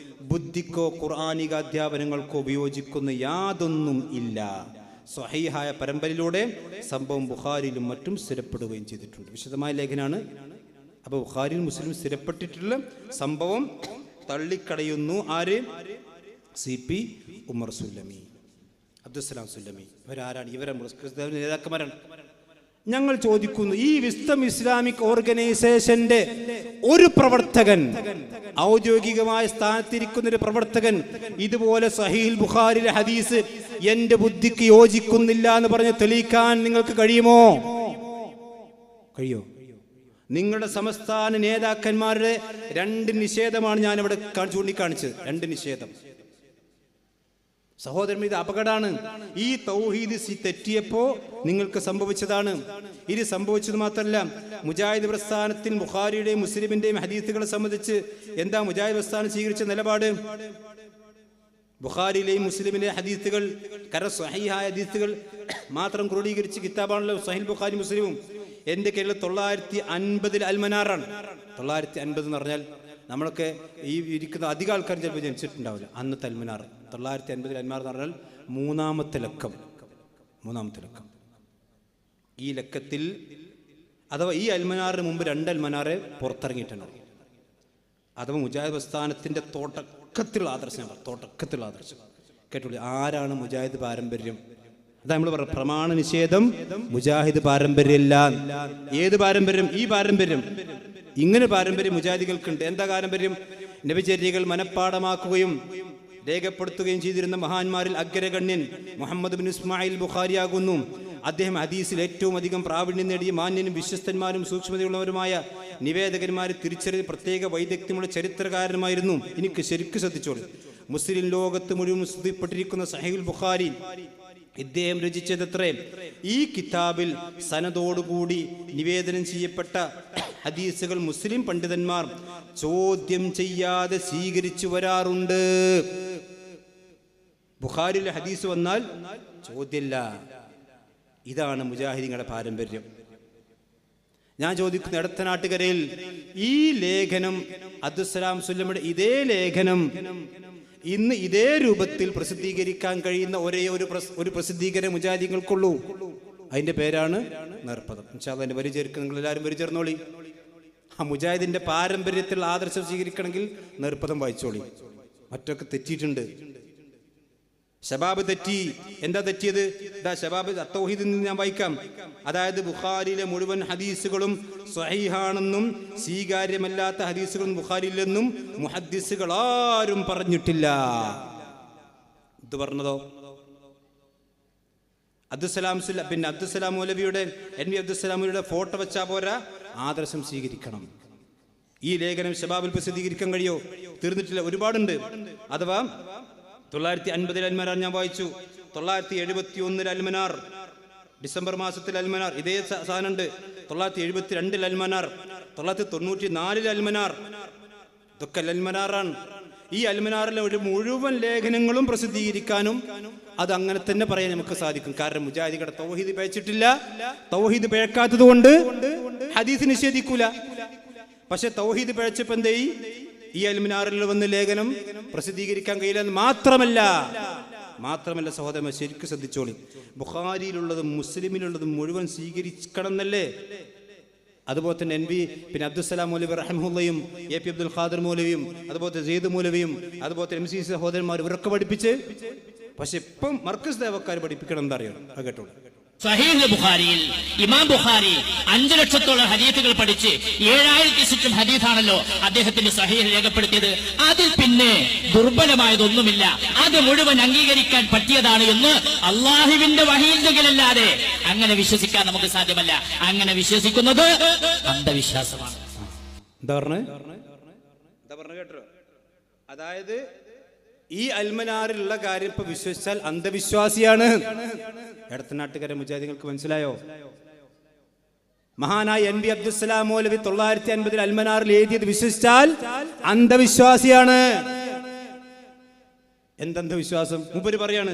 ബുദ്ധിക്കോ ഖുർആനിക അധ്യാപനങ്ങൾക്കോ ഉപയോഗിക്കുന്ന യാതൊന്നും ഇല്ല. സ്വഹീഹായ പരമ്പരയിലൂടെ സംഭവം ബുഖാരിയിലും മറ്റും സ്ഥിരപ്പെടുകയും ചെയ്തിട്ടുണ്ട്. വിശദമായ ലേഖനാണ്. അപ്പോൾ ബുഖാരിയിൽ മുസ്ലിം സ്ഥിരപ്പെട്ടിട്ടുള്ള സംഭവം തള്ളിക്കടയുന്നു. ആര്? CP ഉമർ സുല്ലമി, അബ്ദുസ്സലാം സുല്ലമി. ഇവരാരാണ്? ഇവരെ നേതാക്കന്മാരാണ്. ഞങ്ങൾ ചോദിക്കുന്നു, ഈ വിസ്ഡം ഇസ്ലാമിക് ഓർഗനൈസേഷന്റെ ഒരു പ്രവർത്തകൻ, ഔദ്യോഗികമായ സ്ഥാനത്തിരിക്കുന്ന ഒരു പ്രവർത്തകൻ ഇതുപോലെ സഹീഹുൽ ബുഖാരിയിലെ ഹദീസ് എന്റെ ബുദ്ധിക്ക് യോജിക്കുന്നില്ല എന്ന് പറഞ്ഞ് തെളിയിക്കാൻ നിങ്ങൾക്ക് കഴിയുമോ? കഴിയോ? നിങ്ങളുടെ സംസ്ഥാന നേതാക്കന്മാരുടെ 2 നിഷേധമാണ് ഞാനിവിടെ ചൂണ്ടിക്കാണിച്ചത്. 2 നിഷേധം. സഹോദരൻ, ഇത് അപകടമാണ്. ഈ തൗഹീദ് തെറ്റിയപ്പോ നിങ്ങൾക്ക് സംഭവിച്ചതാണ്. ഇത് സംഭവിച്ചത് മാത്രമല്ല, മുജാഹിദ് പ്രസ്ഥാനത്തിൽ ബുഖാരിയുടെയും മുസ്ലിമിന്റെയും ഹദീസുകളെ സംബന്ധിച്ച് എന്താ മുജാഹിദ് പ്രസ്ഥാനം സ്വീകരിച്ച നിലപാട്? ബുഖാരിയിലെയും മുസ്ലിമിലെ ഹദീസുകൾ, സ്വഹീഹായ ഹദീസുകൾ മാത്രം ക്രോഡീകരിച്ച് കിതാബാണല്ലോ സഹീഹ് ബുഖാരി മുസ്ലിമും. എൻ്റെ കയ്യിൽ 950 അൽമനാറാണ്. 950 എന്ന് പറഞ്ഞാൽ നമ്മളൊക്കെ ഈ ഇരിക്കുന്ന അധികം ആൾക്കാർ ചിലപ്പോൾ ജനിച്ചിട്ടുണ്ടാവില്ല. അന്നത്തെ അൽമനാർ 950 അൽമാർ എന്ന് പറഞ്ഞാൽ മൂന്നാമത്തെ ലക്കം. ഈ ലക്കത്തിൽ അഥവാ ഈ അൽമനാറിന് മുമ്പ് 2 അൽമനാറെ പുറത്തിറങ്ങിയിട്ടുണ്ട്. അഥവാ മുജാഹിദ് പ്രസ്ഥാനത്തിൻ്റെ തുടക്കത്തിലുള്ള ആദർശം കേട്ടോളൂ. ആരാണ് മുജാഹിദ് പാരമ്പര്യം? അതാ നമ്മൾ പറഞ്ഞ പ്രമാണ നിഷേധം മുജാഹിദ് പാരമ്പര്യമല്ല. ഏത് പാരമ്പര്യം? ഈ പാരമ്പര്യം. ഇങ്ങനെ പാരമ്പര്യം മുജാഹിദികൾക്കുണ്ട്. എന്താ പാരമ്പര്യം? നബിചര്യകൾ മനഃപ്പാടമാക്കുകയും രേഖപ്പെടുത്തുകയും ചെയ്തിരുന്ന മഹാന്മാരിൽ അഗ്രഗണ്യൻ മുഹമ്മദ് ബിൻ ഇസ്മായിൽ ബുഖാരി ആകുന്നു. അദ്ദേഹം ഹദീസിൽ ഏറ്റവും അധികം പ്രാവീണ്യം നേടിയ മാന്യനും വിശ്വസ്തന്മാരും സൂക്ഷ്മതയുള്ളവരുമായ നിവേദകന്മാരെ തിരിച്ചറിഞ്ഞ് പ്രത്യേക വൈദഗ്ധ്യമുള്ള ചരിത്രകാരനുമായിരുന്നു. എനിക്ക് ശരിക്കും ശ്രദ്ധിച്ചോളൂ. മുസ്ലിം ലോകത്ത് മുഴുവൻ സ്തുതിപ്പെട്ടിരിക്കുന്ന സഹീഹുൽ ബുഖാരി ഇദ്ദേഹം രചിച്ചതത്രേ. ഈ കിതാബിൽ സനദോടുകൂടി നിവേദനം ചെയ്യപ്പെട്ട ഹദീസുകൾ മുസ്ലിം പണ്ഡിതന്മാർ ചോദ്യം ചെയ്യാതെ സ്വീകരിച്ചു വരാറുണ്ട്. ബുഖാരിയിലെ ഹദീസ് വന്നാൽ ചോദ്യമില്ല. ഇതാണ് മുജാഹിദീങ്ങളുടെ പാരമ്പര്യം. ഞാൻ ചോദിക്കുന്ന ഇടത്തനാട്ടുകരയിൽ ഈ ലേഖനം അബ്ദുസ്സലാം സുല്ലമിയുടെ ഇതേ ലേഖനം ഇന്ന് ഇതേ രൂപത്തിൽ പ്രസിദ്ധീകരിക്കാൻ കഴിയുന്ന ഒരേ ഒരു പ്രസിദ്ധീകരണം മുജാഹിദീങ്ങൾക്കുള്ളൂ. അതിന്റെ പേരാണ് നേർപ്പദം. ഇൻഷാ അല്ലാഹ് അതിന്റെ വരി ചേർക്കുന്ന നിങ്ങൾ എല്ലാവരും വരി ചേർന്നോളി. ആ മുജാഹിദിന്റെ പാരമ്പര്യത്തിലുള്ള ആദർശം സ്വീകരിക്കണമെങ്കിൽ നേർപ്പദം വായിച്ചോളി. മറ്റൊക്കെ തെറ്റിയിട്ടുണ്ട്. ശബാബ് തെറ്റി. എന്താ തെറ്റിയത്? ശബാബ് തൗഹീദിൽ നിന്ന് ഞാൻ വായിക്കാം. അതായത് ബുഖാരിയിലെ മുഴുവൻ ഹദീസുകളും സ്വഹീഹാണെന്നും സ്വീകാര്യമല്ലാത്ത ഹദീസുകളും ബുഖാരിയിലെന്നും മുഹദ്ദിസുകൾ ആരും പറഞ്ഞിട്ടില്ല. ഇത് പറഞ്ഞതോ അബ്ദുസ്സലാം മൗലവിയുടെ NV അബ്ദുസ്സലാം മൗലവിയുടെ ഫോട്ടോ വെച്ചാ പോരാ, ആദർശം സ്വീകരിക്കണം. ഈ ലേഖനം ശബാബിൽ പ്രസിദ്ധീകരിക്കാൻ കഴിയോ? തീർന്നിട്ടില്ല, ഒരുപാടുണ്ട്. അഥവാ 950 അൽമനാർ ഞാൻ വായിച്ചു. 971 അൽമനാർ, ഡിസംബർ മാസത്തിൽ അൽമനാർ ഇതേ സാധനമുണ്ട്. 972 അൽമനാർ, 994 അൽമനാർ. ഇതൊക്കെ അൽമനാറാണ്. ഈ അൽമനാറിലെ ഒരു മുഴുവൻ ലേഖനങ്ങളും പ്രസിദ്ധീകരിക്കാനും അത് അങ്ങനെ തന്നെ പറയാൻ നമുക്ക് സാധിക്കും. കാരണം മുജാഹിദികളുടെ തൗഹീദ് പിഴച്ചിട്ടില്ല. തൗഹീദ് പിഴക്കാത്തത് കൊണ്ട് ഹദീസ് നിഷേധിക്കൂല. പക്ഷെ തൗഹീദ് പിഴച്ചപ്പോ എന്തേ? ഈ അൽമിനാറിൽ വന്ന് ലേഖനം പ്രസിദ്ധീകരിക്കാൻ കഴിയില്ല. മാത്രമല്ല സഹോദരന്മാർ, ശരിക്കും ശ്രദ്ധിച്ചോളി. ബുഖാരിയിലുള്ളതും മുസ്ലിമിലുള്ളതും മുഴുവൻ സ്വീകരിക്കണം എന്നല്ലേ? അതുപോലെ തന്നെ NV അബ്ദുസ്സലാം മൗലവി റഹ്മത്തുള്ളയും AP അബ്ദുൽ ഖാദർ മൗലവിയും അതുപോലെ സെയ്ദ് മൗലവിയും അതുപോലെ MC സഹോദരന്മാർ ഇവരൊക്കെ പഠിപ്പിച്ച്. പക്ഷെ ഇപ്പം മർക്കസ് ദേവക്കാർ പഠിപ്പിക്കണം എന്താ അറിയോ? അത് കേട്ടോളൂ. സഹീഹ് ബുഖാരിയിൽ ഇമാം ബുഖാരി 5 ലക്ഷത്തോളം ഹദീസുകൾ പഠിച്ച് 7000 ചുറ്റും ഹദീസാണല്ലോ അദ്ദേഹത്തിന്റെ സഹീഹ് രേഖപ്പെടുത്തിയത്. അതിൽ പിന്നെ ദുർബലമായതൊന്നുമില്ല. അത് മുഴുവൻ അംഗീകരിക്കാൻ പറ്റിയതാണ് എന്ന് അള്ളാഹുവിന്റെ വഹീദുകളല്ലാതെ അങ്ങനെ വിശ്വസിക്കാൻ നമുക്ക് സാധ്യമല്ല. അങ്ങനെ വിശ്വസിക്കുന്നത് അന്ധവിശ്വാസമാണ്. എന്താ പറഞ്ഞു കേട്ടോ? അതായത് ഈ അൽമനാറിലുള്ള കാര്യം ഇപ്പൊ വിശ്വസിച്ചാൽ അന്ധവിശ്വാസിയാണ്. എടത്തനാട്ടുകാരെ മുജാഹിദുകൾക്ക് മനസ്സിലായോ? മഹാനായ NB അബ്ദുസ്സലാം മൗലവി 950 അൽമനാറിൽ എഴുതിയത് വിശ്വസിച്ചാൽ അന്ധവിശ്വാസിയാണ്. എന്തന്ധവിശ്വാസം? മൂപ്പര് പറയാണ്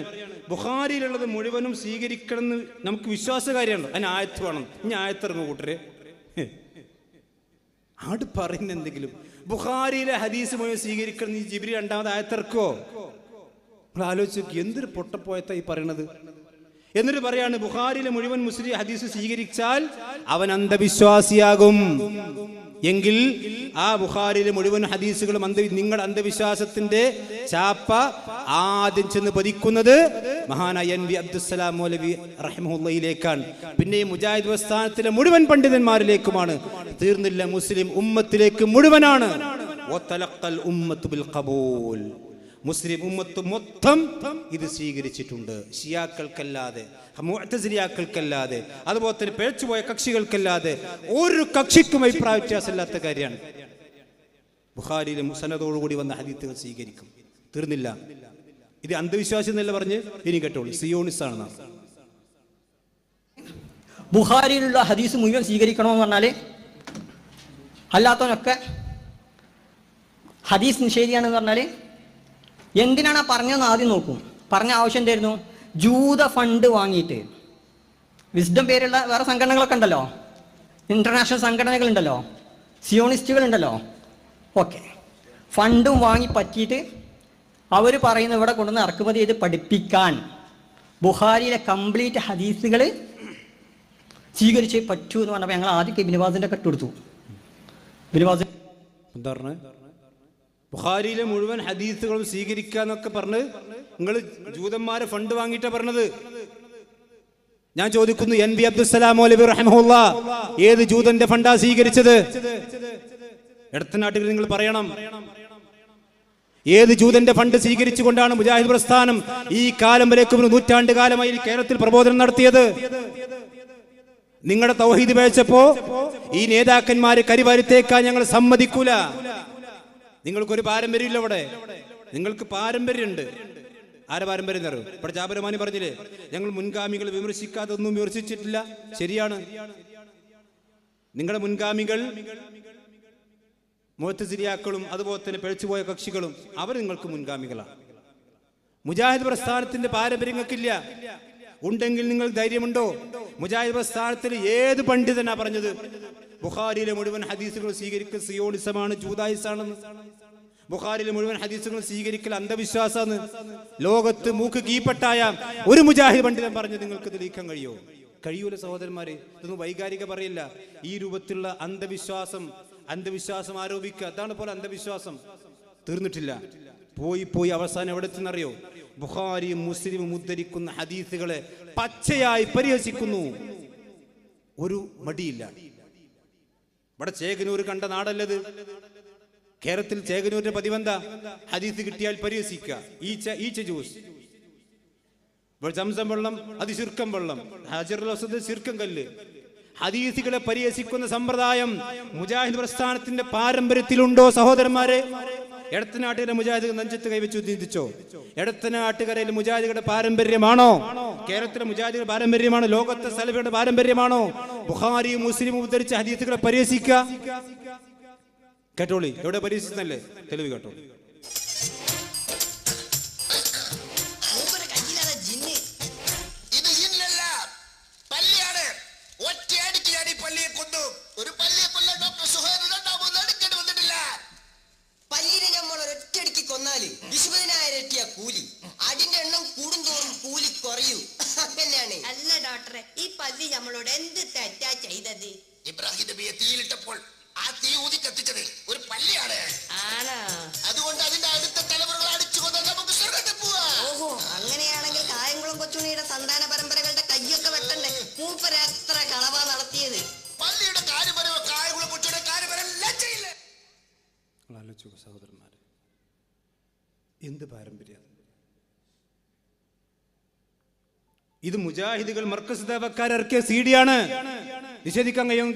ബുഖാരിയിലുള്ളത് മുഴുവനും സ്വീകരിക്കണമെന്ന് നമുക്ക് വിശ്വാസകാര്യമാണ്. അതിന് ആയത്ത് വേണം. ഇനി ആയത്തിറങ്ങും കൂട്ടരെ. ആട് പറയുന്ന എന്തെങ്കിലും ബുഖാരിയിലെ ഹദീസ് മുഴുവൻ സ്വീകരിക്കണം ഈ ജിബ്രീൽ രണ്ടാമത് ആയത്തിറക്കോ? നമ്മൾ ആലോചിച്ച് നോക്കി, എന്തൊരു പൊട്ടപ്പോയത്താ ഈ പറയണത്. എന്നിട്ട് പറയാണ് ബുഖാരിയിലെ മുഴുവൻ മുസ്ലിം ഹദീസ് സ്വീകരിച്ചാൽ അവൻ അന്ധവിശ്വാസിയാകും. എങ്കിൽ ആ ബുഖാരിയിലെ മുഴുവൻ ഹദീസുകളും നിങ്ങൾ അന്ധവിശ്വാസത്തിന്റെ ചാപ്പ ആദ്യം ചെന്ന് പതിക്കുന്നത് മഹാനായ NB അബ്ദുസ്സലാം മൗലവി റഹിമഹുള്ളയിലേക്കാണ്. പിന്നെ മുജാഹിദ് പ്രസ്ഥാനത്തിലെ മുഴുവൻ പണ്ഡിതന്മാരിലേക്കുമാണ്. തീർന്നില്ല, മുസ്ലിം ഉമ്മത്തിലേക്ക് മുഴുവനാണ്. മുസ്ലിം ഉമ്മത്ത് മൊത്തം ഇത് സ്വീകരിച്ചിട്ടുണ്ട്. ഷിയാക്കൾക്കല്ലാതെ, മുഅ്തസിലിയാക്കൾക്കല്ലാതെ, അതുപോലെ തന്നെ പേച്ചുപോയ കക്ഷികൾക്കല്ലാതെ ഒരു കക്ഷിക്കും അഭിപ്രായ വ്യത്യാസമില്ലാത്ത കാര്യമാണ്. ബുഖാരിയിലെ മുസനദോടുകൂടി വന്ന ഹദീസുകൾ സ്വീകരിക്കും. തീർന്നില്ല. ഇത് അന്ധവിശ്വാസം എന്നല്ല പറഞ്ഞ് ഇനി കേട്ടോളൂ, സിയോണിസ് ആണ്. ബുഖാരിയിലുള്ള ഹദീസ് മുഴുവൻ സ്വീകരിക്കണമെന്ന് പറഞ്ഞാല് അല്ലാത്തവനൊക്കെ ഹദീസ് നിഷേധിയാണെന്ന് പറഞ്ഞാല് എന്തിനാണ് പറഞ്ഞതെന്ന് ആദ്യം നോക്കും. പറഞ്ഞ ആവശ്യം എന്തായിരുന്നു? ജൂത ഫണ്ട് വാങ്ങിയിട്ട്, വിസ്ഡം പേരുള്ള വേറെ സംഘടനകളൊക്കെ ഉണ്ടല്ലോ, ഇന്റർനാഷണൽ സംഘടനകളുണ്ടല്ലോ, സിയോണിസ്റ്റുകളുണ്ടല്ലോ, ഓക്കെ, ഫണ്ടും വാങ്ങി പറ്റിയിട്ട് അവർ പറയുന്ന ഇവിടെ കൊണ്ടുവന്ന് ഇറക്കുമതി ചെയ്ത് പഠിപ്പിക്കാൻ ബുഖാരിയിലെ കംപ്ലീറ്റ് ഹദീസുകൾ സ്വീകരിച്ചേ പറ്റൂ എന്ന് പറഞ്ഞപ്പോൾ ഞങ്ങൾ ആദ്യം ബിനുവാസിന്റെ കെട്ട് കൊടുത്തു. ബിനുവാസ് എന്താ പറഞ്ഞത്? ബുഖാരിയിലെ മുഴുവൻ ഹദീസുകളും സ്വീകരിക്കാന്നൊക്കെ പറഞ്ഞ് നിങ്ങൾ ജൂതന്മാരെ ഫണ്ട് വാങ്ങിയിട്ടാ പറഞ്ഞത്. ഞാൻ ചോദിക്കുന്നു, NB അബ്ദുസ്സലാം മൗലവി റഹിമഹുള്ള ഏത് ജൂതന്റെ ഫണ്ടാ സ്വീകരിച്ചത്? എടത്തനാട്ടിൽ നിങ്ങൾ പറയണം. ഏത് ജൂതന്റെ ഫണ്ട് സ്വീകരിച്ചുകൊണ്ടാണ് മുജാഹിദ് പ്രസ്ഥാനം ഈ കാലം വരേക്കും 100 നൂറ്റാണ്ട് കാലമായി കേരളത്തിൽ പ്രബോധനം നടത്തിയത്? നിങ്ങളുടെ തൗഹീദ് പേച്ചപ്പോ ഈ നേതാക്കന്മാര് കരിവാരിത്തേക്കാൻ ഞങ്ങൾ സമ്മതിക്കൂല. നിങ്ങൾക്കൊരു പാരമ്പര്യമില്ല ഇവിടെ. നിങ്ങൾക്ക് പാരമ്പര്യമുണ്ട്. ആരെ പാരമ്പര്യം തരും? ഇവിടെ ജാബിറമാനി പറഞ്ഞില്ലേ, ഞങ്ങൾ മുൻഗാമികൾ വിമർശിക്കാതെ ഒന്നും വിമർശിച്ചിട്ടില്ല. ശരിയാണ്. നിങ്ങളുടെ മുൻഗാമികൾ മുഅ്തസിലിയാക്കളും അതുപോലെ തന്നെ പിഴച്ചുപോയ കക്ഷികളും അവർ നിങ്ങൾക്ക് മുൻഗാമികളാണ്. മുജാഹിദ് പ്രസ്ഥാനത്തിന്റെ പാരമ്പര്യം നിങ്ങൾക്കില്ല. ഉണ്ടെങ്കിൽ നിങ്ങൾ ധൈര്യമുണ്ടോ? മുജാഹിദ് പ്രസ്ഥാനത്തിൽ ഏത് പണ്ഡിതനാ പറഞ്ഞത് ബുഖാരിയിലെ മുഴുവൻ ഹദീസുകൾ സ്വീകരിക്കൽ സിയോണിസമാണ്, ജൂദായിസാണെന്ന്? ബുഖാരിയിലെ മുഴുവൻ ഹദീസുകൾ സ്വീകരിക്കൽ അന്ധവിശ്വാസമാണ്. ലോകത്ത് മൂക്ക് കീപ്പട്ടായ ഒരു മുജാഹിദ് പണ്ഡിതൻ പറഞ്ഞ് നിങ്ങൾക്ക് തെളിയിക്കാൻ കഴിയൂല സഹോദരന്മാരെ. ഇതൊന്നും വൈകാരിക പറയില്ല. ഈ രൂപത്തിലുള്ള അന്ധവിശ്വാസം ആരോപിക്കുക, അതാണ് പോലെ അന്ധവിശ്വാസം. തീർന്നിട്ടില്ല. പോയി അവസാനം എവിടെ എത്തുന്നറിയോ? ബുഖാരിയും മുസ്ലിമും ഉദ്ധരിക്കുന്ന ഹദീസുകളെ പച്ചയായി പരിഹസിക്കുന്നു. ഒരു മടിയില്ല. ഇവിടെ ചേകനൂർ കണ്ട നാടല്ലത്. കേരളത്തിൽ ചേകനൂരിന്റെ പതിവെന്താ? ഹദീസ് കിട്ടിയാൽ പരിഹസിക്കുക. ഈച്ച ജ്യൂസ്, സംസം വെള്ളം, അത് ശിർക്കം വെള്ളം, ഹജറുൽ അസ്വദ് ശിർക്കം കല്ല്. ഹദീസുകളെ പരിഹസിക്കുന്ന സമ്പ്രദായം മുജാഹിദ് പ്രസ്ഥാനത്തിന്റെ പാരമ്പര്യത്തിലുണ്ടോ സഹോദരന്മാരെ? എടത്തനാട്ടുകാരെ മുജാഹിദ് നെഞ്ചത്ത് കൈവച്ചു ചിന്തിച്ചോ? എടത്തനാട്ടുകരയിൽ മുജാഹിദുകളുടെ പാരമ്പര്യമാണോ? കേരളത്തിലെ മുജാഹിദുകളുടെ പാരമ്പര്യമാണോ? ലോകത്തെ സലഫിയുടെ പാരമ്പര്യമാണോ ബുഖാരിയും മുസ്ലിമും ഉദ്ധരിച്ച ഹദീസുകളെ പരിഹസിക്കുക? കേട്ടോളി, എവിടെ പരിഹസിച്ചല്ലേ? തെളിവ് കേട്ടോളി. കൂലി അതിന്റെ എണ്ണം കൂടുന്തോറും കൂലി കുറയൂ. അങ്ങനെയാണ്. അല്ല ഡോക്ടറെ, ഈ പല്ലി നമ്മളോട് എന്ത് തെറ്റാ ചെയ്തത്? ഇബ്രാഹിം നബിയെ തീയിലിട്ടപ്പോൾ ആ തീ ഊതി കത്തിച്ചത് ഒരു പല്ലിയാണ്. ആണോ? അതുകൊണ്ട് അതിന്റെ അടുത്ത തലമുറകൾ അടിച്ചുകൊണ്ട് നമുക്ക് സ്വർഗ്ഗത്തിൽ പോവാം. ഓഹോ, അങ്ങനെയാണെങ്കിൽ കായംകുളം കൊച്ചുണ്ണിയുടെ സന്താന പരമ്പരകളുടെ കയ്യൊക്കെ വെട്ടണ്ടേ? മൂപ്പര് എത്ര കളവാ നടത്തിയത്. പള്ളിയുടെ കാര്യം പറയുമ്പോ കായംകുളം കൊച്ചുണ്ണിയുടെ കാര്യം വരെല്ലാം ചെയ്യില്ലേ? സഹോദരന്മാരെ, എന്ത് പാരമ്പര്യം ഇത്? മുജാഹിദുകൾ മർക്കസ് ദേവക്കാരിറക്കിയ സീഡിയാണ്. നിഷേധിക്കാൻ കഴിയും?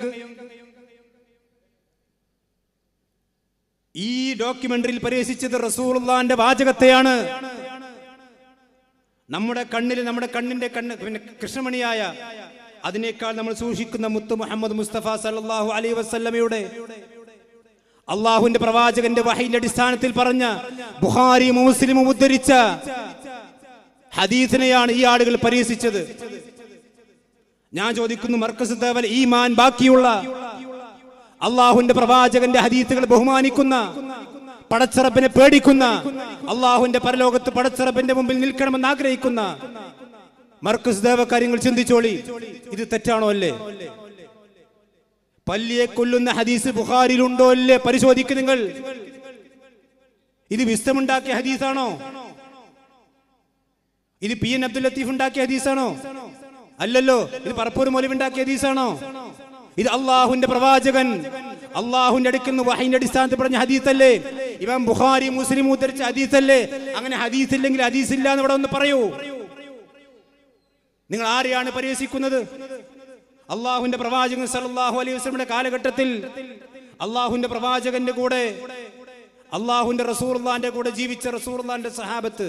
ഈ ഡോക്യുമെന്ററിയിൽ പരിഹസിച്ചത് റസൂലുള്ളാഹിന്റെ വാചകത്തെയാണ്. നമ്മുടെ കണ്ണിന്റെ പിന്നെ കൃഷ്ണമണിയായ അതിനേക്കാൾ നമ്മൾ സൂക്ഷിക്കുന്ന മുത്ത് മുഹമ്മദ് മുസ്തഫ സല്ലല്ലാഹു അലൈഹി വസല്ലമയുടെ അള്ളാഹുവിന്റെ പ്രവാചകന്റെ വഹയിന്റെ അടിസ്ഥാനത്തിൽ പറഞ്ഞ ബുഖാരിയും മുസ്ലിമും ഉദ്ധരിച്ച ഹദീസിനെയാണ് ഈ ആളുകൾ പരിഹസിച്ചത്. ഞാൻ ചോദിക്കുന്നു, മർക്കസ് ദേവൽ ഈമാൻ ബാക്കിയുള്ള അള്ളാഹുവിന്റെ പ്രവാചകന്റെ ഹദീസുകൾ ബഹുമാനിക്കുന്ന, പടച്ചറപ്പിനെ പേടിക്കുന്ന, അള്ളാഹുവിന്റെ പരലോകത്ത് പടച്ചറപ്പിന്റെ മുമ്പിൽ നിൽക്കണമെന്ന് ആഗ്രഹിക്കുന്ന മർക്കസ് ദേവ കാര്യങ്ങൾ ചിന്തിച്ചോളി. ഇത് തെറ്റാണോ അല്ലേ? പല്ലിയെ കൊല്ലുന്ന ഹദീസ് ബുഖാരിയിലുണ്ടോ അല്ലേ പരിശോധിക്കുക നിങ്ങൾ. ഇത് വിസ്തമുണ്ടാക്കിയ ഹദീസാണോ? ഇത് പി എൻ അബ്ദുൽ ലത്തീഫ് ഉണ്ടാക്കിയ ഹദീസാണോ? അല്ലല്ലോ. ഇത് പറപ്പൂർ മൗലവി ഉണ്ടാക്കിയ ഹദീസാണോ? ഇത് അള്ളാഹുവിന്റെ പ്രവാചകൻ അള്ളാഹുവിന്റെ അടുക്കുന്ന വഹയിന്റെ അടിസ്ഥാനത്തിൽ പറഞ്ഞ ഹദീസല്ലേ? ഇമാം ബുഖാരി മുസ്ലിം ഉദ്ധരിച്ച ഹദീസല്ലേ? അങ്ങനെ ഹദീസ് ഇല്ലെങ്കിൽ ഹദീസ് ഇല്ല എന്ന് ഇവിടെ ഒന്ന് പറയൂ. നിങ്ങൾ ആരെയാണ് പരിഹസിക്കുന്നത്? അള്ളാഹുവിന്റെ പ്രവാചകൻ സല്ലല്ലാഹു അലൈഹി വസല്ലമയുടെ കാലഘട്ടത്തിൽ അള്ളാഹുവിന്റെ പ്രവാചകന്റെ കൂടെ, അള്ളാഹുവിന്റെ റസൂലുള്ളാഹിന്റെ കൂടെ ജീവിച്ച റസൂലുള്ളാഹിന്റെ സഹാബത്ത്,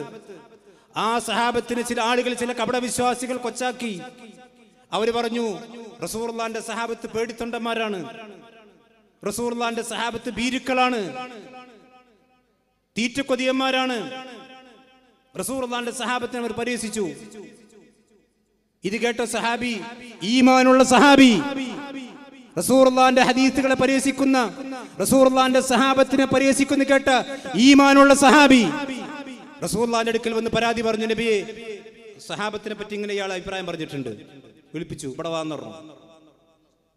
ആ സഹാബത്തിന് ചില ആളുകൾ, ചില കപട വിശ്വാസികൾ കൊച്ചാക്കി. അവര് പറഞ്ഞു റസൂലുള്ളാഹിന്റെ സഹാബത്ത് പേടിത്തൊണ്ടന്മാരാണ്, റസൂലുള്ളാഹിന്റെ സഹാബത്ത് ഭീരുക്കളാണ്, തീറ്റക്കൊതിയന്മാരാണ്. റസൂലുള്ളാഹിന്റെ സഹാബത്തിനെ അവർ പരിഹസിച്ചു. ഇത് കേട്ട സഹാബി, ഈമാനുള്ള സഹാബി, റസൂലുള്ളാഹിന്റെ ഹദീസുകളെ പരിഹസിക്കുന്ന, റസൂലുള്ളാഹിന്റെ സഹാബത്തിനെ പരിഹസിക്കുന്ന കേട്ട ഈമാനുള്ള സഹാബി റസൂലുള്ളാഹിന്റെ അടുക്കൽ വന്ന് പരാതി പറഞ്ഞു, നബിയെ, സഹാബത്തിനെ പറ്റി ഇങ്ങനെ ഇയാൾ അഭിപ്രായം പറഞ്ഞിട്ടുണ്ട്. വിളിപ്പിച്ചു, ഇവിടെ വാന്ന് പറഞ്ഞു.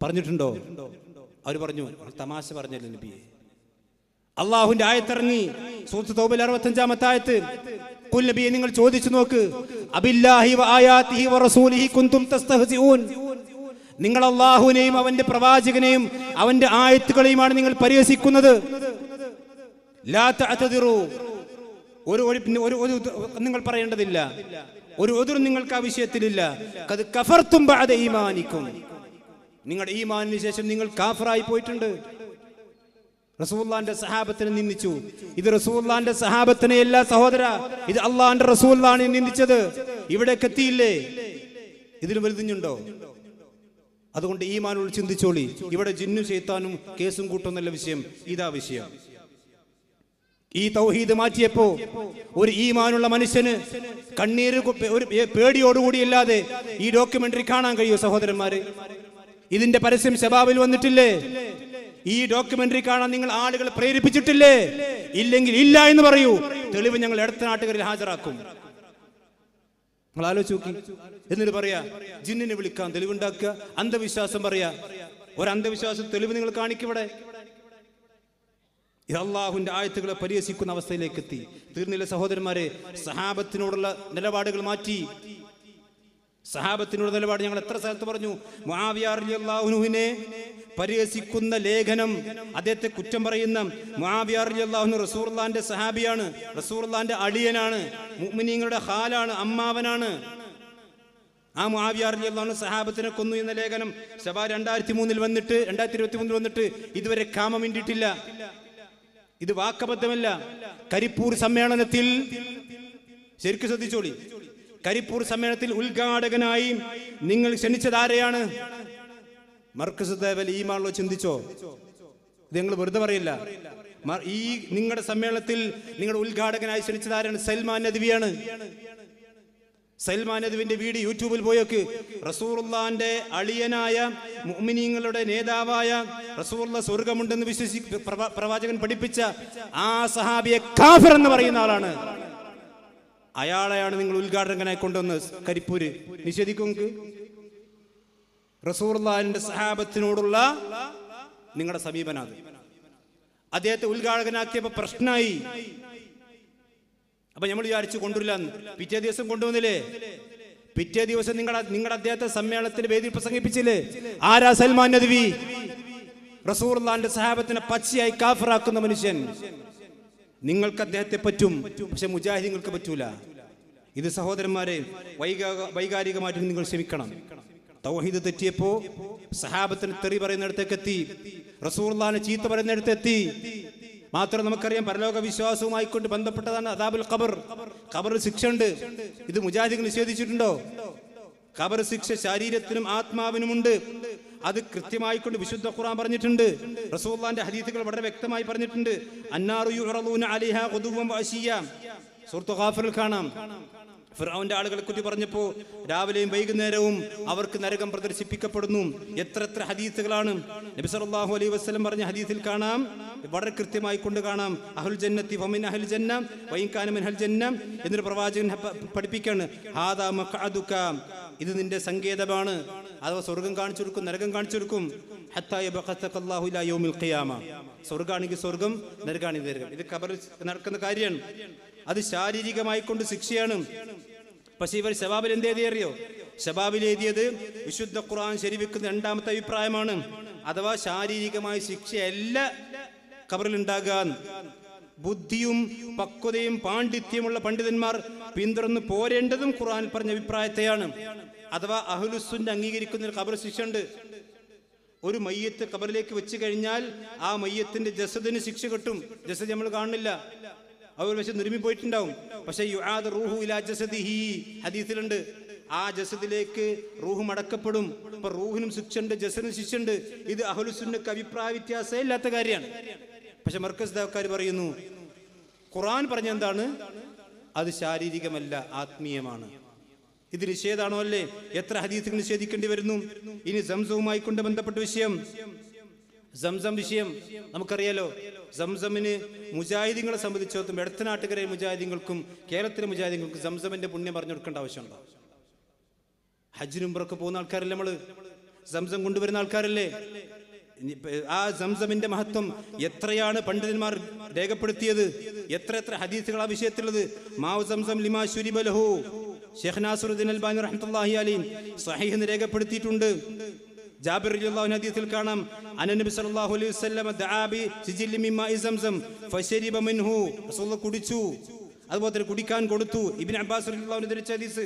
പറഞ്ഞിട്ടുണ്ടോ? അവർ പറഞ്ഞു, തമാശ പറഞ്ഞല്ലേ നബിയെ. അള്ളാഹുവിന്റെ ആയത്തിറങ്ങി, സൂറത്ത് തൗബയിൽ 65-ാമത്തെ ആയത്ത്. ഖുൽ നബിയെ, നിങ്ങൾ ചോദിച്ചു നോക്ക്, അബില്ലാഹി വആയാതിഹി വറസൂലിഹി കുൻതും തസ്തഹ്സിഊൻ. നിങ്ങൾ അള്ളാഹുവിനെയും അവന്റെ പ്രവാചകനെയും അവന്റെ ആയത്തുകളെയുമാണ് നിങ്ങൾ പരിഹസിക്കുന്നത്. ലാ തഅതദിറു, നിങ്ങൾ പറയേണ്ടതില്ല, ഒരു ഉദ്ർ നിങ്ങൾക്ക് ആ വിഷയത്തിലില്ല. ഖദ് കഫർതും ബഅദ ഈമാനിക്കും, നിങ്ങളുടെ ഈമാനിന് ശേഷം നിങ്ങൾ കാഫറായി പോയിട്ടുണ്ട്. റസൂലുള്ളാഹിന്റെ സഹാബത്തിനെ നിന്ദിച്ചു. ഇത് റസൂലുള്ളാഹിന്റെ സഹാബത്തിനെയല്ല സഹോദര, ഇത് അള്ളാഹിന്റെ റസൂലാണ് നിന്ദിച്ചത്. ഇവിടേക്ക് എത്തിയില്ലേ? ഇതിന് വലുതുണ്ടോ? അതുകൊണ്ട് ഈമാനോട് ചിന്തിച്ചോളി. ഇവിടെ ജിന്നും ശൈത്താനും കേസും കൂട്ടുന്നല്ല വിഷയം, ഇതാ വിഷയം. ഈ തൗഹീദ് മാറ്റിയപ്പോ ഒരു ഈമാനുള്ള മനുഷ്യന് കണ്ണീര് ഒരു പേടിയോടുകൂടി അല്ലാതെ ഈ ഡോക്യുമെന്ററി കാണാൻ കഴിയും സഹോദരന്മാരെ. ഇതിന്റെ പരസ്യം ശബാബിൽ വന്നിട്ടില്ലേ? ഈ ഡോക്യുമെന്ററി കാണാൻ നിങ്ങൾ ആളുകളെ പ്രേരിപ്പിച്ചിട്ടില്ലേ? ഇല്ലെങ്കിൽ ഇല്ല എന്ന് പറയൂ. തെളിവ് ഞങ്ങൾ അടുത്ത നാട്ടുകാരിൽ ഹാജരാക്കും. നിങ്ങൾ ആലോചിച്ച് നോക്കി. എന്നിട്ട് പറയാ ജിന്നിനെ വിളിക്കാൻ തെളിവുണ്ടാക്കുക, അന്ധവിശ്വാസം പറയാ. ഒരു അന്ധവിശ്വാസം തെളിവ് നിങ്ങൾ കാണിക്കിവിടെ. അള്ളാഹുവിന്റെ ആയത്തുകളെ പരിഹസിക്കുന്ന അവസ്ഥയിലേക്ക് എത്തി. തീർന്നില്ല സഹോദരന്മാരെ. സഹാബത്തിനോടുള്ള നിലപാടുകൾ മാറ്റി. സഹാബത്തിനോട് നിലപാട് ഞങ്ങൾ എത്ര സ്ഥലത്ത് പറഞ്ഞു. മുആവിയ റളിയല്ലാഹു അൻഹുവിനെ പരിഹസിക്കുന്ന ലേഖനം, അദ്ദേഹത്തെ കുറ്റം പറയുന്ന മുആവിയ റളിയല്ലാഹു അൻഹു റസൂലുള്ളാഹിന്റെ സഹാബിയാണ്, റസൂലുള്ളാഹിന്റെ അളിയനാണ്, മുഅ്മിനീങ്ങളുടെ ഖാലാണ്, അമ്മാവനാണ്. ആ മുആവിയ റളിയല്ലാഹു അൻഹു സഹാബത്തിനെ കൊന്നു എന്ന ലേഖനം ശബാ 2023 വന്നിട്ട് ഇതുവരെ കാമം മിണ്ടിയിട്ടില്ല. ഇത് വാക്കബദ്ധമല്ല. കരിപ്പൂർ സമ്മേളനത്തിൽ ശരിക്കും ശ്രദ്ധിച്ചോളി. കരിപ്പൂർ സമ്മേളനത്തിൽ ഉദ്ഘാടകനായി നിങ്ങൾ ക്ഷണിച്ചത് ആരെയാണ്? മർക്കസ് ദേവൽ ഈമാനുള്ള ചിന്തിച്ചോ? ഇത് ഞങ്ങൾ വെറുതെ പറയില്ല. ഈ നിങ്ങളുടെ സമ്മേളനത്തിൽ നിങ്ങളുടെ ഉദ്ഘാടകനായി ക്ഷണിച്ചത് ആരാണ്? സൽമാൻ നദ്വിയാണ്. സൽമാൻ നദ്വിന്റെ വീഡിയോ യൂട്യൂബിൽ പോയൊക്കെ. റസൂലുള്ളാഹിന്റെ അളിയനായ മുഅ്മിനീങ്ങളുടെ നേതാവായ റസൂലുള്ള സ്വർഗമുണ്ടെന്ന് പ്രവാചകൻ പഠിപ്പിച്ച ആ സഹാബിയെ കാഫിർ എന്ന് പറയുന്ന ആളാണ്. അയാളെയാണ് നിങ്ങൾ ഉദ്ഘാടകനായി കൊണ്ടുവന്ന് കരിപ്പൂര്. നിഷേധിക്കും. റസൂലുള്ളാഹിന്റെ സഹാബത്തിനോടുള്ള നിങ്ങളുടെ സമീപനം, അദ്ദേഹത്തെ ഉദ്ഘാടകനാക്കിയപ്പോ പ്രശ്നമായി. അപ്പൊ നമ്മൾ വിചാരിച്ചു കൊണ്ടുവരില്ലെന്ന്. പിറ്റേ ദിവസം കൊണ്ടുവന്നില്ലേ? പിറ്റേ ദിവസം നിങ്ങളുടെ അദ്ദേഹത്തെ സമ്മേളനത്തിന്റെ വേദിയിൽ പ്രസംഗിപ്പിച്ചില്ലേ? ആരാ സൽമാൻ നദ്വി? റസൂലുള്ളാഹിന്റെ സഹാബത്തിനെ പച്ചയായി കാഫിറാക്കുന്ന മനുഷ്യൻ. നിങ്ങൾക്ക് അദ്ദേഹത്തെ പറ്റും, പക്ഷെ മുജാഹിദീങ്ങൾക്ക് പറ്റൂല. ഇത് സഹോദരന്മാരെ വൈകാരികമായിട്ട് നിങ്ങൾ ക്ഷമിക്കണം. തൗഹീദ് തെറ്റിയപ്പോ സഹാബത്തിന് തെറി പറയുന്നിടത്തേക്ക് എത്തി, റസൂലുള്ളാഹിനെ ചീത്ത പറയുന്നിടത്ത് എത്തി. മാത്രം നമുക്കറിയാം പരലോക വിശ്വാസവുമായി കൊണ്ട് ബന്ധപ്പെട്ടതാണ് അദാബുൽ ഖബർ. ഖബറിൽ ശിക്ഷ ഉണ്ട്. ഇത് മുജാഹിദുകൾ നിഷേധിച്ചിട്ടുണ്ടോ? ഖബർ ശിക്ഷ ശരീരത്തിനും ആത്മാവിനുമുണ്ട്. അത് കൃത്യമായി കൊണ്ട് വിശുദ്ധ ഖുർആൻ പറഞ്ഞിട്ടുണ്ട്. റസൂലുള്ളാഹിന്റെ ഹദീസുകൾ വളരെ വ്യക്തമായി പറഞ്ഞിട്ടുണ്ട്. അന്നാറു യുറദൂന അലൈഹാ ഖുദുവൻ വഅശിയ. സൂറത്ത് ഗാഫിറിൽ കാണാം. ഫിർഔന്റെ ആളുകളെ കുറിച്ച് പറഞ്ഞപ്പോൾ രാവിലെയും വൈകുന്നേരവും അവർക്ക് നരകം പ്രദർശിപ്പിക്കപ്പെടുന്നു. എത്ര ഹദീസുകളാണ്. നബി സല്ലല്ലാഹു അലൈഹി വസല്ലം പറഞ്ഞ ഹദീസിൽ കാണാം, വളരെ കൃത്യമായി കൊണ്ട് കാണാം, അഹ്ലുൽ ജന്നത്തി ഫമിൻ അഹ്ലിൽ ജന്ന വഇൻ കാന മിൻ അഹ്ലിൽ ജന്ന എന്നൊരു പ്രവാചകൻ പഠിപ്പിക്കാണ്. ഹാദാ മഖഅദുക, ഇത് നിന്റെ സങ്കേതമാണ്. അഥവാ സ്വർഗം കാണിച്ചു കൊടുക്കും, നരകം കാണിച്ചു കൊടുക്കും. ഹത്താ യബഖതകല്ലാഹു ഇലാ യൗമിൽ ഖിയാമ. സ്വർഗാണെങ്കിൽ സ്വർഗം, നരകാണെങ്കിൽ നരകം. ഇത് ഖബറിൽ നടക്കുന്ന കാര്യമാണ്. അത് ശാരീരികമായി കൊണ്ട് ശിക്ഷയാണ്. പക്ഷേ ഇവർ ശബാബിൽ എന്ത് അറിയോ? ശബാബിൽ എഴുതിയത് വിശുദ്ധ ഖുർആൻ ശരിവെക്കുന്ന രണ്ടാമത്തെ അഭിപ്രായമാണ്. അഥവാ ശാരീരികമായ ശിക്ഷയല്ല ഖബറിൽ ഉണ്ടാകാൻ. ബുദ്ധിയും പക്വതയും പാണ്ഡിത്യമുള്ള പണ്ഡിതന്മാർ പിന്തുടർന്ന് പോരേണ്ടതും ഖുർആനിൽ പറഞ്ഞ അഭിപ്രായത്തെയാണ്. അഥവാ അഹ്ലുസുന്ന അംഗീകരിക്കുന്ന ഖബർ ശിക്ഷ ഉണ്ട്. ഒരു മയ്യത്ത് ഖബറിലേക്ക് വെച്ച് കഴിഞ്ഞാൽ ആ മയ്യത്തിന്റെ ജസദിന് ശിക്ഷ കിട്ടും. ജസദ് നമ്മൾ കാണുന്നില്ല, അവർ പക്ഷെ നിർമ്മി പോയിട്ടുണ്ടാവും. പക്ഷെ യുആദ് റൂഹു ഇലാ ജസദിഹി ഹദീസിലുണ്ട്. ആ ജസദിലേക്ക് റൂഹ് മടക്കപ്പെടും. അപ്പൊ റൂഹിനും ശിക്ഷയുണ്ട്, ജസദിനും ശിക്ഷയുണ്ട്. ഇത് അഹ്ലുസുന്നക്ക് അഭിപ്രായ വ്യത്യാസം ഇല്ലാത്ത കാര്യമാണ്. പക്ഷെ മർക്കസ് ദാവക്കാർ പറയുന്നു ഖുർആൻ പറഞ്ഞ എന്താണ്? അത് ശാരീരികമല്ല, ആത്മീയമാണ്. ഇത് നിഷേധാണോ? അല്ലേ? എത്ര ഹദീസുകൾ നിഷേധിക്കേണ്ടി വരുന്നു. ഇനി സംസവുമായി കൊണ്ട് ബന്ധപ്പെട്ട വിഷയം, സംസം വിഷയം നമുക്കറിയാലോ. സംസമിന് മുജാഹിദീങ്ങളെ സംബന്ധിച്ചിടത്തോളം എടത്തനാട്ടുകരെ മുജാഹിദീങ്ങൾക്കും കേരളത്തിലെ മുജാഹിദീങ്ങൾക്കും സംസമിന്റെ പുണ്യം പറഞ്ഞു കൊടുക്കേണ്ട ആവശ്യമുണ്ടോ? ഹജ്ജിനും ഉംറയ്ക്ക് പോകുന്ന ആൾക്കാരല്ലേ നമ്മള്? സംസം കൊണ്ടുവരുന്ന ആൾക്കാരല്ലേ? ആ സംസമിന്റെ മഹത്വം എത്രയാണ് പണ്ഡിതന്മാർ രേഖപ്പെടുത്തിയത്. എത്ര ഹദീസുകൾ ആ വിഷയത്തിലുള്ളത്. മാവ് സംസം ലിമാ ശുരിബ ലഹു. ഷെയ്ഖ് നാസിറുദ്ദീൻ അൽബാനി റഹ്മത്തുള്ളാഹി അലൈഹി സ്വഹീഹ് രേഖപ്പെടുത്തിയിട്ടുണ്ട്. ജാബിർ റളിയല്ലാഹു അൻഹു ഹദീസിൽ കാണാം, അന്നബി സല്ലല്ലാഹു അലൈഹി വസല്ലം ദആ ബി സിജില്ലി മിൻ മാഇ സംസം ഫശരിബ മിൻഹു. റസൂലുള്ളാഹി കുടിച്ചു, അതുപോലെ തന്നെ കുടിക്കാൻ കൊടുത്തു. ഇബ്നു അബ്ബാസ് റളിയല്ലാഹു അൻഹു ധരിച്ച ഹദീസ്.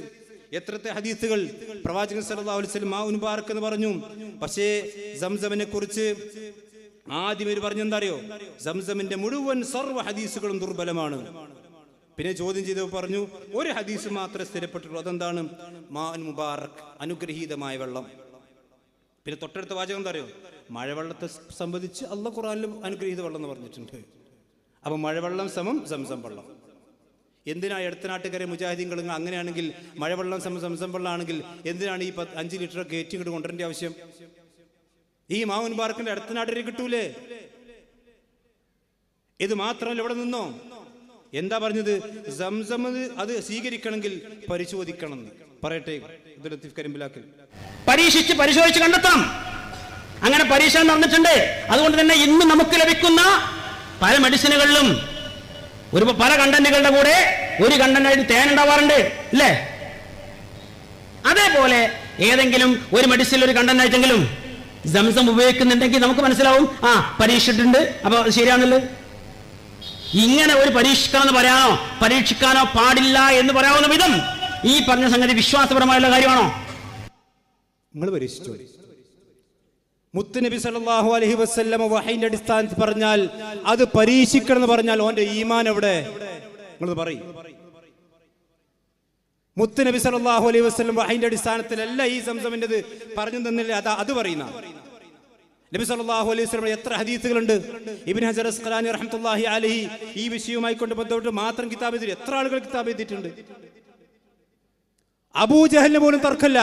എത്രത്തെ ഹദീസുകൾ പ്രവാചകൻ സല്ലല്ലാഹു അലൈഹി വസല്ലം മാഉൻ മുബാറക് എന്ന് പറഞ്ഞു. പക്ഷേ സംസമിനെ കുറിച്ച് ആദ്യം ഇവർ പറഞ്ഞെന്താ അറിയോ? സംസമിന്റെ മുഴുവൻ സർവ്വ ഹദീസുകളും ദുർബലമാണ്. പിന്നെ ചോദ്യം ചെയ്തപ്പോൾ പറഞ്ഞു ഒരു ഹദീസ് മാത്രമേ സ്ഥിരപ്പെട്ടുള്ളൂ. അതെന്താണ്? മാഉൻ മുബാറക്, അനുഗ്രഹീതമായ വെള്ളം. പിന്നെ തൊട്ടടുത്ത വാചകം എന്താ അറിയോ? മഴവെള്ളത്തെ സംബന്ധിച്ച് അല്ലാഹു ഖുർആനിലും അനുഗ്രഹീത വെള്ളം എന്ന് പറഞ്ഞിട്ടുണ്ട്. അപ്പൊ മഴവെള്ളം സമം സംസം വെള്ളം. എന്തിനാ എടത്തനാട്ടുകാരെ മുജാഹിദീങ്ങൾ അങ്ങനെയാണെങ്കിൽ മഴവെള്ളം സമം സംസം വെള്ളമാണെങ്കിൽ എന്തിനാണ് ഈ 5 ലിറ്ററൊക്കെ ഏറ്റി ഇങ്ങോട്ട് കൊണ്ടുവരേണ്ട ആവശ്യം? ഈ മാവുൻ ബാർക്കിന്റെ എടത്തനാട്ടിലേക്ക് കിട്ടൂലേ? ഇത് മാത്രമല്ല, ഇവിടെ നിന്നോ എന്താ പറഞ്ഞത്? സംസം അത് സ്വീകരിക്കണമെങ്കിൽ പരിശോധിക്കണം എന്ന് പറയട്ടെ. അബ്ദുൽ ലത്തീഫ് കരിമ്പിലാക്കൽ പരിശോധിച്ച് കണ്ടെത്തണം. അങ്ങനെ പരീക്ഷ നടന്നിട്ടുണ്ട്. അതുകൊണ്ട് തന്നെ ഇന്ന് നമുക്ക് ലഭിക്കുന്ന പല മെഡിസിനുകളിലും പല കണ്ടന്റുകളുടെ കൂടെ ഒരു കണ്ടന്റായിട്ട് തേൻ ഉണ്ടാവാറുണ്ട്, അല്ലേ? അതേപോലെ ഏതെങ്കിലും ഒരു മെഡിസിനിൽ ഒരു കണ്ടന്റായിട്ടെങ്കിലും സംസം ഉപയോഗിക്കുന്നുണ്ടെങ്കിൽ നമുക്ക് മനസ്സിലാവും പരീക്ഷിച്ചിട്ടുണ്ട്, അപ്പൊ ശരിയാണല്ലോ. ഇങ്ങനെ ഒരു പരീക്ഷിക്കാനോ പാടില്ല എന്ന് പറയാവുന്ന വിധം ഈ പറഞ്ഞ സംഗതി വിശ്വാസപരമായുള്ള കാര്യമാണോ? നിങ്ങൾ പരീക്ഷിച്ചു. മുത്തുനബി സല്ലല്ലാഹു അലൈഹി വസല്ലം വഹയിന്റെ അടിസ്ഥാനത്തിൽ പറഞ്ഞാൽ അത് പരീക്ഷിക്കണം എന്ന് പറഞ്ഞാൽ ഓന്റെ ഈമാൻ എവിടെ? നിങ്ങൾ പറയും. മുത്തുനബി സല്ലല്ലാഹു അലൈഹി വസല്ലം വഹയിന്റെ അടിസ്ഥാനത്തിലല്ല ഈ സംസമിൻ്റെത് പറഞ്ഞു തന്നില്ല. അത് പറയുന്ന നബി സല്ലല്ലാഹു അലൈഹി വസല്ലം എത്ര ഹദീസുകളുണ്ട്. ഇബ്നു ഹജർ അസ്ഖലാനി റഹ്മത്തുള്ളാഹി അലൈഹി ഈ വിഷയവുമായി കൊണ്ട് ബന്ധപ്പെട്ട് മാത്രം കിതാബ് എഴുതി. എത്ര ആളുകൾ കിതാബ് എഴുതിയിട്ടുണ്ട്? അബൂജഹലിന് പോലും തർക്കല്ല.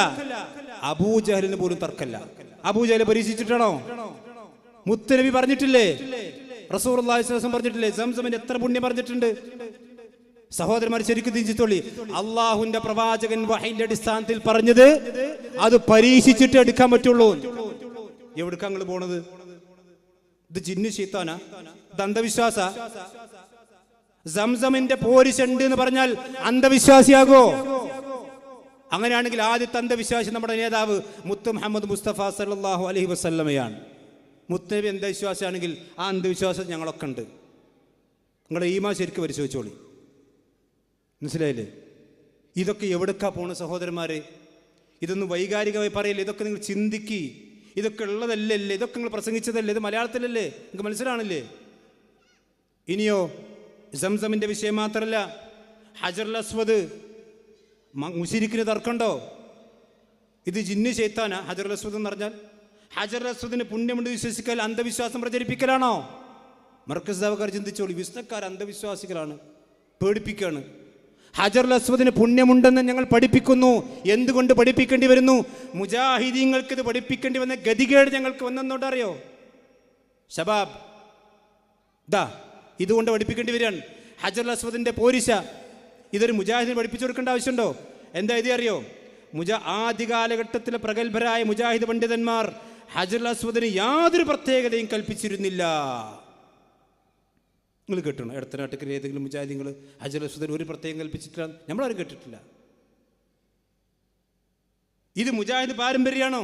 അബൂജഹൽ പരീക്ഷിച്ചിട്ടാണോ? മുത്തുനബി പറഞ്ഞിട്ടില്ലേ? റസൂലുള്ളാഹി സ്വല്ലല്ലാഹു അലൈഹി വസല്ലം പറഞ്ഞിട്ടില്ലേ? സംസമിന് എത്ര പുണ്യം പറഞ്ഞിട്ടുണ്ട്. സഹോദരന്മാർ ശരിക്കും തിരിച്ചിട്ടോളി. അള്ളാഹുവിന്റെ പ്രവാചകൻ വഹയിന്റെ അടിസ്ഥാനത്തിൽ പറഞ്ഞത് അത് പരീക്ഷിച്ചിട്ട് എടുക്കാൻ പറ്റുള്ളൂ. എവിടേക്കാ നിങ്ങൾ പോണത്? ഇത് ജിന്ന് ശൈത്താനാ? ഇത് അന്ധവിശ്വാസ? സംസമിന്റെ പോരിശുണ്ട് എന്ന് പറഞ്ഞാൽ അന്ധവിശ്വാസിയാകോ? അങ്ങനെയാണെങ്കിൽ ആദ്യത്തെ അന്ധവിശ്വാസി നമ്മുടെ നേതാവ് മുത്ത് മുഹമ്മദ് മുസ്തഫ സല്ലല്ലാഹു അലൈഹി വസല്ലമയാണ്. മുത്തനബി അന്ധവിശ്വാസിയാണെങ്കിൽ ആ അന്ധവിശ്വാസം ഞങ്ങളൊക്കെ ഉണ്ട്. നിങ്ങളുടെ ഈമാൻ ശരിക്കും പരിശോധിച്ചോളി. മനസ്സിലായില്ലേ? ഇതൊക്കെ എവിടേക്കാ പോണ സഹോദരന്മാരെ? ഇതൊന്നും വൈകാരികമായി പറയില്ല. ഇതൊക്കെ നിങ്ങൾ ചിന്തിക്കി. ഇതൊക്കെ ഉള്ളതല്ലേ? ഇതൊക്കെ നിങ്ങൾ പ്രസംഗിച്ചതല്ലേ? ഇത് മലയാളത്തിലല്ലേ? നിങ്ങൾക്ക് മനസ്സിലാണില്ലേ? ഇനിയോ സംസമിൻ്റെ വിഷയം മാത്രമല്ല, ഹജറുൽ അസ്വദ് മുശിരിക്കിന് തർക്കമുണ്ടോ? ഇത് ജിന്ന് ശൈത്താനാ ഹജറുൽ അസ്വദ് എന്ന് പറഞ്ഞാൽ? ഹജറുൽ അസ്വദിന് പുണ്യമുണ്ട് വിശ്വസിക്കൽ അന്ധവിശ്വാസം പ്രചരിപ്പിക്കലാണോ? മർക്കസ് ദാവക്കാർ ചിന്തിച്ചോളൂ. വിശ്വക്കാർ അന്ധവിശ്വാസികളാണ്, പേടിപ്പിക്കുകയാണ്. ഹജറുൽ അസ്വദിന് പുണ്യമുണ്ടെന്ന് ഞങ്ങൾ പഠിപ്പിക്കുന്നു. എന്തുകൊണ്ട് പഠിപ്പിക്കേണ്ടി വരുന്നു? മുജാഹിദീങ്ങൾക്ക് ഇത് പഠിപ്പിക്കേണ്ടി വന്ന ഗതികേട് ഞങ്ങൾക്ക് വന്നെന്നോട്ടറിയോ? ശബാബ് ദാ ഇതുകൊണ്ട് പഠിപ്പിക്കേണ്ടി വരികയാണ്. ഹജറുൽ അസ്വദിൻ്റെ പോരിശ ഇതൊരു മുജാഹിദിന് പഠിപ്പിച്ചു കൊടുക്കേണ്ട ആവശ്യമുണ്ടോ? എന്താ ഇത് അറിയോ? ആദ്യ കാലഘട്ടത്തിലെ പ്രഗത്ഭരായ മുജാഹിദ് പണ്ഡിതന്മാർ ഹജറുൽ അസ്വദിന് യാതൊരു പ്രത്യേകതയും കൽപ്പിച്ചിരുന്നില്ല. നിങ്ങൾ കേട്ടോ ഇടത്തനാട്ടിൽ ഏതെങ്കിലും മുജാഹിദീങ്ങൾ ഹജറുൽ അസ്വദിന് ഒരു പ്രത്യേകം കൽപ്പിച്ചിട്ടില്ല? നമ്മളാരും കേട്ടിട്ടില്ല. ഇത് മുജാഹിദ് പാരമ്പര്യമാണോ?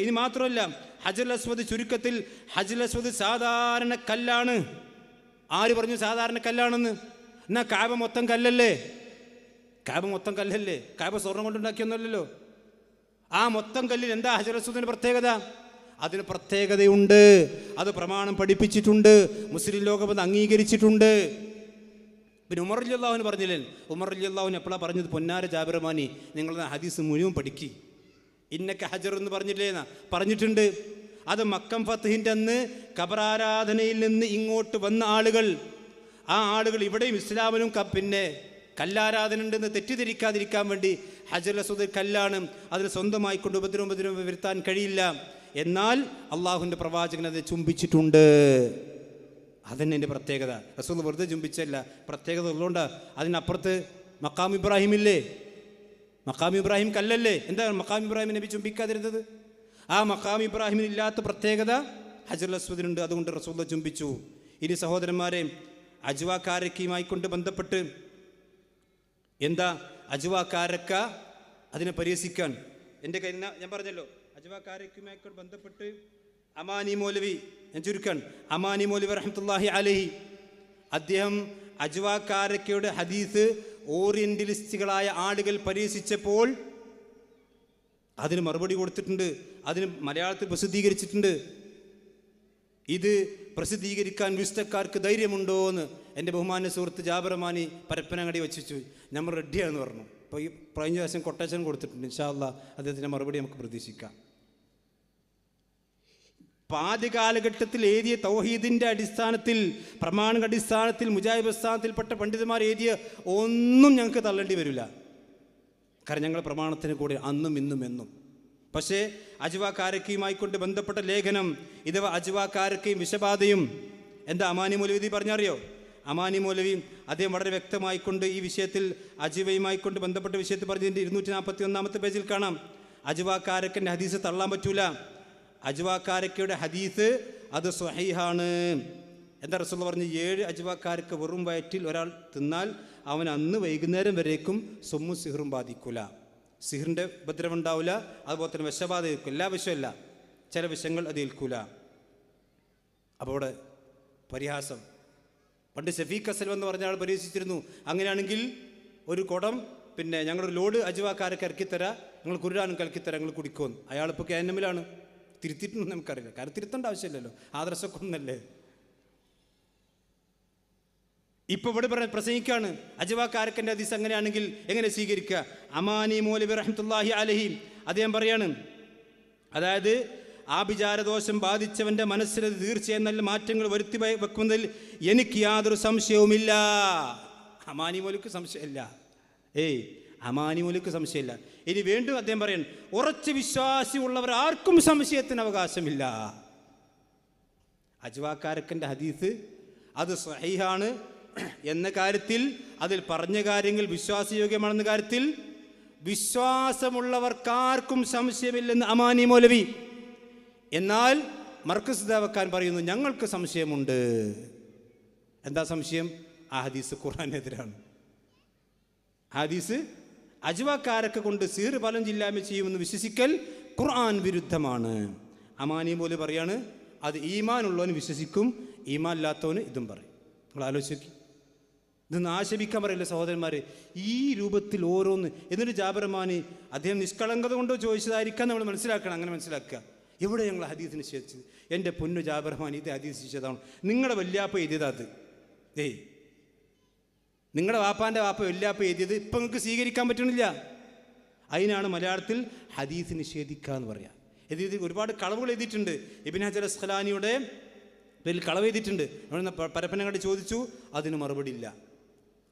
ഇനി മാത്രമല്ല, ഹജറുൽ അസ്വദ് ചുരുക്കത്തിൽ ഹജറുൽ അസ്വദ് സാധാരണ കല്ലാണ്. ആര് പറഞ്ഞു സാധാരണ കല്ലാണെന്ന്? എന്നാ കാബ മൊത്തം കല്ലല്ലേ? കാബ മൊത്തം കല്ലല്ലേ? കാബ സ്വർണ്ണം കൊണ്ടുണ്ടാക്കിയൊന്നുമല്ലല്ലോ. ആ മൊത്തം കല്ലിൽ എന്താ ഹജറുൽ അസ്വദിന് പ്രത്യേകത? അതിന് പ്രത്യേകതയുണ്ട്. അത് പ്രമാണം പഠിപ്പിച്ചിട്ടുണ്ട്, മുസ്ലിം ലോകം അത് അംഗീകരിച്ചിട്ടുണ്ട്. പിന്നെ ഉമർ റളിയല്ലാഹു പറഞ്ഞില്ലേ? ഉമർ റളിയല്ലാഹു എപ്പോഴാണ് പറഞ്ഞത്? പൊന്നാര ജാബിറമാനി, നിങ്ങൾ ഹദീസ് മുഴുവൻ പഠിക്കി, ഇന്നക്ക ഹജർ എന്ന് പറഞ്ഞില്ലേന്നാ പറഞ്ഞിട്ടുണ്ട്. അത് മക്കം ഫത്ഹിൻ്റെ അന്ന് ഖബറാരാധനയിൽ നിന്ന് ഇങ്ങോട്ട് വന്ന ആളുകൾ, ആ ആളുകൾ ഇവിടെയും ഇസ്ലാമിലും പിന്നെ കല്ലാരാധന ഉണ്ടെന്ന് തെറ്റിദ്ധരിക്കാതിരിക്കാൻ വേണ്ടി ഹജറുൽ അസ്വദ് കല്ലാണ്, അതിന് സ്വന്തമായി കൊണ്ട് ഉപദ്രവം വരുത്താൻ കഴിയില്ല. എന്നാൽ അള്ളാഹുവിൻ്റെ പ്രവാചകൻ അത് ചുംബിച്ചിട്ടുണ്ട്. അതന്നെ എൻ്റെ പ്രത്യേകത. റസൂൽ വെറുതെ ചുംബിച്ചല്ല, പ്രത്യേകത ഉള്ളതുകൊണ്ട്. അതിനപ്പുറത്ത് മഖാം ഇബ്രാഹിം ഇല്ലേ? മഖാം ഇബ്രാഹിം കല്ലല്ലേ? എന്താ മഖാം ഇബ്രാഹിം നബി ചുംബിക്കാതിരുന്നത്? ആ മഖാം ഇബ്രാഹിമിന് ഇല്ലാത്ത പ്രത്യേകത ഹജറുൽ അസ്വദിനുണ്ട്. അതുകൊണ്ട് റസൂൽ ചുംബിച്ചു. ഇനി സഹോദരന്മാരെ, അജ്വാ കാരക്കയുമായി കൊണ്ട് ബന്ധപ്പെട്ട് എന്താ അജ്വാ കാരക്ക അതിനെ പരിഹസിക്കാൻ എൻ്റെ കയ്യിൽ ഞാൻ പറഞ്ഞല്ലോ. അജ്വാ കാരക്കയുമായി കൊണ്ട് ബന്ധപ്പെട്ട് അമാനി മൗലവി, ഞാൻ ചുരുക്കാൻ, അമാനി മൗലവി റഹ്മത്തുള്ളാഹി അലൈഹി, അദ്ദേഹം അജ്വാ കാരക്കയുടെ ഹദീസ് ഓറിയന്റലിസ്റ്റുകളായ ആളുകൾ പരിഹസിച്ചപ്പോൾ അതിന് മറുപടി കൊടുത്തിട്ടുണ്ട്. അതിന് മലയാളത്തിൽ പ്രസിദ്ധീകരിച്ചിട്ടുണ്ട്. ഇത് പ്രസിദ്ധീകരിക്കാൻ വിശ്വക്കാർക്ക് ധൈര്യമുണ്ടോ എന്ന് എൻ്റെ ബഹുമാന്യ സുഹൃത്ത് ജാബിറമാനി പരപ്പനങ്ങാടി വെച്ചു. നമ്മൾ റെഡിയാണെന്ന് പറഞ്ഞു. അപ്പോൾ ഈ കഴിഞ്ഞ ദിവസം കൊട്ടേഷൻ കൊടുത്തിട്ടുണ്ട്. ഇൻഷാ അല്ലാഹ് അദ്ദേഹത്തിൻ്റെ മറുപടി നമുക്ക് പ്രതീക്ഷിക്കാം. ആദ്യ കാലഘട്ടത്തിൽ എഴുതിയ തൗഹീദിൻ്റെ അടിസ്ഥാനത്തിൽ, പ്രമാണ അടിസ്ഥാനത്തിൽ മുജാഹിദ് പ്രസ്ഥാനത്തിൽപ്പെട്ട പണ്ഡിതന്മാർ എഴുതിയ ഒന്നും ഞങ്ങൾക്ക് തള്ളേണ്ടി വരില്ല. കാരണം ഞങ്ങൾ പ്രമാണത്തിന് കൂടെ അന്നും ഇന്നും എന്നും. പക്ഷേ അജ്വാ കാരക്കയുമായി കൊണ്ട് ബന്ധപ്പെട്ട ലേഖനം, ഇത് അജ്വാ കാരക്കയും വിഷബാധയും എന്താ അമാനി മൗലവി പറഞ്ഞറിയോ? അമാനി മൗലവി അദ്ദേഹം വളരെ വ്യക്തമായിക്കൊണ്ട് ഈ വിഷയത്തിൽ അജ്വയുമായി കൊണ്ട് ബന്ധപ്പെട്ട വിഷയത്തിൽ പറഞ്ഞതിൻ്റെ 241 പേജിൽ കാണാം. അജ്വാ കാരക്കൻ്റെ ഹദീസ് തള്ളാൻ പറ്റൂല. അജ്വാ കാരക്കയുടെ ഹദീസ് അത് സ്വഹീഹാണ്. എന്താ റസൂൽ പറഞ്ഞു? 7 അജ്വാ കാരക്ക വെറും വയറ്റിൽ ഒരാൾ തിന്നാൽ അവൻ അന്ന് വൈകുന്നേരം വരേക്കും സൊമ്മും സിഹറും ബാധിക്കൂല. സിഹറിൻ്റെ ഉപദ്രവം ഉണ്ടാവില്ല. അതുപോലെ തന്നെ വിഷബാധ ഏൽക്കും. എല്ലാ വിഷമല്ല, ചില വിഷങ്ങൾ അത് ഏൽക്കൂല. അപ്പോൾ അവിടെ പരിഹാസം. പണ്ട് ഷഫീഖ് അസലം എന്ന് പറഞ്ഞ ആൾ പരിഹസിച്ചിരുന്നു. അങ്ങനെയാണെങ്കിൽ ഒരു കുടം പിന്നെ ഞങ്ങളൊരു ലോഡ് അജ്വാക്കാരൊക്കെ ഇറക്കിത്തരാം, ഞങ്ങൾ കുരുടാനും കലക്കിത്തരാം, ഞങ്ങൾ കുടിക്കുമെന്ന്. അയാളിപ്പോൾ KNM-ലാണ്. തിരുത്തിയിട്ടൊന്നും നമുക്കറിയില്ല. കാരണം തിരുത്തേണ്ട ആവശ്യമില്ലല്ലോ, ആദർശമൊക്കെ ഒന്നല്ലേ. ഇപ്പോൾ ഇവിടെ പ്രസംഗിക്കുകയാണ് അജ്വാ കാരക്കൻ്റെ ഹദീസ് അങ്ങനെയാണെങ്കിൽ എങ്ങനെ സ്വീകരിക്കുക? അമാനി മൗലവി റഹ്മത്തുള്ളാഹി അലൈഹി അദ്ദേഹം പറയാണ്, അതായത് ആഭിചാരദോഷം ബാധിച്ചവൻ്റെ മനസ്സിൽ തീർച്ചയായും നല്ല മാറ്റങ്ങൾ വരുത്തി വെക്കുന്നതിൽ എനിക്ക് യാതൊരു സംശയവുമില്ല. അമാനി മൗലവിക്ക് സംശയമില്ല. അമാനി മൗലവിക്ക് സംശയമില്ല. ഇനി വീണ്ടും അദ്ദേഹം പറയാണ്, ഉറച്ച വിശ്വാസിയുള്ളവർ ആർക്കും സംശയത്തിന് അവകാശമില്ല. അജ്വാ കാരക്കൻ്റെ ഹദീസ് അത് സ്വഹീഹാണ് എന്ന കാര്യത്തിൽ, അതിൽ പറഞ്ഞ കാര്യങ്ങൾ വിശ്വാസയോഗ്യമാണെന്ന കാര്യത്തിൽ വിശ്വാസമുള്ളവർക്കാർക്കും സംശയമില്ലെന്ന് അമാനി മൗലവി. എന്നാൽ മർക്കസ് ദാവക്കാൻ പറയുന്നു ഞങ്ങൾക്ക് സംശയമുണ്ട്. എന്താ സംശയം? ആ ഹദീസ് ഖുർആനെതിരാണ്. ഹദീസ് അജ്വാക്കാരൊക്കെ കൊണ്ട് സീർ ഫലം ജില്ലാമ ചെയ്യുമെന്ന് വിശ്വസിക്കൽ ഖുർആൻ വിരുദ്ധമാണ്. അമാനി മൗലവി പറയാണ് അത് ഈമാൻ ഉള്ളവന് വിശ്വസിക്കും, ഈമാൻ ഇല്ലാത്തവന് ഇതും പറയും. നിങ്ങൾ ആലോചിക്കും. ഇതൊന്നും ആശപിക്കാൻ പറയില്ല സഹോദരന്മാരെ. ഈ രൂപത്തിൽ ഓരോന്ന്. എന്നിട്ട് ജാബിറമാനി അദ്ദേഹം നിഷ്കളങ്കത കൊണ്ടോ ചോദിച്ചതായിരിക്കാം നമ്മൾ മനസ്സിലാക്കണം. അങ്ങനെ മനസ്സിലാക്കുക. എവിടെ ഞങ്ങൾ ഹദീസ് നിശ്ചയിച്ചത്? എൻ്റെ പൊന്നു ജാബിറമാനി, ഇത് ഹദീസ് നിശ്ചയതാണ്. നിങ്ങളുടെ വല്യാപ്പ എഴുതിയതാ അത്. നിങ്ങളുടെ വാപ്പാൻ്റെ വാപ്പ വല്യാപ്പ എഴുതിയത് ഇപ്പം നിങ്ങൾക്ക് സ്വീകരിക്കാൻ പറ്റണില്ല. അതിനാണ് മലയാളത്തിൽ ഹദീസ് നിഷേധിക്കുക എന്ന് പറയാം. ഇത് ഒരുപാട് കളവുകൾ എഴുതിയിട്ടുണ്ട്. ഇബ്നു ഹജർ അസ്ഖലാനിയുടെ പേരിൽ കളവ് എഴുതിയിട്ടുണ്ട്. നമ്മൾ പരപ്പനങ്ങാടി ചോദിച്ചു, അതിന് മറുപടി ഇല്ല.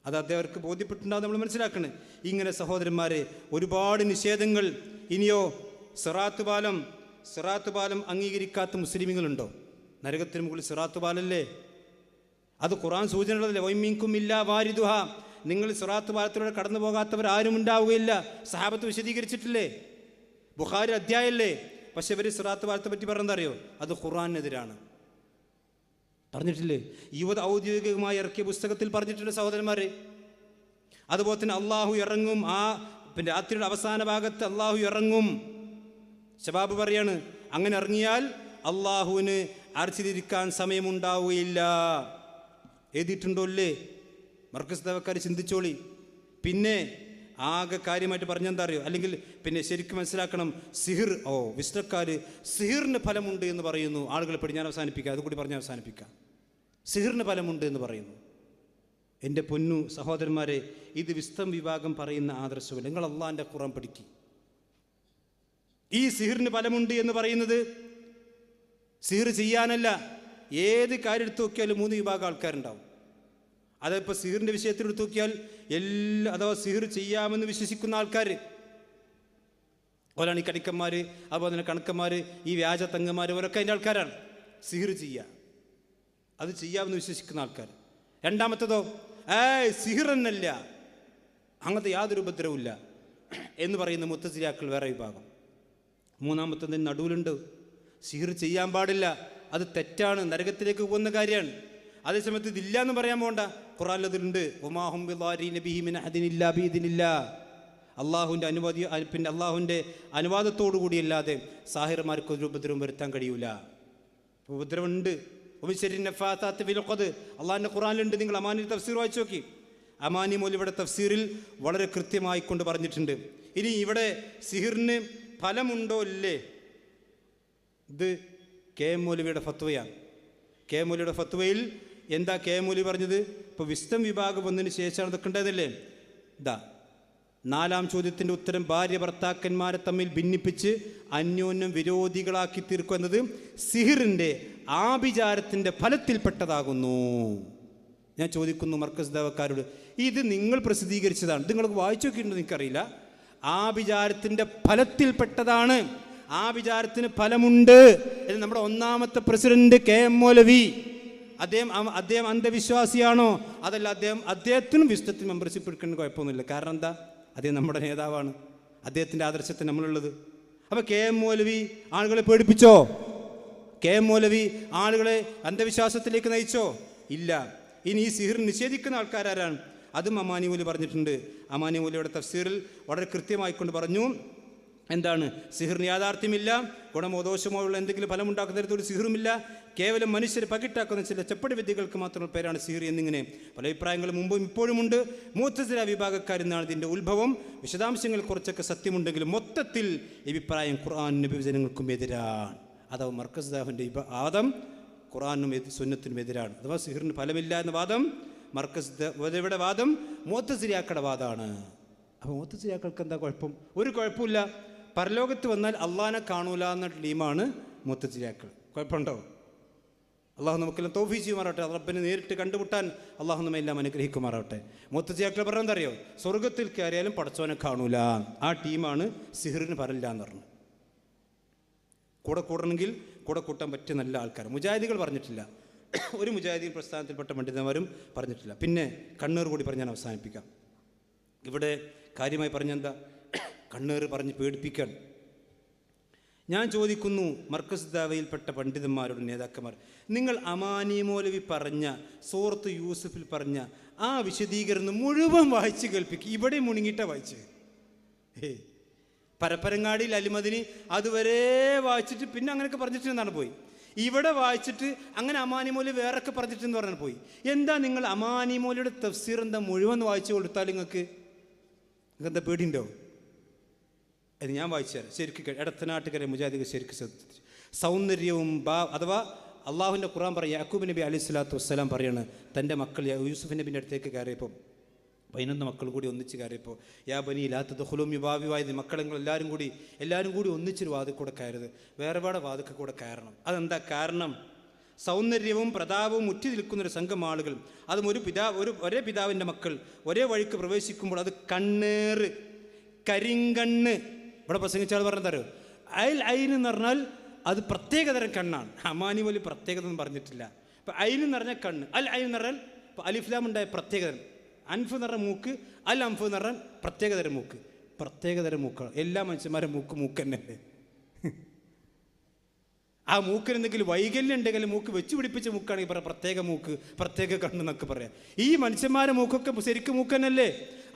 അത് അദ്ദേഹർക്ക് ബോധ്യപ്പെട്ടിട്ടുണ്ടാവും, നമ്മൾ മനസ്സിലാക്കണം. ഇങ്ങനെ സഹോദരന്മാരെ ഒരുപാട് നിഷേധങ്ങൾ. ഇനിയോ സിറാത്ത് പാലം അംഗീകരിക്കാത്ത മുസ്ലിമുകളുണ്ടോ? നരകത്തിന് മുകളിൽ സിറാത്ത് പാലല്ലേ? അത് ഖുർആൻ സൂചന ഉള്ളതല്ലേ? വൈമിൻകും ഇല്ലാ വാരിദുഹ, നിങ്ങൾ സിറാത്ത് പാലത്തിലൂടെ കടന്നു പോകാത്തവർ ആരും ഉണ്ടാവുകയില്ല. സഹാബത്ത് വിശദീകരിച്ചിട്ടില്ലേ? ബുഖാരി അധ്യായമല്ലേ? പക്ഷെ ഇവർ സിറാത്ത് പാലത്തെ പറ്റി പറഞ്ഞെന്താ അറിയോ? അത് ഖുർആനെതിരാണ് പറഞ്ഞിട്ടില്ലേ? യുവത ഔദ്യോഗികമായി ഇറക്കിയ പുസ്തകത്തിൽ പറഞ്ഞിട്ടുണ്ട് സഹോദരന്മാരെ. അതുപോലെ തന്നെ അള്ളാഹു ഇറങ്ങും, രാത്രിയുടെ അവസാന ഭാഗത്ത് അള്ളാഹു ഇറങ്ങും. ശബാബ് പറയാണ്, അങ്ങനെ ഇറങ്ങിയാൽ അള്ളാഹുവിന് അർച്ചിലിരിക്കാൻ സമയമുണ്ടാവുകയില്ല. എഴുതിയിട്ടുണ്ടോ അല്ലേ? മർക്കസ് ദഅവക്കാർ ചിന്തിച്ചോളി. പിന്നെ ആകെ കാര്യമായിട്ട് പറഞ്ഞെന്താ അറിയോ? അല്ലെങ്കിൽ പിന്നെ ശരിക്കും മനസ്സിലാക്കണം, സിഹിർ, വിശ്വക്കാർ സിഹിറിന് ഫലമുണ്ട് എന്ന് പറയുന്നു. ആളുകളെ പെടി, ഞാൻ അവസാനിപ്പിക്കാം, അതുകൂടി പറഞ്ഞ് അവസാനിപ്പിക്കാം. സിഹിറിന് ഫലമുണ്ട് എന്ന് പറയുന്നു. എൻ്റെ പൊന്നു സഹോദരന്മാരെ, ഇത് വിസ്തം വിഭാഗം പറയുന്ന ആദർശമല്ല. നിങ്ങൾ അള്ളാഹിൻ്റെ ഖുർആൻ പഠിക്കുക. ഈ സിഹിറിന് ഫലമുണ്ട് എന്ന് പറയുന്നത് സിഹിർ ചെയ്യാനല്ല, ഏത് കാര്യം എടുത്തു നോക്കിയാലും 3 വിഭാഗം ആൾക്കാരുണ്ടാവും. അതിപ്പോൾ സിഹിറിൻ്റെ വിഷയത്തിൽ എടുത്തു നോക്കിയാൽ അഥവാ സിഹിർ ചെയ്യാമെന്ന് വിശ്വസിക്കുന്ന ആൾക്കാർ, ഓലാണ് ഈ കടിക്കന്മാർ, അതുപോലെ തന്നെ കണക്കന്മാർ, ഈ വ്യാജ തങ്ങന്മാർ, അവരൊക്കെ അതിൻ്റെ ആൾക്കാരാണ്. സിഹിർ ചെയ്യുക, അത് ചെയ്യാമെന്ന് വിശ്വസിക്കുന്ന ആൾക്കാർ. രണ്ടാമത്തേതോ, സിഹിർ എന്നല്ല, അങ്ങനത്തെ യാതൊരു ഉപദ്രവമില്ല എന്ന് പറയുന്ന മുത്തസിലിയാക്കൾ വേറെ വിഭാഗം. മൂന്നാമത്തത് നടുവിലുണ്ട്, സിഹിർ ചെയ്യാൻ പാടില്ല, അത് തെറ്റാണ്, നരകത്തിലേക്ക് പോകുന്ന കാര്യമാണ്. അതേസമയത്ത് ഇതില്ല എന്ന് പറയാൻ പോകണ്ട, ഖുർആനിൽ അതിലുണ്ട്. വമാഹും ബിളാരീന ബിഹി മിൻ അഹദിൻ ഇല്ലാ ബിഇദ്നില്ലാ, അള്ളാഹുവിൻ്റെ അള്ളാഹുവിൻ്റെ അനുവാദത്തോടു കൂടിയല്ലാതെ സാഹിർമാർക്ക് ഒരു ഉപദ്രവം വരുത്താൻ കഴിയൂല. ഉപദ്രവം ഉണ്ട്. അള്ളാഹിൻ്റെ ഖുർആനിലുണ്ട്. നിങ്ങൾ അമാനി തഫ്സീർ വായിച്ചു നോക്കി. അമാനി മൗലവിയുടെ തഫ്സീറിൽ വളരെ കൃത്യമായി കൊണ്ട് പറഞ്ഞിട്ടുണ്ട്. ഇനി ഇവിടെ സിഹിറിന് ഫലമുണ്ടോ ഇല്ലേ, ഇത് കെ എം മൗലവിയുടെ ഫത്വയാണ്. കെ എം മൗലവിയുടെ ഫത്വയിൽ എന്താ കെ എം മൗലവി പറഞ്ഞത്? ഇപ്പോൾ വിസ്തം വിഭാഗം വന്നതിന് ശേഷമാണ് ഇതൊക്കെ ഉണ്ടായതല്ലേ. ഇതാ 4-ാം ചോദ്യത്തിൻ്റെ ഉത്തരം, ഭാര്യ ഭർത്താക്കന്മാരെ തമ്മിൽ ഭിന്നിപ്പിച്ച് അന്യോന്യം വിരോധികളാക്കി തീർക്കുക എന്നത് സിഹിറിൻ്റെ ആഭിചാരത്തിൻ്റെ ഫലത്തിൽപ്പെട്ടതാകുന്നു. ഞാൻ ചോദിക്കുന്നു മർക്കസ് ദഅവക്കാരോട്, ഇത് നിങ്ങൾ പ്രസിദ്ധീകരിച്ചതാണ്, നിങ്ങൾക്ക് വായിച്ചു നോക്കിയിട്ടുണ്ടോ എനിക്കറിയില്ല. ആഭിചാരത്തിൻ്റെ ഫലത്തിൽപ്പെട്ടതാണ്, ആഭിചാരത്തിന് ഫലമുണ്ട് എന്ന് നമ്മുടെ 1-ാമത്തെ പ്രസിഡന്റ് കെ എം മൗലവി, അദ്ദേഹം അന്ധവിശ്വാസിയാണോ? അതല്ല, അദ്ദേഹത്തിനും വിസ്തത്തിൽ മെമ്പർഷിപ്പ് എടുക്കുന്ന കുഴപ്പമൊന്നുമില്ല. കാരണം എന്താ? അദ്ദേഹം നമ്മുടെ നേതാവാണ്, അദ്ദേഹത്തിൻ്റെ ആദർശത്തിന് നമ്മളുള്ളത്. അപ്പോൾ കെ എം മൗലവി ആളുകളെ പേടിപ്പിച്ചോ? കെ എം മൗലവി ആളുകളെ അന്ധവിശ്വാസത്തിലേക്ക് നയിച്ചോ? ഇല്ല. ഇനി ഈ സിഹിർ നിഷേധിക്കുന്ന ആൾക്കാരാരാണ്? അതും അമാനി മൗലവി പറഞ്ഞിട്ടുണ്ട്. അമാനി മൗലവിയുടെ തഫ്സീറിൽ വളരെ കൃത്യമായിക്കൊണ്ട് പറഞ്ഞു, എന്താണ്? സിഹിറിന് യാഥാർത്ഥ്യമില്ല, ഗുണമോ ദോഷമോ ഉള്ള എന്തെങ്കിലും ഫലമുണ്ടാക്കുന്ന തരത്തിൽ സിഹിറുമില്ല, കേവലം മനുഷ്യരെ പകിട്ടാക്കുന്ന ചില ചെപ്പടി വിദ്യകൾക്ക് മാത്രമുള്ള പേരാണ് സിഹിർ എന്നിങ്ങനെ പല അഭിപ്രായങ്ങളും മുമ്പും ഇപ്പോഴുമുണ്ട്. മുഅ്തസില വിഭാഗക്കാരെന്നാണ് ഇതിൻ്റെ ഉത്ഭവം. വിശദാംശങ്ങൾ കുറച്ചൊക്കെ സത്യമുണ്ടെങ്കിലും മൊത്തത്തിൽ ഈ അഭിപ്രായം ഖുർആനും നബി വചനങ്ങൾക്കും എതിരാണ്. അഥവാ മർക്കസ് ദഅവൻ്റെ വാദം ഖുർആനും സുന്നത്തിനും എതിരാണ്. അഥവാ സിഹിറിന് ഫലമില്ല എന്ന വാദം മർക്കസ് ദഅവയുടെ വാദം മുഅ്തസിലിയാക്കളുടെ വാദമാണ്. അപ്പോൾ മുഅ്തസിലിയാക്കൾക്ക് എന്താ കുഴപ്പം? ഒരു കുഴപ്പമില്ല. പരലോകത്ത് വന്നാൽ അള്ളാഹിനെ കാണൂല എന്ന ടീമാണ് മുഅ്തസിലിയാക്കൾ. കുഴപ്പമുണ്ടോ? അള്ളാഹു നമുക്കെല്ലാം തൗഫീഖ് ചെയ്യുമാറാവട്ടെ. റബ്ബിനെ നേരിട്ട് കണ്ടുമുട്ടാൻ അള്ളാഹു നമ്മെ എല്ലാം അനുഗ്രഹിക്കുമാറാവട്ടെ. മുഅ്തസിലിയാക്കൾ പറഞ്ഞെന്തറിയോ? സ്വർഗത്തിൽ കയറിയാലും പടച്ചോനെ കാണൂല. ആ ടീമാണ് സിഹിറിന് ഫലമില്ല എന്ന് പറഞ്ഞു. കൂടെ കൂടണമെങ്കിൽ കൂടെ കൂട്ടാൻ പറ്റിയ നല്ല ആൾക്കാർ. മുജാഹിദികൾ പറഞ്ഞിട്ടില്ല, ഒരു മുജാഹിദീൻ പ്രസ്ഥാനത്തിൽപ്പെട്ട പണ്ഡിതന്മാരും പറഞ്ഞിട്ടില്ല. പിന്നെ കണ്ണൂർ കൂടി പറഞ്ഞ് ഞാൻ അവസാനിപ്പിക്കാം. ഇവിടെ കാര്യമായി പറഞ്ഞെന്താ? കണ്ണൂർ പറഞ്ഞ് പേടിപ്പിക്കാൻ. ഞാൻ ചോദിക്കുന്നു മർക്കസ് ദഅവയിൽപ്പെട്ട പണ്ഡിതന്മാരുടെ നേതാക്കന്മാർ, നിങ്ങൾ അമാനി മൗലവി പറഞ്ഞ സൂറത്ത് യൂസുഫിൽ പറഞ്ഞ ആ വിശദീകരണം മുഴുവൻ വായിച്ച് കേൾപ്പിക്കുക. ഇവിടെ മുണുങ്ങിയിട്ടാ വായിച്ച്. പരപ്പരങ്ങാടിയിൽ അലിമദിനി അതുവരെ വായിച്ചിട്ട് പിന്നെ അങ്ങനെയൊക്കെ പറഞ്ഞിട്ടെന്നാണ് പോയി. ഇവിടെ വായിച്ചിട്ട് അങ്ങനെ അമാനി മൗലവി വേറൊക്കെ പറഞ്ഞിട്ടെന്ന് പറഞ്ഞാൽ പോയി. എന്താ നിങ്ങൾ അമാനി മൗലവിയുടെ തഫ്സീർ എന്താ മുഴുവൻ വായിച്ചു കൊടുത്താൽ നിങ്ങൾക്ക് എന്താ പേടിയുണ്ടോ? അത് ഞാൻ വായിച്ചു തരാം. ശരിക്കും എടത്തനാട്ടുകരെ മുജാഹിദുകൾ ശരിക്കും ശ്രദ്ധിച്ചു. സൗന്ദര്യവും അഥവാ അള്ളാഹുവിൻ്റെ ഖുർആൻ പറയും, യാക്കൂബ് നബി അലൈഹി സ്വലാത്തു വസ്സലാം പറയാണ് തൻ്റെ മക്കൾ യൂസുഫ് നബിൻ്റെ അടുത്തേക്ക് കയറിയപ്പോൾ 11 മക്കൾ കൂടി ഒന്നിച്ച് കയറിയപ്പോൾ, യാ ബനി ലാ തദ്ഖുലൂ യുബാവിവായത്, മക്കളങ്ങൾ എല്ലാവരും കൂടി ഒന്നിച്ചൊരു വാതിൽ കൂടെ കയറരുത്, വേറെ വാതിൽ കൂടെ കയറണം. അതെന്താ കാരണം? സൗന്ദര്യവും പ്രതാപവും മുറ്റി നിൽക്കുന്നൊരു സംഘം ആളുകൾ, അതും ഒരേ പിതാവിൻ്റെ മക്കൾ ഒരേ വഴിക്ക് പ്രവേശിക്കുമ്പോൾ അത് കണ്ണേറ്, കരിങ്കണ്ണ്. ഇവിടെ പ്രസംഗിച്ചാൽ പറഞ്ഞതരോ ഐൻ എന്ന് പറഞ്ഞാൽ അത് പ്രത്യേകതരം കണ്ണാണ്. അമാനി പോലും പ്രത്യേകത ഒന്നും പറഞ്ഞിട്ടില്ല. ഇപ്പം ഐൻ എന്ന് പറഞ്ഞാൽ കണ്ണ്, ഐൻ എന്ന് പറഞ്ഞാൽ ഇപ്പോൾ അലിഫ്ലാം ഉണ്ടായ പ്രത്യേകതരം, അൻഫ് എന്ന് പറഞ്ഞ മൂക്ക്, അൻഫ് എന്ന് പറഞ്ഞാൽ പ്രത്യേകതരം മൂക്ക്. പ്രത്യേകതരം മൂക്കാണ്. എല്ലാ മനുഷ്യന്മാരുടെ മൂക്ക് തന്നെയല്ലേ. ആ മൂക്കിന് എന്തെങ്കിലും വൈകല്യം ഉണ്ടെങ്കിൽ മൂക്ക് വെച്ച് പിടിപ്പിച്ച മൂക്കാണെങ്കിൽ പറയാം പ്രത്യേക മൂക്ക്, പ്രത്യേക കണ്ണെന്നൊക്കെ പറയാം. ഈ മനുഷ്യന്മാരുടെ മൂക്കൊക്കെ ശരിക്കും മൂക്ക് തന്നെയല്ലേ.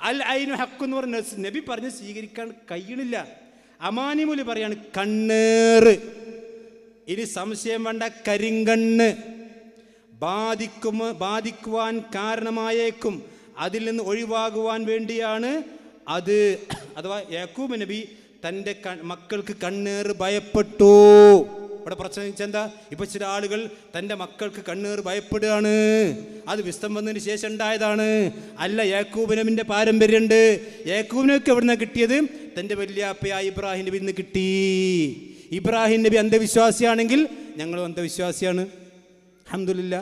അൽ ഐനു ഹക്ക് എന്ന് പറഞ്ഞ നബി പറഞ്ഞ് സ്വീകരിക്കാൻ കഴിയണില്ല. അമാനിമൂലി പറയാണ് കണ്ണേറ്. ഇനി സംശയം വേണ്ട, കരിങ്കണ്ണ് ബാധിക്കുവാൻ കാരണമായേക്കും. അതിൽ നിന്ന് ഒഴിവാകുവാൻ വേണ്ടിയാണ് അത്. അഥവാ യാക്കൂബ് നബി തൻ്റെ മക്കൾക്ക് കണ്ണേറ് ഭയപ്പെട്ടു. ഇവിടെ പ്രശ്നിച്ചെന്താ? ഇപ്പം ചില ആളുകൾ തൻ്റെ മക്കൾക്ക് കണ്ണേറ് ഭയപ്പെടുകയാണ്. അത് വിസ്തം വന്നതിന് ശേഷം ഉണ്ടായതാണ്. അല്ല, യാക്കൂബ് നബിൻ്റെ പാരമ്പര്യമുണ്ട്. യാക്കൂബ് നബിക്ക് എവിടെ നിന്നാണ് കിട്ടിയത്? തൻ്റെ വല്യാപ്പയായ ഇബ്രാഹിം നബി നിന്ന് കിട്ടി. ഇബ്രാഹിം നബി അന്ധവിശ്വാസിയാണെങ്കിൽ ഞങ്ങളും അന്ധവിശ്വാസിയാണ്. അൽഹംദുലില്ലാ,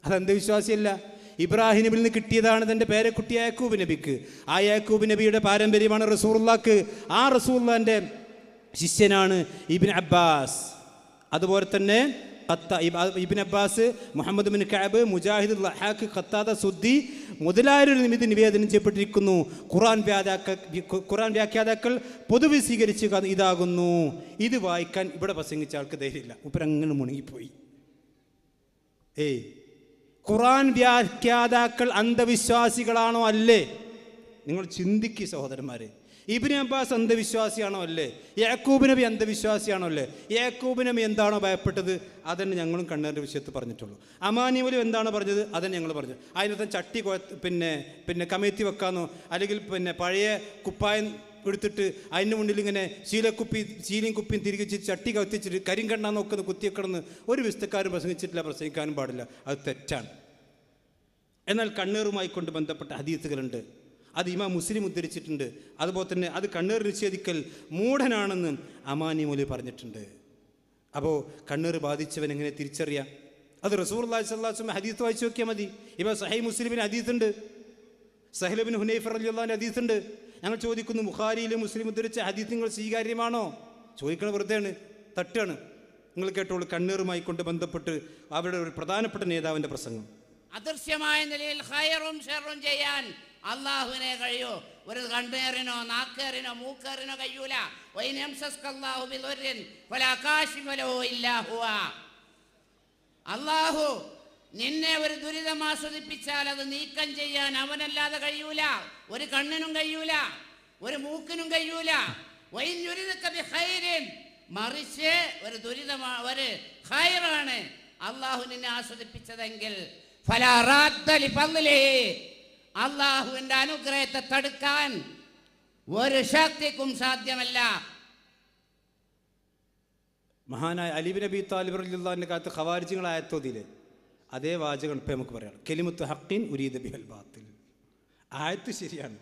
അത് അന്ധവിശ്വാസിയല്ല. ഇബ്രാഹിം നബിയിൽ നിന്ന് കിട്ടിയതാണ് തൻ്റെ പേരക്കുട്ടി യാക്കൂബ് നബിക്ക്. ആ യാക്കൂബ് നബിയുടെ പാരമ്പര്യമാണ് റസൂലുള്ളാഹിക്ക്. ആ റസൂലുള്ളാഹിൻ്റെ ശിഷ്യനാണ് ഇബ്നു അബ്ബാസ്. അതുപോലെ തന്നെ Ibn Abbas, Muhammad bin Kaab, Mujahid, ലഹാഖ്, Qatada, സുദ്ദി മുതലായൊരു നിമിത്തം നിവേദനം ചെയ്യപ്പെട്ടിരിക്കുന്നു. ഖുർആൻ വ്യാഖ്യാതാക്കൾ പൊതുവെ സ്വീകരിച്ച് ഇതാകുന്നു. ഇത് വായിക്കാൻ ഇവിടെ പ്രസംഗിച്ച ആൾക്ക് ധൈര്യമില്ല. ഉപ്പരങ്ങനെ മുണങ്ങിപ്പോയി. ഖുർആൻ വ്യാഖ്യാതാക്കൾ അന്ധവിശ്വാസികളാണോ? അല്ലേ? നിങ്ങൾ ചിന്തിക്കുക സഹോദരന്മാരെ. Ibn Abbas അന്ധവിശ്വാസിയാണോ? അല്ലേ? യാക്കൂബ് നബി അന്ധവിശ്വാസിയാണോ? അല്ലേ? യാക്കൂബ് നബി എന്താണോ ഭയപ്പെട്ടത് അതന്നെ ഞങ്ങളും കണ്ണേറിൻ്റെ വിഷയത്തിൽ പറഞ്ഞിട്ടുള്ളൂ. അമാനിമൂലം എന്താണോ പറഞ്ഞത് അതന്നെ ഞങ്ങൾ പറഞ്ഞു. അതിനകത്ത് ചട്ടി പിന്നെ കമഴ്ത്തി വെക്കാമെന്നോ അല്ലെങ്കിൽ പഴയ കുപ്പായം എടുത്തിട്ട് അതിൻ്റെ മുന്നിൽ ഇങ്ങനെ ശീലയും കുപ്പിയും തിരികെ ചട്ടി കത്തിച്ചിട്ട് കരിങ്കണ്ണ നോക്കുന്ന കുത്തിയൊക്കെണെന്ന് ഒരു വിസ്തക്കാരും പ്രസംഗിച്ചിട്ടില്ല, പ്രസംഗിക്കാനും പാടില്ല. അത് തെറ്റാണ്. എന്നാൽ കണ്ണേറുമായി കൊണ്ട് ബന്ധപ്പെട്ട ഹദീസുകളുണ്ട്. അത് ഇമാം മുസ്ലിം ഉദ്ധരിച്ചിട്ടുണ്ട്. അതുപോലെ തന്നെ അത് കണ്ണേർ നിഷേധിക്കൽ മൂഢനാണെന്ന് അമാനി മൗലവി പറഞ്ഞിട്ടുണ്ട്. അപ്പോൾ കണ്ണേർ ബാധിച്ചവൻ എങ്ങനെ തിരിച്ചറിയാം? അത് റസൂലുള്ളാഹി സ്വല്ലല്ലാഹു അലൈഹി വസല്ലം ഹദീസ് വായിച്ച് നോക്കിയാൽ മതി. ഇപ്പോൾ സഹീഹ് മുസ്ലിമിന് ഹദീസുണ്ട്, സഹൽ ഇബ്നു ഹുനൈഫ റളിയല്ലാഹു ഹദീസുണ്ട്. ഞങ്ങൾ ചോദിക്കുന്നു, ബുഖാരിയിലും മുസ്ലിം ഉദ്ധരിച്ച ഹദീസ് നിങ്ങൾ സ്വീകാര്യമാണോ? ചോദിക്കണ വെറുതെയാണ്, തട്ടാണ്. നിങ്ങൾ കേട്ടോളൂ, കണ്ണേറുമായി കൊണ്ട് ബന്ധപ്പെട്ട് അവരുടെ ഒരു പ്രധാനപ്പെട്ട നേതാവിൻ്റെ പ്രസംഗം. അദൃശ്യമായ നിലയിൽ ഖൈറും ഷർറും ചെയ്യാൻ അള്ളാഹുവിനെ കഴിയൂ. ഒരു കണ്ണേറിനോ നാക്കേറിനോ മൂക്കേറിനോ കഴിയൂല. അള്ളാഹു നിന്നെ ഒരു ദുരിതം ആസ്വദിപ്പിച്ചാൽ അത് നീക്കം ചെയ്യാൻ അവനല്ലാതെ കഴിയൂല. ഒരു കണ്ണിനും കഴിയൂല, ഒരു മൂക്കിനും കഴിയൂല. മറിച്ച് ഒരു ദുരിതമാ ഒരു ഖൈറാണ് അള്ളാഹു നിന്നെ ആസ്വദിപ്പിച്ചതെങ്കിൽ അള്ളാഹുവിന്റെ അനുഗ്രഹത്തെ തടുക്കാൻ ഒരു ശക്തിക്കും സാധ്യമല്ല. മഹാനായ അലി ഇബ്നു അബീ ത്വാലിബ് റളിയല്ലാഹുവിന്റെ കാലത്ത് ഖവാരിജികളായത്തോതിലെ അതേ വാചകം ഇപ്പം നമുക്ക് പറയാം. കലിമത്തു ഹഖിൻ ഉരീദ ബിഹൽ ബാത്തിൽ. ആയത്ത് ശരിയാണ്,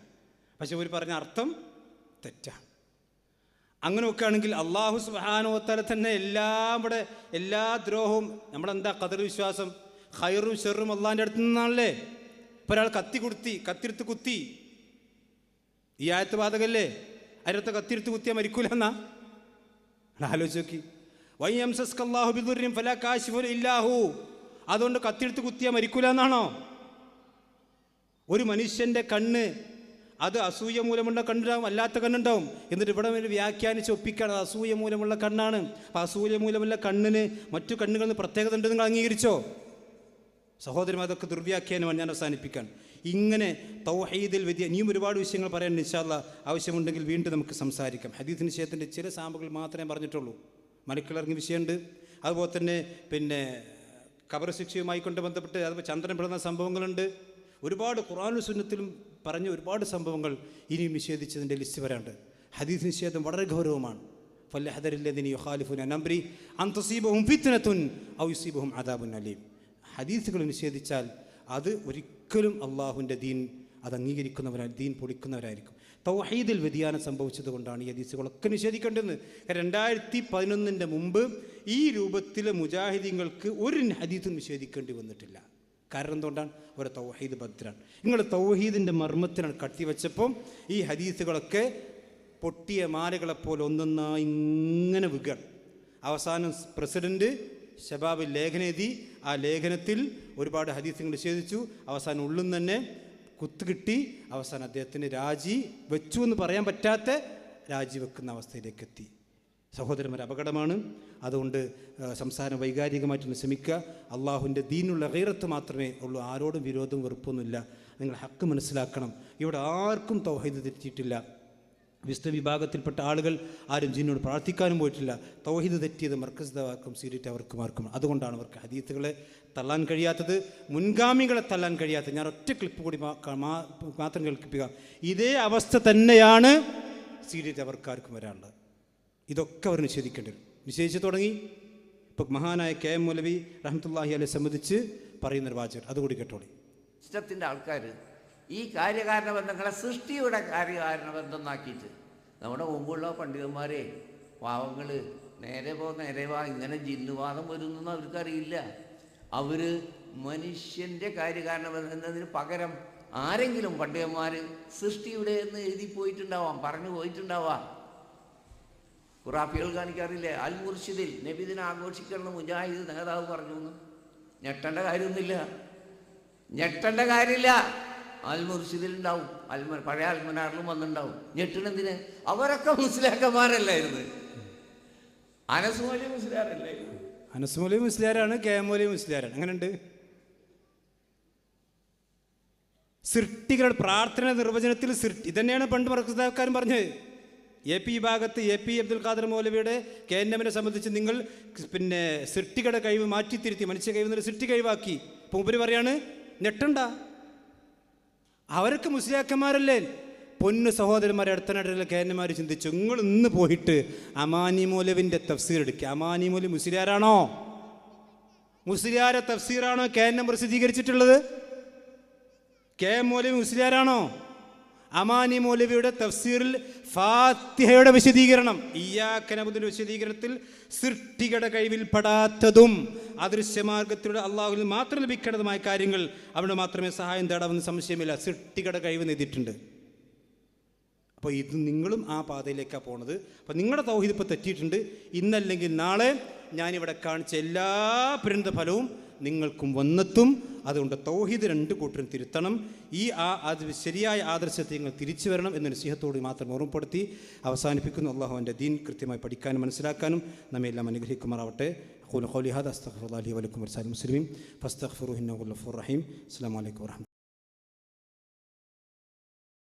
പക്ഷെ ഒരു പറഞ്ഞ അർത്ഥം തെറ്റാണ്. അങ്ങനെ ഒക്കെ ആണെങ്കിൽ അള്ളാഹു സുബ്ഹാനഹു വ തആല തന്നെ എല്ലാ ദ്രോഹവും നമ്മളെന്താ ഖദർ വിശ്വാസം, ഖൈറും ഷെറും അള്ളാഹിൻ്റെ അടുത്ത് നിന്നാണല്ലേ. ഇപ്പോൾ ഒരാൾ കത്തിയെടുത്ത് കുത്തി, ഈ ആയത്ത് ബാധകല്ലേ? അതിനകത്ത് കത്തിയെടുത്ത് കുത്തിയാൽ മരിക്കൂല എന്നാ ആലോചിച്ച് നോക്കി. വയ്യംസസ്കല്ലാഹു ബിദുർരിൻ ഫലാ കാശിഫ ഇല്ലാഹു. അതുകൊണ്ട് കത്തിയെടുത്ത് കുത്തിയാൽ മരിക്കൂല എന്നാണോ? ഒരു മനുഷ്യൻ്റെ കണ്ണ് അത് അസൂയ മൂലമുള്ള കണ്ണുണ്ടാവും, അല്ലാത്ത കണ്ണുണ്ടാവും. എന്നിട്ട് ഇവിടെ വ്യാഖ്യാനിച്ച് ഒപ്പിക്കാണ് അത് അസൂയ മൂലമുള്ള കണ്ണാണ്. അപ്പം അസൂയ മൂലമുള്ള കണ്ണിന് മറ്റു കണ്ണുകളിൽ നിന്ന് പ്രത്യേകത ഉണ്ട്, നിങ്ങൾ അംഗീകരിച്ചോ? സഹോദരന്മാർ, അതൊക്കെ ദുർവ്യാഖ്യാനമാണ്. ഞാൻ അവസാനിപ്പിക്കാൻ ഇങ്ങനെ തൗഹീദിൽ ഇനിയും ഒരുപാട് വിഷയങ്ങൾ പറയാൻ ഇൻഷാ അല്ലാഹ് ആവശ്യമുണ്ടെങ്കിൽ വീണ്ടും നമുക്ക് സംസാരിക്കാം. ഹദീസ് നിഷേധത്തിൻ്റെ ചില സാമ്പുകൾ മാത്രമേ പറഞ്ഞിട്ടുള്ളൂ. മലക്കിളിറങ്ങിയ വിഷയമുണ്ട്. അതുപോലെ തന്നെ ഖബർ ശിക്ഷയുമായി കൊണ്ട് ബന്ധപ്പെട്ട് അതുപോലെ ചന്ദ്രൻ പെടുന്ന സംഭവങ്ങളുണ്ട്. ഒരുപാട് ഖുർആനും സുന്നത്തിലും പറഞ്ഞ ഒരുപാട് സംഭവങ്ങൾ ഇനിയും നിഷേധിച്ചതിൻ്റെ ലിസ്റ്റ് വരാണ്ട്. ഹദീസ് നിഷേധം വളരെ ഗൗരവമാണ്. ഫല്യഹ്ദരില്ലദീന യുഖാലിഫൂന അൻ അംരി അൻ തുസീബഹും ഫിത്നത്തുൻ ഔ യുസീബഹും അദാബുൻ അലീം. ഹദീസുകൾ നിഷേധിച്ചാൽ അത് ഒരിക്കലും അള്ളാഹുവിൻ്റെ ദീൻ അത് അംഗീകരിക്കുന്നവരായി ദീൻ പൊളിക്കുന്നവരായിരിക്കും. തൗഹീദിൽ വ്യതിയാനം സംഭവിച്ചത് കൊണ്ടാണ് ഈ ഹദീസുകളൊക്കെ നിഷേധിക്കേണ്ടതെന്ന്. 2011 മുമ്പ് ഈ രൂപത്തിൽ മുജാഹിദീങ്ങൾക്ക് ഒരു ഹദീസും നിഷേധിക്കേണ്ടി വന്നിട്ടില്ല. കാരണം എന്തുകൊണ്ടാണ്? ഒരു തൗഹീദ് ഭദ്രാണ്. നിങ്ങൾ തൗഹീദിൻ്റെ മർമ്മത്തിനാണ് കട്ടിവെച്ചപ്പം ഈ ഹദീസുകളൊക്കെ പൊട്ടിയ മാലകളെപ്പോലെ ഒന്നൊന്നായി ഇങ്ങനെ വികർ. അവസാനം പ്രസിഡന്റ് ഷബാബ് ലേഖനം എഴുതി. ആ ലേഖനത്തിൽ ഒരുപാട് ഹദീസുകൾ നിഷേധിച്ചു. അവസാനം ഉള്ളിൽ തന്നെ കുത്തുകിട്ടി. അവസാനം അദ്ദേഹത്തിന് രാജി വെച്ചു എന്ന് പറയാൻ പറ്റാത്ത രാജിവെക്കുന്ന അവസ്ഥയിലേക്ക് എത്തി. സഹോദരന്മാർ, അപകടമാണ്. അതുകൊണ്ട് സംസാരം വൈകാരികമായിട്ടൊന്ന് ശ്രമിക്കുക. അള്ളാഹുവിൻ്റെ ദീനുള്ള ഗൈറത്ത് മാത്രമേ ഉള്ളൂ. ആരോടും വിരോധവും വെറുപ്പൊന്നുമില്ല. നിങ്ങൾ ഹക്ക് മനസ്സിലാക്കണം. ഇവിടെ ആർക്കും തൗഹീദ് തെറ്റിയിട്ടില്ല. വിശുദ്ധ വിഭാഗത്തിൽപ്പെട്ട ആളുകൾ ആരും ജിന്നോട് പ്രാർത്ഥിക്കാനും പോയിട്ടില്ല. തൗഹീദ് തെറ്റിയത് മർക്കസ്ദാർക്കും സീരിറ്റ് അവർക്കും. അതുകൊണ്ടാണ് അവർക്ക് ഹദീത്തുകളെ തള്ളാൻ കഴിയാത്തത്, മുൻഗാമികളെ തള്ളാൻ കഴിയാത്തത്. ഞാൻ ഒറ്റ ക്ലിപ്പ് കൂടി മാത്രം കേൾപ്പിക്കുക. ഇതേ അവസ്ഥ തന്നെയാണ് സീരിറ്റ് അവർക്കാർക്കും വരാനുള്ളത്. ഇതൊക്കെ അവർ നിഷേധിക്കേണ്ടി വരും. നിഷേധിച്ച് തുടങ്ങി. ഇപ്പം മഹാനായ KM മൗലവി റഹ്മത്തുള്ളാഹി അലൈഹി സംബന്ധിച്ച് പറയുന്നൊരു വാചകം അതുകൂടി കേട്ടോളി. ഇഷ്ടത്തിൻ്റെ ആൾക്കാർ ഈ കാര്യകാരണ ബന്ധങ്ങളെ സൃഷ്ടിയുടെ കാര്യകാരണ ബന്ധം എന്നാക്കിയിട്ട് നമ്മുടെ മുമ്പുള്ള പണ്ഡിതന്മാരെ പാവങ്ങൾ നേരെ വാ ഇങ്ങനെ ജിന്നുവാദം വരുന്നൊന്നും അവർക്കറിയില്ല. അവർ മനുഷ്യൻ്റെ കാര്യകാരണ ബന്ധം എന്നതിന് പകരം ആരെങ്കിലും പണ്ഡിതന്മാർ സൃഷ്ടിയുടെ എന്ന് എഴുതി പോയിട്ടുണ്ടാവാം, പറഞ്ഞു പോയിട്ടുണ്ടാവാം. ഖുറാഫികൾ കാണിക്കാറില്ലേ? അൽ മുർഷിദിൽ നബിദിനെ ആഘോഷിക്കണമെന്ന് മുജാഹിദ് നേതാവ് പറഞ്ഞു എന്ന്. ഞെട്ടേണ്ട കാര്യമില്ല. അൽ മുർഷിദിൽ ഉണ്ടാവും, പഴയ അൽമനാറിലും വന്നിട്ടുണ്ടാവും. ഞെട്ടണെന്തിന്? അവരൊക്കെ മുസ്ലിയാക്കന്മാരല്ലായിരുന്നു. അനസ് മൗലവി മുസ്ലിയാരല്ലായിരുന്നു. അനസ് മൗലവി മുസ്ലിയാരാണ്, KM മൗലവി മുസ്ലിയാരാണ്. അങ്ങനെയുണ്ട്. സൃഷ്ടികളുടെ പ്രാർത്ഥന നിർവചനത്തിൽ ഇതന്നെയാണ് പണ്ട് മർക്കസ്ദാർക്കാരും പറഞ്ഞത്. AP വിഭാഗത്ത് AP അബ്ദുൽ ഖാദർ മൗലവിയുടെ KNMനെ സംബന്ധിച്ച് നിങ്ങൾ സൃഷ്ടികളുടെ കഴിവ് മാറ്റിത്തിരുത്തി, മനുഷ്യ കഴിവ് എന്നൊരു സൃഷ്ടി കഴിവാക്കി. ഇപ്പോൾ ഉപരി പറയാണ് ഞെട്ടണ്ട, അവരൊക്കെ മുസ്ലിയാക്കന്മാരല്ലേ. പൊന്നു സഹോദരന്മാരെ, അടുത്തനാട്ടിലെ KNമാർ ചിന്തിച്ചു, നിങ്ങൾ ഇന്ന് പോയിട്ട് അമാനി മൗലവിൻ്റെ തഫ്സീർ എടുക്കുക. അമാനി മൗലവി മുസ്ലിയാരാണോ? മുസ്ലിയാരെ തഫ്സീറാണോ KNM പ്രസിദ്ധീകരിച്ചിട്ടുള്ളത്? KM മൗലവി മുസ്ലിയാരാണോ? അമാനി മൗലവിയുടെ തഫ്സീറിൽ ഫാത്തിഹയുടെ വിശദീകരണം, ഇയ്യാക നഅ്ബുദുവിന്റെ വിശദീകരണത്തിൽ സൃഷ്ടികളുടെ കഴിവിൽപ്പെടാത്തതും അദൃശ്യമാർഗത്തിലൂടെ അള്ളാഹുവിൽ മാത്രം ലഭിക്കേണ്ടതുമായ കാര്യങ്ങൾ അവിടെ മാത്രമേ സഹായം തേടാമെന്ന് സംശയമില്ല. സൃഷ്ടികളുടെ കഴിവ് നേടിയിട്ടുണ്ട്. അപ്പോൾ ഇത് നിങ്ങളും ആ പാതയിലേക്കാണ് പോണത്. അപ്പോൾ നിങ്ങളുടെ തൗഹീദ് ഇപ്പോൾ തെറ്റിയിട്ടുണ്ട്. ഇന്നല്ലെങ്കിൽ നാളെ ഞാനിവിടെ കാണിച്ച എല്ലാ പരിണിത ഫലവും നിങ്ങൾക്കും വന്നെത്തും. അതുകൊണ്ട് തൗഹീദ് രണ്ട് കൂട്ടരും തിരുത്തണം. ശരിയായ ആദർശത്തെ നിങ്ങൾ തിരിച്ചു വരണം എന്ന നസീഹത്തോട് മാത്രം ഓർമ്മപ്പെടുത്തി അവസാനിപ്പിക്കുന്നു. അള്ളാഹുവിൻ്റെ ദീൻ കൃത്യമായി പഠിക്കാനും മനസ്സിലാക്കാനും നമ്മെ എല്ലാം അനുഗ്രഹിക്കുമാറാവട്ടെ. ഖൗലി ഹാദാ അസ്തഗ്ഫിറുല്ലാഹി ലി വലക്കും വലിസാഇരിൽ മുസ്ലിമീൻ ഫസ്തഗ്ഫിറൂഹു ഇന്നഹു ഗഫൂറുർ റഹീം. അസ്സലാമു അലൈക്കും വറഹ്മത്തുള്ളാഹി.